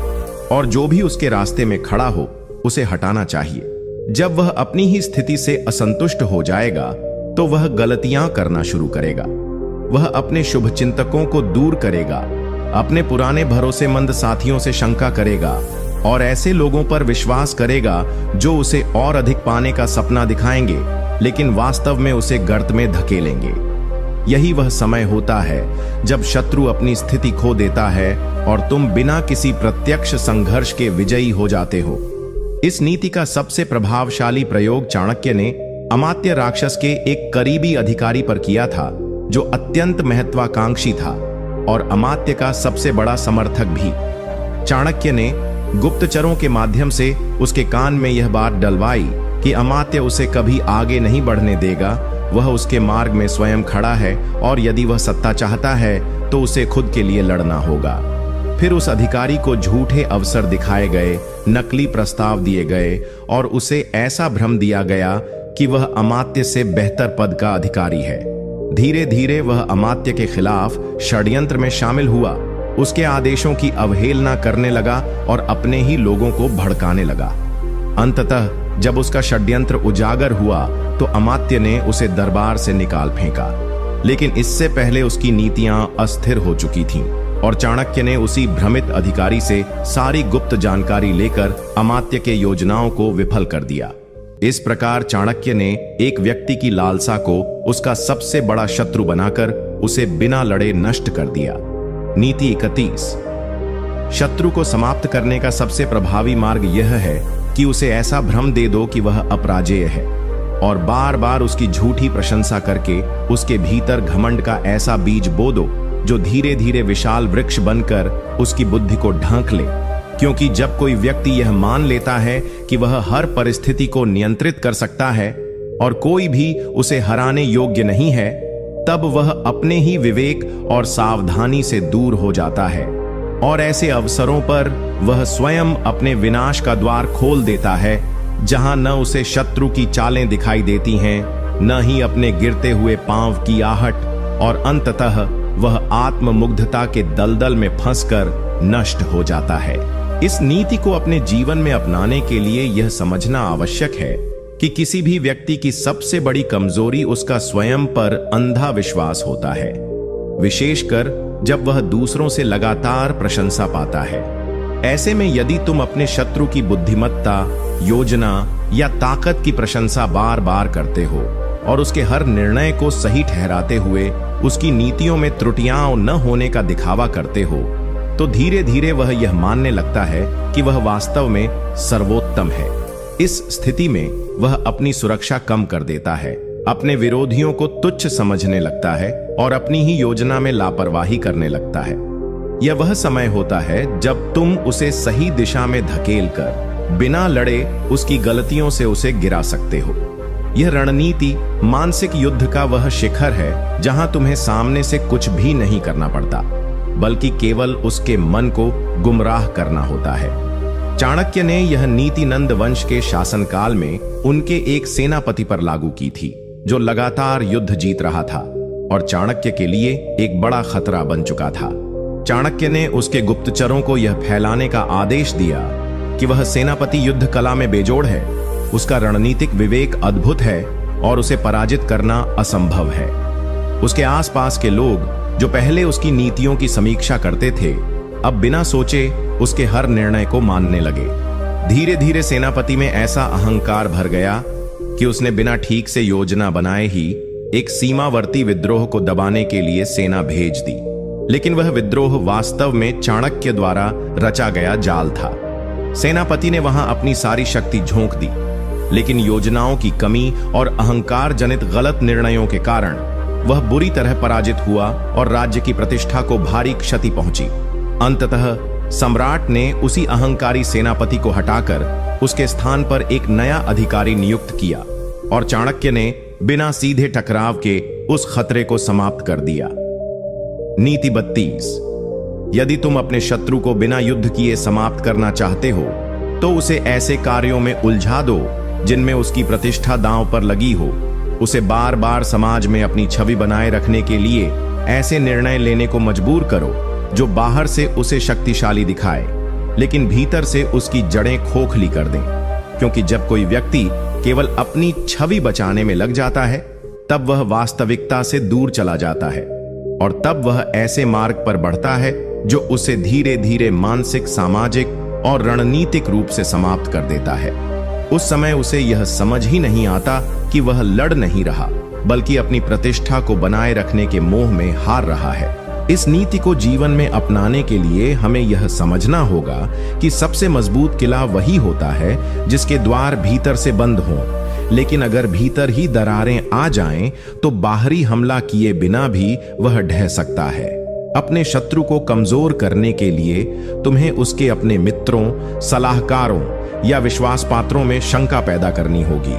और जो भी उसके रास्ते में खड़ा हो उसे हटाना चाहिए। जब वह अपनी ही स्थिति से असंतुष्ट हो जाएगा तो वह गलतियां करना शुरू करेगा। वह अपने शुभ चिंतकों को दूर करेगा, अपने पुराने भरोसेमंद साथियों से शंका करेगा और ऐसे लोगों पर विश्वास करेगा जो उसे और अधिक पाने का सपना दिखाएंगे, लेकिन वास्तव में उसे गर्त में धकेलेंगे। यही वह समय होता है जब शत्रु अपनी स्थिति खो देता है और तुम बिना किसी प्रत्यक्ष संघर्ष के विजयी हो जाते हो। इस नीति का सबसे प्रभावशाली प्रयोग चाणक्य ने अमात्य राक्षस के एक करीबी अधिकारी पर किया था, जो अत्यंत महत्वाकांक्षी था और अमात्य का सबसे बड़ा समर्थक भी। चाणक्य ने गुप्तचरों के माध्यम से उसके कान में यह बात डलवाई कि अमात्य उसे कभी आगे नहीं बढ़ने देगा, वह उसके मार्ग में स्वयं खड़ा है और यदि वह सत्ता चाहता है तो उसे खुद के लिए लड़ना होगा। फिर उस अधिकारी को झूठे अवसर दिखाए गए, नकली प्रस्ताव दिए गए और उसे ऐसा भ्रम दिया गया कि वह अमात्य से बेहतर पद का अधिकारी है। धीरे धीरे वह अमात्य के खिलाफ षड्यंत्र में शामिल हुआ, उसके आदेशों की अवहेलना करने लगा और अपने ही लोगों को भड़काने लगा। अंततः जब उसका षड्यंत्र उजागर हुआ तो अमात्य ने उसे दरबार से निकाल फेंका, लेकिन इससे पहले उसकी नीतियां अस्थिर हो चुकी थीं और चाणक्य ने उसी भ्रमित अधिकारी से सारी गुप्त जानकारी लेकर अमात्य के योजनाओं को विफल कर दिया। इस प्रकार चाणक्य ने एक व्यक्ति की लालसा को उसका सबसे बड़ा शत्रु बनाकर उसे बिना लड़े नष्ट कर दिया। नीति 31। शत्रु को समाप्त करने का सबसे प्रभावी मार्ग यह है कि उसे ऐसा भ्रम दे दो कि वह अपराजेय है और बार बार उसकी झूठी प्रशंसा करके उसके भीतर घमंड का ऐसा बीज बो दो जो धीरे धीरे विशाल वृक्ष बनकर उसकी बुद्धि को ढांक ले। क्योंकि जब कोई व्यक्ति यह मान लेता है कि वह हर परिस्थिति को नियंत्रित कर सकता है और कोई भी उसे हराने योग्य नहीं है, तब वह अपने ही विवेक और सावधानी से दूर हो जाता है और ऐसे अवसरों पर वह स्वयं अपने विनाश का द्वार खोल देता है, जहां न उसे शत्रु की चालें दिखाई देती हैं, न ही अपने गिरते हुए पांव की आहट, और अंततः वह आत्ममुग्धता के दलदल में फंसकर नष्ट हो जाता है। इस नीति को अपने जीवन में अपनाने के लिए यह समझना आवश्यक है कि किसी भी व्यक्ति की सबसे बड़ी कमजोरी उसका स्वयं पर अंधा विश्वास होता है, विशेषकर जब वह दूसरों से लगातार प्रशंसा पाता है। ऐसे में यदि तुम अपने शत्रु की बुद्धिमत्ता, योजना या ताकत की प्रशंसा बार बार करते हो और उसके हर निर्णय को सही ठहराते हुए उसकी नीतियों में त्रुटियां न होने का दिखावा करते हो, तो धीरे धीरे वह यह मानने लगता है कि वह वास्तव में सर्वोत्तम है। इस स्थिति में वह अपनी सुरक्षा कम कर देता है, अपने विरोधियों को तुच्छ समझने लगता है और अपनी ही योजना में लापरवाही करने लगता है। यह वह समय होता है जब तुम उसे सही दिशा में धकेलकर बिना लड़े उसकी गलतियों से उसे गिरा सकते हो। यह रणनीति मानसिक युद्ध का वह शिखर है जहां तुम्हें सामने से कुछ भी नहीं करना पड़ता, बल्कि केवल उसके मन को गुमराह करना होता है। चाणक्य ने यह नीति नंद वंश के शासनकाल में उनके एक सेनापति पर लागू की थी, जो लगातार युद्ध जीत रहा था और चाणक्य के लिए एक बड़ा खतरा बन चुका था। चाणक्य ने उसके गुप्तचरों को यह फैलाने का आदेश दिया कि वह सेनापति युद्ध कला में बेजोड़ है, उसका रणनीतिक विवेक अद्भुत है और उसे पराजित करना असंभव है। उसके आसपास के लोग जो पहले उसकी नीतियों की समीक्षा करते थे, अब बिना सोचे उसके हर निर्णय को मानने लगे। धीरे धीरे सेनापति में ऐसा अहंकार भर गया कि उसने बिना ठीक से योजना बनाए ही एक सीमावर्ती विद्रोह को दबाने के लिए सेना भेज दी। लेकिन वह विद्रोह वास्तव में चाणक्य द्वारा रचा गया जाल था। सेनापति ने वहां अपनी सारी शक्ति झोंक दी, लेकिन योजनाओं की कमी और अहंकार जनित गलत निर्णयों के कारण वह बुरी तरह पराजित हुआ और राज्य की प्रतिष्ठा को भारी क्षति पहुंची। अंततः सम्राट ने उसी अहंकारी सेनापति को हटाकर उसके स्थान पर एक नया अधिकारी नियुक्त किया और चाणक्य ने बिना सीधे टकराव के उस खतरे को समाप्त कर दिया। नीति 32। यदि तुम अपने शत्रु को बिना युद्ध किए समाप्त करना चाहते हो, तो उसे ऐसे कार्यों में उलझा दो जिनमें उसकी प्रतिष्ठा दांव पर लगी हो। उसे बार बार समाज में अपनी छवि बनाए रखने के लिए ऐसे निर्णय लेने को मजबूर करो जो बाहर से उसे शक्तिशाली दिखाए, लेकिन भीतर से उसकी जड़ें खोखली कर दें। क्योंकि जब कोई व्यक्ति केवल अपनी छवि बचाने में लग जाता है, तब वह वास्तविकता से दूर चला जाता है। और तब वह ऐसे मार्ग पर बढ़ता है जो उसे धीरे धीरे मानसिक, सामाजिक और रणनीतिक रूप से समाप्त कर देता है। उस समय उसे यह समझ ही नहीं आता कि वह लड़ नहीं रहा, बल्कि अपनी प्रतिष्ठा को बनाए रखने के मोह में हार रहा है। इस नीति को जीवन में अपनाने के लिए हमें यह समझना होगा कि सबसे मजबूत किला वही होता है जिसके द्वार भीतर से बंद हों। लेकिन अगर भीतर ही दरारें आ जाएं, तो बाहरी हमला किए बिना भी वह ढह सकता है। अपने शत्रु को कमजोर करने के लिए तुम्हें उसके अपने मित्रों, सलाहकारों या विश्वास पात्रों में शंका पैदा करनी होगी।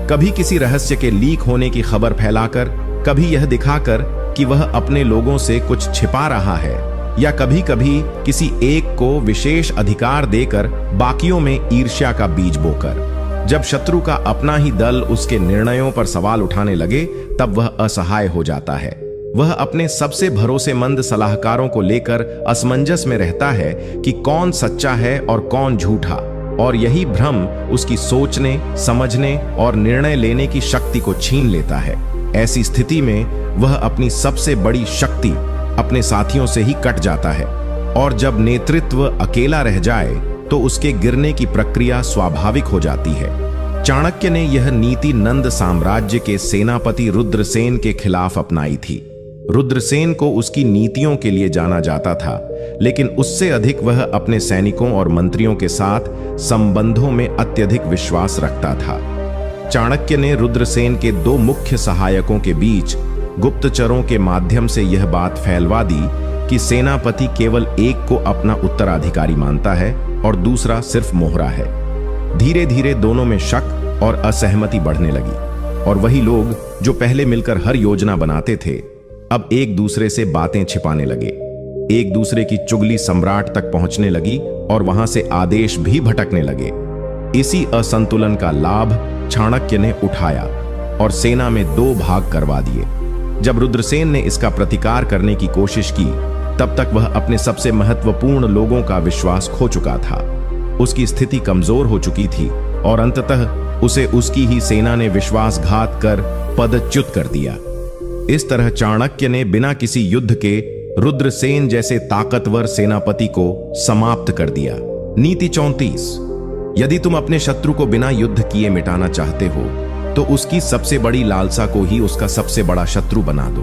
कभी किसी रहस्य के लीक होने की खबर फैलाकर, कभी यह दिखाकर कि वह अपने लोगों से कुछ छिपा रहा है, या कभी कभी किसी एक को विशेष अधिकार देकर बाकियों में ईर्ष्या का बीज बोकर। जब शत्रु का अपना ही दल उसके निर्णयों पर सवाल उठाने लगे, तब वह असहाय हो जाता है। वह अपने सबसे भरोसेमंद सलाहकारों को लेकर असमंजस में रहता है कि कौन सच्चा है और कौन झूठा, और यही भ्रम उसकी सोचने, समझने और निर्णय लेने की शक्ति को छीन लेता है। ऐसी स्थिति में वह अपनी सबसे बड़ी शक्ति अपने साथियों से ही कट जाता है, और जब नेतृत्व अकेला रह जाए तो उसके गिरने की प्रक्रिया स्वाभाविक हो जाती है। चाणक्य ने यह नीति नंद साम्राज्य के सेनापति रुद्रसेन के खिलाफ अपनाई थी। रुद्रसेन को उसकी नीतियों के लिए जाना जाता था, लेकिन उससे अधिक वह अपने सैनिकों और मंत्रियों के साथ संबंधों में अत्यधिक विश्वास रखता था। चाणक्य ने रुद्रसेन के दो मुख्य सहायकों के बीच गुप्तचरों के माध्यम से यह बात फैलवा दी कि सेनापति केवल एक को अपना उत्तराधिकारी मानता है और दूसरा सिर्फ मोहरा है। धीरे धीरे दोनों में शक और असहमति बढ़ने लगी, और वही लोग जो पहले मिलकर हर योजना बनाते थे, अब एक दूसरे से बातें छिपाने लगे। एक दूसरे की चुगली सम्राट तक पहुंचने लगी और वहां से आदेश भी भटकने लगे। इसी असंतुलन का लाभ चाणक्य ने उठाया और सेना में दो भाग करवा दिए। जब रुद्रसेन ने इसका प्रतिकार करने की कोशिश की, तब तक वह अपने सबसे महत्वपूर्ण लोगों का विश्वास खो चुका था। उसकी स्थिति कमजोर हो चुकी थी और अंततः उसे उसकी ही सेना ने विश्वासघात कर पदच्युत कर दिया। इस तरह चाणक्य ने बिना किसी युद्ध के रुद्रसेन जैसे ताकतवर सेनापति को समाप्त कर दिया। नीति 34। यदि तुम अपने शत्रु को बिना युद्ध किए मिटाना चाहते हो, तो उसकी सबसे बड़ी लालसा को ही उसका सबसे बड़ा शत्रु बना दो।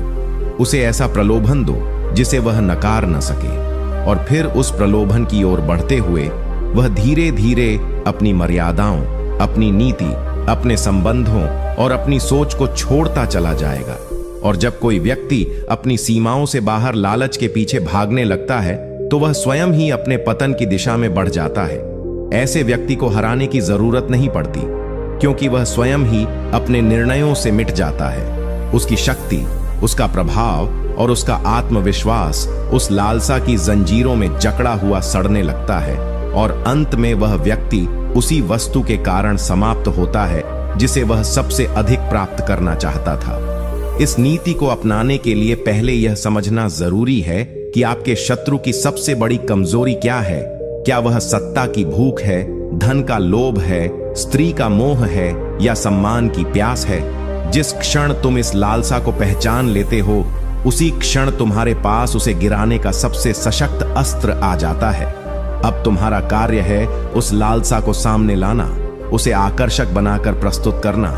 उसे ऐसा प्रलोभन दो जिसे वह नकार न सके, और फिर उस प्रलोभन की ओर बढ़ते हुए वह धीरे धीरे अपनी मर्यादाओं, अपनी नीति, अपने संबंधों और अपनी सोच को छोड़ता चला जाएगा। और जब कोई व्यक्ति अपनी सीमाओं से बाहर लालच के पीछे भागने लगता है, तो वह स्वयं ही अपने पतन की दिशा में बढ़ जाता है। ऐसे व्यक्ति को हराने की जरूरत नहीं पड़ती, क्योंकि वह स्वयं ही अपने निर्णयों से मिट जाता है। उसकी शक्ति, उसका प्रभाव और उसका आत्मविश्वास उस लालसा की जंजीरों में जकड़ा हुआ सड़ने लगता है, और अंत में वह व्यक्ति उसी वस्तु के कारण समाप्त होता है जिसे वह सबसे अधिक प्राप्त करना चाहता था। इस नीति को अपनाने के लिए पहले यह समझना जरूरी है कि आपके शत्रु की सबसे बड़ी कमजोरी क्या है। क्या वह सत्ता की भूख है, धन का लोभ है, स्त्री का मोह है, या सम्मान की प्यास है? जिस क्षण तुम इस लालसा को पहचान लेते हो, उसी क्षण तुम्हारे पास उसे गिराने का सबसे सशक्त अस्त्र आ जाता है। अब तुम्हारा कार्य है उस लालसा को सामने लाना, उसे आकर्षक बनाकर प्रस्तुत करना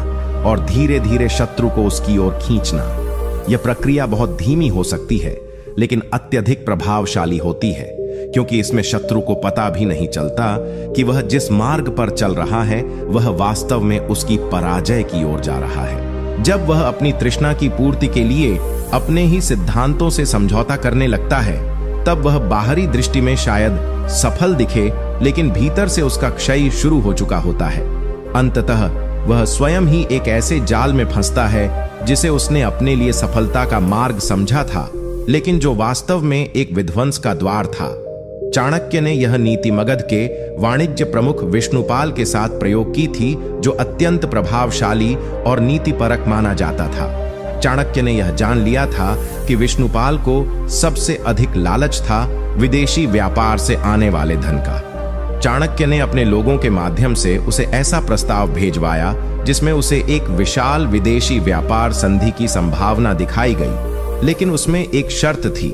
और धीरे धीरे शत्रु को उसकी ओर खींचना। यह प्रक्रिया बहुत धीमी हो सकती है, लेकिन अत्यधिक प्रभावशाली होती है, क्योंकि इसमें शत्रु को पता भी नहीं चलता कि वह जिस मार्ग पर चल रहा है वह वास्तव में उसकी पराजय की ओर जा रहा है। जब वह अपनी तृष्णा की पूर्ति के लिए अपने ही सिद्धांतों से समझौता करने लगता है, तब वह बाहरी दृष्टि में शायद सफल दिखे, लेकिन भीतर से उसका क्षय शुरू हो चुका होता है। अंततः वह स्वयं ही एक ऐसे जाल में फंसता है जिसे उसने अपने लिए सफलता का मार्ग समझा था, लेकिन जो वास्तव में एक विध्वंस का द्वार था। चाणक्य ने यह नीति मगध के वाणिज्य प्रमुख विष्णुपाल के साथ प्रयोग की थी, जो अत्यंत प्रभावशाली और नीतिपरक माना जाता था। चाणक्य ने यह जान लिया था कि विष्णुपाल को सबसे अधिक लालच था विदेशी व्यापार से आने वाले धन का। चाणक्य ने अपने लोगों के माध्यम से उसे ऐसा प्रस्ताव भेजवाया जिसमें उसे एक विशाल विदेशी व्यापार संधि की संभावना दिखाई गई। लेकिन उसमें एक शर्त थी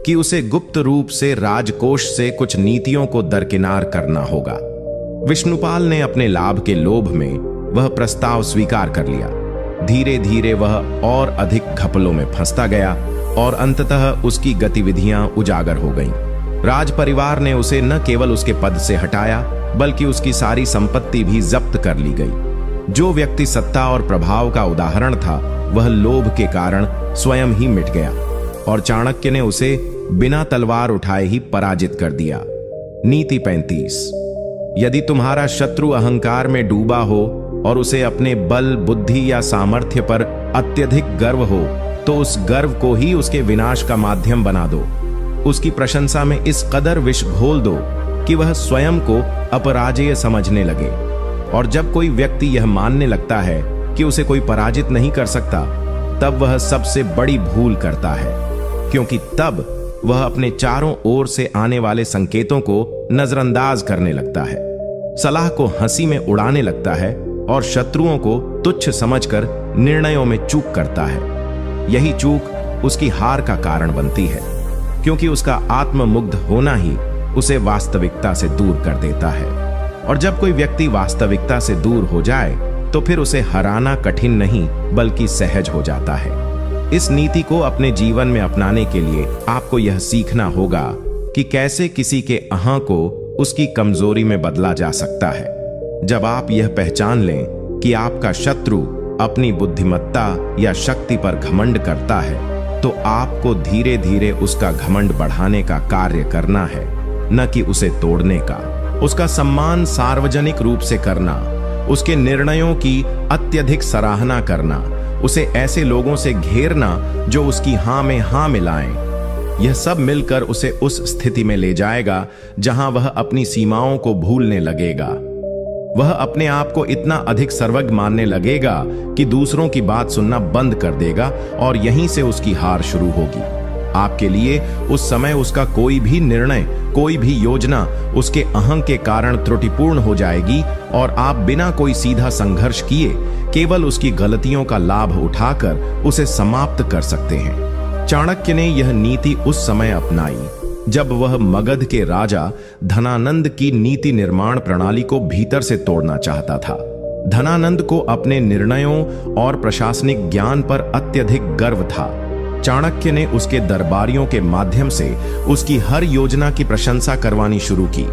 कि उसे गुप्त रूप से राजकोष से कुछ नीतियों को दरकिनार करना होगा। विष्णुपाल ने अपने लाभ के लोभ में वह प्रस्ताव स्वीकार कर लिया। धीरे धीरे वह और अधिक घपलों में फंसता गया और अंततः उसकी गतिविधियां उजागर हो गईं। राज परिवार ने उसे न केवल उसके पद से हटाया बल्कि उसकी सारी संपत्ति भी जब्त कर ली गई। जो व्यक्ति सत्ता और प्रभाव का उदाहरण था वह लोभ के कारण स्वयं ही मिट गया और चाणक्य ने उसे बिना तलवार उठाए ही पराजित कर दिया। नीति 35। यदि तुम्हारा शत्रु अहंकार में डूबा हो और उसे अपने बल, बुद्धि या सामर्थ्य पर अत्यधिक गर्व हो तो उस गर्व को ही उसके विनाश का माध्यम बना दो। उसकी प्रशंसा में इस कदर विष घोल दो कि वह स्वयं को अपराजेय समझने लगे। और जब कोई व्यक्ति यह मानने लगता है कि उसे कोई पराजित नहीं कर सकता, तब वह सबसे बड़ी भूल करता है, क्योंकि तब वह अपने चारों ओर से आने वाले संकेतों को नजरअंदाज करने लगता है, सलाह को हंसी में उड़ाने लगता है और शत्रुओं को तुच्छ समझकर निर्णयों में चूक करता है। यही चूक उसकी हार का कारण बनती है, क्योंकि उसका आत्ममुग्ध होना ही उसे वास्तविकता से दूर कर देता है। और जब कोई व्यक्ति वास्तविकता से दूर हो जाए तो फिर उसे हराना कठिन नहीं बल्कि सहज हो जाता है। इस नीति को अपने जीवन में अपनाने के लिए आपको यह सीखना होगा कि कैसे किसी के अहं को उसकी कमजोरी में बदला जा सकता है। जब आप यह पहचान लें कि आपका शत्रु अपनी बुद्धिमत्ता या शक्ति पर घमंड करता है, तो आपको धीरे धीरे उसका घमंड बढ़ाने का कार्य करना है, न कि उसे तोड़ने का। उसका सम्मान सार्वजनिक रूप से करना, उसके निर्णयों की अत्यधिक सराहना करना, उसे ऐसे लोगों से घेरना जो उसकी हां में हां मिलाएं, यह सब मिलकर उसे उस स्थिति में ले जाएगा जहां वह अपनी सीमाओं को भूलने लगेगा। वह अपने आप को इतना अधिक सर्वज्ञ मानने लगेगा कि दूसरों की बात सुनना बंद कर देगा और यहीं से उसकी हार शुरू होगी। आपके लिए उस समय उसका कोई भी निर्णय, कोई भी योजना उसके अहं के कारण त्रुटिपूर्ण हो जाएगी और आप बिना कोई सीधा संघर्ष किए केवल उसकी गलतियों का लाभ उठाकर उसे समाप्त कर सकते हैं। चाणक्य ने यह नीति उस समय अपनाई जब वह मगध के राजा धनानंद की नीति निर्माण प्रणाली को भीतर से तोड़ना चाहता था। धनानंद को अपने निर्णयों और प्रशासनिक ज्ञान पर अत्यधिक गर्व था। चाणक्य ने उसके दरबारियों के माध्यम से उसकी हर योजना की प्रशंसा करवानी शुरू की।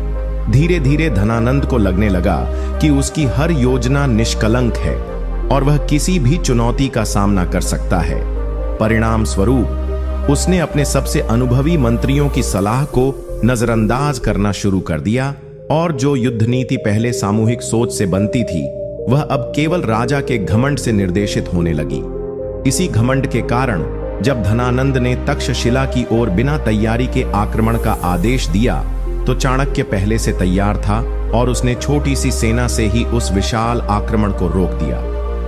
धीरे धीरे धनानंद को लगने लगा कि उसकी हर योजना निष्कलंक है और वह किसी भी चुनौती का सामना कर सकता है। परिणाम स्वरूप उसने अपने सबसे अनुभवी मंत्रियों की सलाह को नजरअंदाज करना शुरू कर दिया और जो युद्ध नीति पहले सामूहिक सोच से बनती थी, वह अब केवल राजा के घमंड से निर्देशित होने लगी। इसी घमंड के कारण जब धनानंद ने तक्षशिला की ओर बिना तैयारी के आक्रमण का आदेश दिया, तो चाणक्य पहले से तैयार था और उसने छोटी सी सेना से ही उस विशाल आक्रमण को रोक दिया।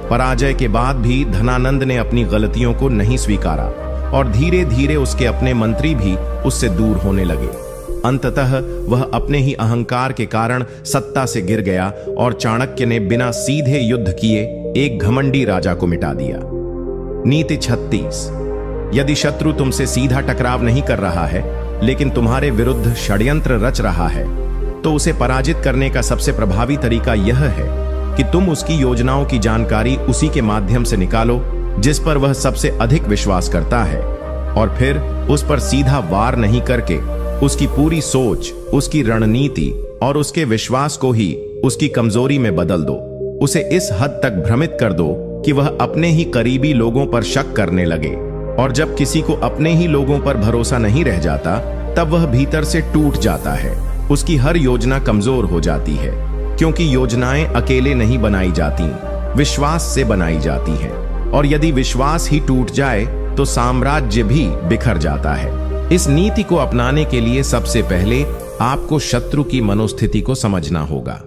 पराजय के बाद भी धनानंद ने अपनी गलतियों को नहीं स्वीकारा और धीरे धीरे उसके अपने मंत्री भी उससे दूर होने लगे। अंततः वह अपने ही अहंकार के कारण सत्ता से गिर गया और चाणक्य ने बिना सीधे युद्ध किए एक घमंडी राजा को मिटा दिया। नीति 36। यदि शत्रु तुमसे सीधा टकराव नहीं कर रहा है लेकिन तुम्हारे विरुद्ध षड्यंत्र रच रहा है, तो उसे पराजित करने का सबसे प्रभावी तरीका यह है कि तुम उसकी योजनाओं की जानकारी उसी के माध्यम से निकालो जिस पर वह सबसे अधिक विश्वास करता है, और फिर उस पर सीधा वार नहीं करके उसकी पूरी सोच, उसकी रणनीति और उसके विश्वास को ही उसकी कमजोरी में बदल दो। उसे इस हद तक भ्रमित कर दो कि वह अपने ही करीबी लोगों पर शक करने लगे, और जब किसी को अपने ही लोगों पर भरोसा नहीं रह जाता तब वह भीतर से टूट जाता है। उसकी हर योजना कमजोर हो जाती है, क्योंकि योजनाएं अकेले नहीं बनाई जाती, विश्वास से बनाई जाती हैं, और यदि विश्वास ही टूट जाए तो साम्राज्य भी बिखर जाता है। इस नीति को अपनाने के लिए सबसे पहले आपको शत्रु की मनोस्थिति को समझना होगा।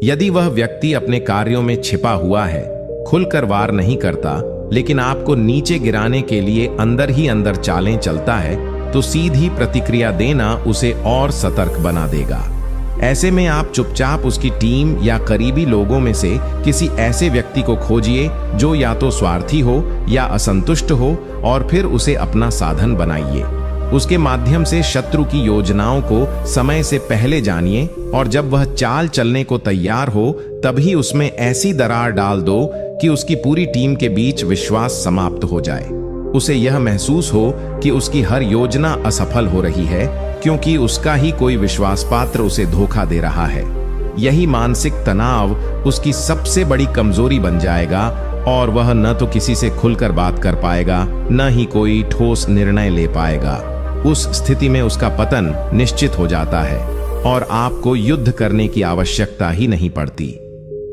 यदि वह व्यक्ति अपने कार्यों में छिपा हुआ है, खुलकर वार नहीं करता, लेकिन आपको नीचे गिराने के लिए अंदर ही अंदर चालें चलता है, तो सीधी प्रतिक्रिया देना उसे और सतर्क बना देगा। ऐसे में आप चुपचाप उसकी टीम या करीबी लोगों में से किसी ऐसे व्यक्ति को खोजिए जो या तो स्वार्थी हो या असंतुष्ट हो, और फिर उसे अपना साधन बनाइए। उसके माध्यम से शत्रु की योजनाओं को समय से पहले जानिए, और जब वह चाल चलने को तैयार हो तभी उसमें ऐसी दरार डाल दो कि उसकी पूरी टीम के बीच विश्वास समाप्त हो जाए। उसे यह महसूस हो कि उसकी हर योजना असफल हो रही है क्योंकि उसका ही कोई विश्वास पात्र उसे धोखा दे रहा है। यही मानसिक तनाव उसकी सबसे बड़ी कमजोरी बन जाएगा, और वह न तो किसी से खुलकर बात कर पाएगा, न ही कोई ठोस निर्णय ले पाएगा। उस स्थिति में उसका पतन निश्चित हो जाता है और आपको युद्ध करने की आवश्यकता ही नहीं पड़ती।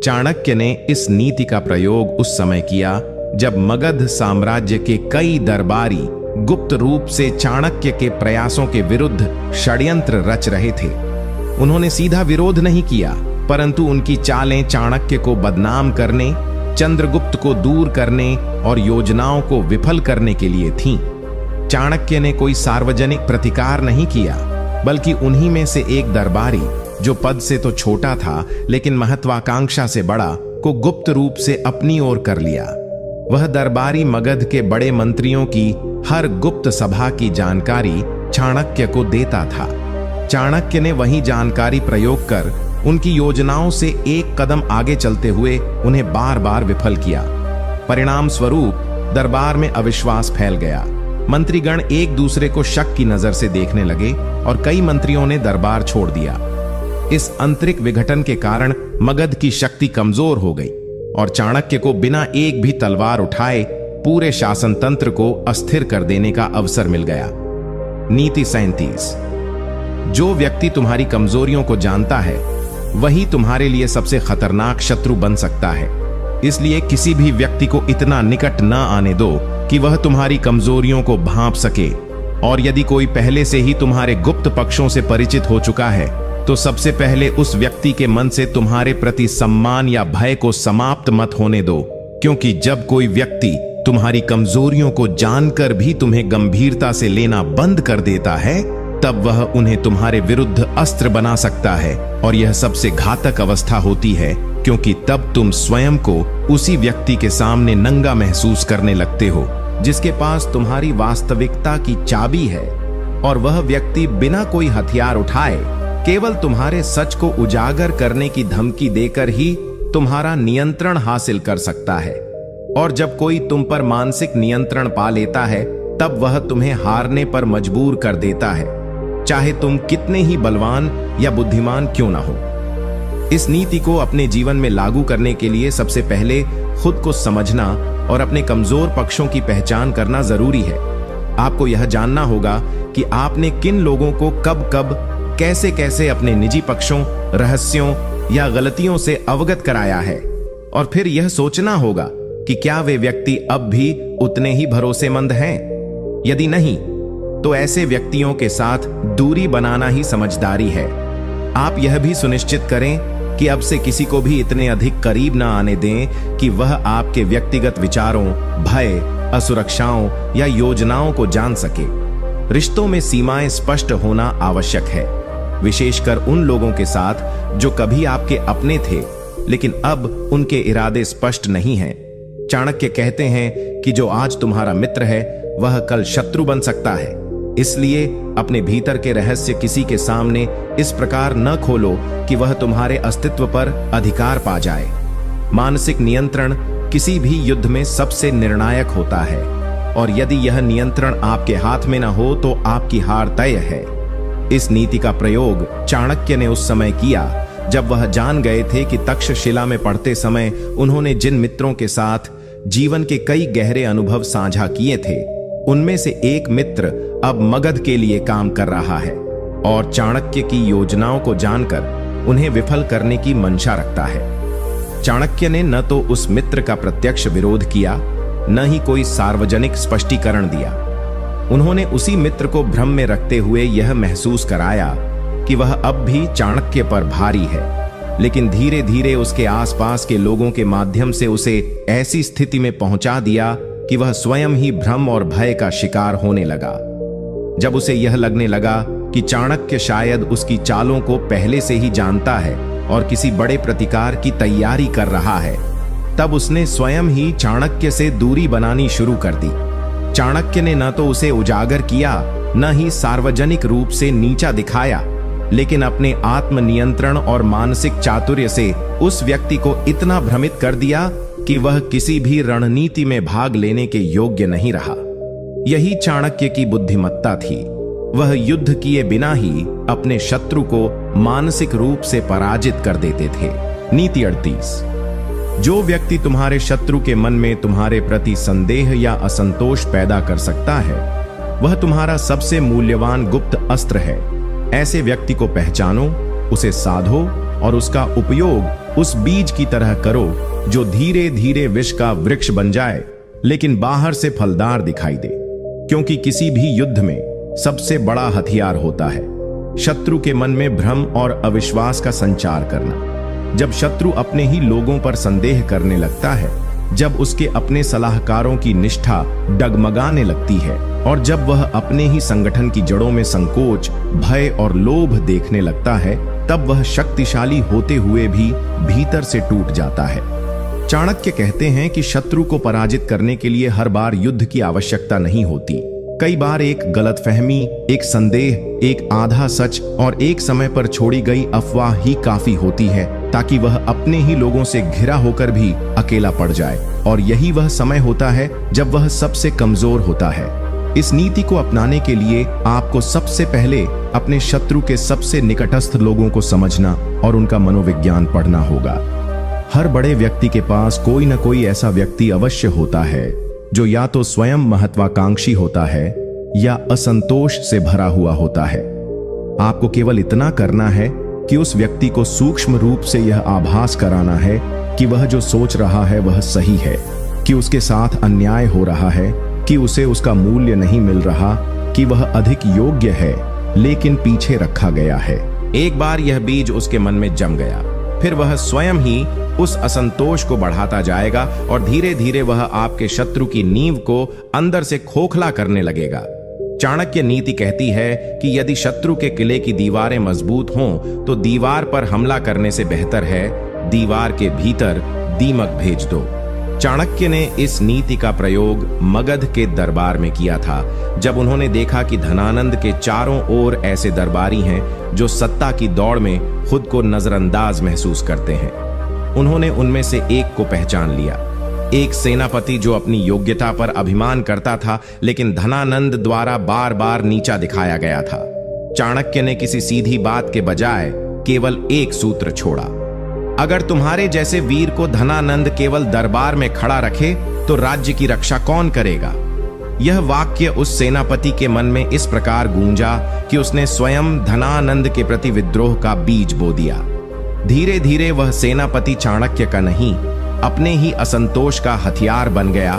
चाणक्य ने इस नीति का प्रयोग उस समय किया जब मगध साम्राज्य के कई दरबारी गुप्त रूप से चाणक्य के प्रयासों के विरुद्ध षड्यंत्र रच रहे थे। उन्होंने सीधा विरोध नहीं किया, परंतु उनकी चालें चाणक्य को बदनाम करने, चंद्रगुप्त को दूर करने और योजनाओं को विफल करने के लिए थीं। चाणक्य ने कोई सार्वजनिक प्रतिकार नहीं किया, बल्कि उन्हीं में से एक दरबारी, जो पद से तो छोटा था लेकिन महत्वाकांक्षा से बड़ा, को गुप्त रूप से अपनी ओर कर लिया। वह दरबारी मगध के बड़े मंत्रियों की हर गुप्त सभा की जानकारी चाणक्य को देता था। चाणक्य ने वही जानकारी प्रयोग कर उनकी योजनाओं से एक कदम आगे चलते हुए उन्हें बार बार विफल किया। परिणाम स्वरूप दरबार में अविश्वास फैल गया। मंत्रीगण एक दूसरे को शक की नजर से देखने लगे और कई मंत्रियों ने दरबार छोड़ दिया। इस आंतरिक विघटन के कारण मगध की शक्ति कमजोर हो गई और चाणक्य को बिना एक भी तलवार उठाए पूरे शासन तंत्र को अस्थिर कर देने का अवसर मिल गया। नीति 37। जो व्यक्ति तुम्हारी कमजोरियों को जानता है वही तुम्हारे लिए सबसे खतरनाक शत्रु बन सकता है। इसलिए किसी भी व्यक्ति को इतना निकट न आने दो कि वह तुम्हारी कमजोरियों को भांप सके, और यदि कोई पहले से ही तुम्हारे गुप्त पक्षों से परिचित हो चुका है तो सबसे पहले उस व्यक्ति के मन से तुम्हारे प्रति सम्मान या भय को समाप्त मत होने दो, क्योंकि जब कोई व्यक्ति तुम्हारी कमजोरियों को जानकर भी तुम्हें गंभीरता से लेना बंद कर देता है, तब वह उन्हें तुम्हारे विरुद्ध अस्त्र बना सकता है, और यह सबसे घातक अवस्था होती है, क्योंकि तब तुम स्वयं को उसी व्यक्ति के सामने नंगा महसूस करने लगते हो जिसके पास तुम्हारी वास्तविकता की चाबी है, और वह व्यक्ति बिना कोई हथियार उठाए केवल तुम्हारे सच को उजागर करने की धमकी देकर ही तुम्हारा नियंत्रण हासिल कर सकता है। और जब कोई तुम पर मानसिक नियंत्रण पा लेता है तब वह तुम्हें हारने पर मजबूर कर देता है, चाहे तुम कितने ही बलवान या बुद्धिमान क्यों ना हो। इस नीति को अपने जीवन में लागू करने के लिए सबसे पहले खुद को समझना और अपने कमजोर पक्षों की पहचान करना जरूरी है। आपको यह जानना होगा कि आपने किन लोगों को कब कब कैसे कैसे अपने निजी पक्षों, रहस्यों या गलतियों से अवगत कराया है, और फिर यह सोचना होगा कि क्या वे व्यक्ति अब भी उतने ही भरोसेमंद हैं। यदि नहीं, तो ऐसे व्यक्तियों के साथ दूरी बनाना ही समझदारी है। आप यह भी सुनिश्चित करें कि अब से किसी को भी इतने अधिक करीब न आने दें कि वह आपके व्यक्तिगत विचारों, भय, असुरक्षाओं या योजनाओं को जान सके। रिश्तों में सीमाएं स्पष्ट होना आवश्यक है, विशेषकर उन लोगों के साथ जो कभी आपके अपने थे लेकिन अब उनके इरादे स्पष्ट नहीं हैं। चाणक्य कहते हैं कि जो आज तुम्हारा मित्र है वह कल शत्रु बन सकता है। इसलिए अपने भीतर के रहस्य किसी के सामने इस प्रकार न खोलो कि वह तुम्हारे अस्तित्व पर अधिकार पा जाए। मानसिक नियंत्रण किसी भी युद्ध में सबसे निर्णायक होता है, और यदि यह नियंत्रण आपके हाथ में न हो तो आपकी हार तय है। इस नीति का प्रयोग चाणक्य ने उस समय किया जब वह जान गए थे कि तक्षशिला में पढ़ते समय उन्होंने जिन मित्रों के साथ जीवन के कई गहरे अनुभव साझा किए थे, उनमें से एक मित्र अब मगध के लिए काम कर रहा है और चाणक्य की योजनाओं को जानकर उन्हें विफल करने की मंशा रखता है। चाणक्य ने न तो उस मित्र का प्रत्यक्ष विरोध किया, न ही कोई सार्वजनिक स्पष्टीकरण दिया। उन्होंने उसी मित्र को भ्रम में रखते हुए यह महसूस कराया कि वह अब भी चाणक्य पर भारी है, लेकिन धीरे धीरे उसके आसपास के लोगों के माध्यम से उसे ऐसी स्थिति में पहुंचा दिया कि वह स्वयं ही भ्रम और भय का शिकार होने लगा। जब उसे यह लगने लगा कि चाणक्य शायद उसकी चालों को पहले से ही जानता है और किसी बड़े प्रतिकार की तैयारी कर रहा है। तब उसने स्वयं ही चाणक्य से दूरी बनानी शुरू कर दी। चाणक्य ने न तो उसे उजागर किया, न ही सार्वजनिक रूप से नीचा दिखाया, लेकिन अपने आत्मनियंत्रण और मानसिक चातुर्य से उस व्यक्ति को इतना भ्रमित कर दिया कि वह किसी भी रणनीति में भाग लेने के योग्य नहीं रहा। यही चाणक्य की बुद्धिमत्ता थी। वह युद्ध किए बिना ही अपने शत्रु को मानसिक रूप से पराजित कर देते थे। नीति 38। जो व्यक्ति तुम्हारे शत्रु के मन में तुम्हारे प्रति संदेह या असंतोष पैदा कर सकता है, वह तुम्हारा सबसे मूल्यवान गुप्त अस्त्र है। ऐसे व्यक्ति को पहचानो, उसे साधो और उसका उपयोग उस बीज की तरह करो जो धीरे धीरे विष का वृक्ष बन जाए, लेकिन बाहर से फलदार दिखाई दे। क्योंकि किसी भी युद्ध में सबसे बड़ा हथियार होता है शत्रु के मन में भ्रम और अविश्वास का संचार करना। जब शत्रु अपने ही लोगों पर संदेह करने लगता है, जब उसके अपने सलाहकारों की निष्ठा डगमगाने लगती है और जब वह अपने ही संगठन की जड़ों में संकोच, भय और लोभ देखने लगता है, तब वह शक्तिशाली होते हुए भी भीतर से टूट जाता है। चाणक्य कहते हैं कि शत्रु को पराजित करने के लिए हर बार युद्ध की आवश्यकता नहीं होती। कई बार एक गलतफहमी, एक संदेह, एक आधा सच और एक समय पर छोड़ी गई अफवाह ही काफी होती है ताकि वह अपने ही लोगों से घिरा होकर भी अकेला पड़ जाए। और यही वह समय होता है जब वह सबसे कमजोर होता है। इस नीति को अपनाने के लिए आपको सबसे पहले अपने शत्रु के सबसे निकटस्थ लोगों को समझना और उनका मनोविज्ञान पढ़ना होगा। हर बड़े व्यक्ति के पास कोई न कोई ऐसा व्यक्ति अवश्य होता है जो या तो स्वयं महत्वाकांक्षी होता है या असंतोष से भरा हुआ होता है। आपको केवल इतना करना है कि उस व्यक्ति को सूक्ष्म रूप से यह आभास कराना है कि वह जो सोच रहा है वह सही है, कि उसके साथ अन्याय हो रहा है, कि उसे उसका मूल्य नहीं मिल रहा, कि वह अधिक योग्य है लेकिन पीछे रखा गया है। एक बार यह बीज उसके मन में जम गया, फिर वह स्वयं ही उस असंतोष को बढ़ाता जाएगा और धीरे धीरे वह आपके शत्रु की नींव को अंदर से खोखला करने लगेगा। चाणक्य नीति कहती है कि यदि शत्रु के किले की दीवारें मजबूत हों तो दीवार पर हमला करने से बेहतर है दीवार के भीतर दीमक भेज दो। चाणक्य ने इस नीति का प्रयोग मगध के दरबार में किया था, जब उन्होंने देखा कि धनानंद के चारों ओर ऐसे दरबारी हैं जो सत्ता की दौड़ में खुद को नजरअंदाज महसूस करते हैं। उन्होंने उनमें से एक को पहचान लिया, एक सेनापति जो अपनी योग्यता पर अभिमान करता था लेकिन धनानंद द्वारा बार बार नीचा दिखाया गया था। चाणक्य ने किसी सीधी बात के बजाय केवल एक सूत्र छोड़ा, अगर तुम्हारे जैसे वीर को धनानंद केवल दरबार में खड़ा रखे तो राज्य की रक्षा कौन करेगा। यह वाक्य उस सेनापति के मन में इस प्रकार गूंजा कि उसने स्वयं धनानंद के प्रति विद्रोह का बीज बो दिया। धीरे धीरे वह सेनापति चाणक्य का नहीं, अपने ही असंतोष का हथियार बन गया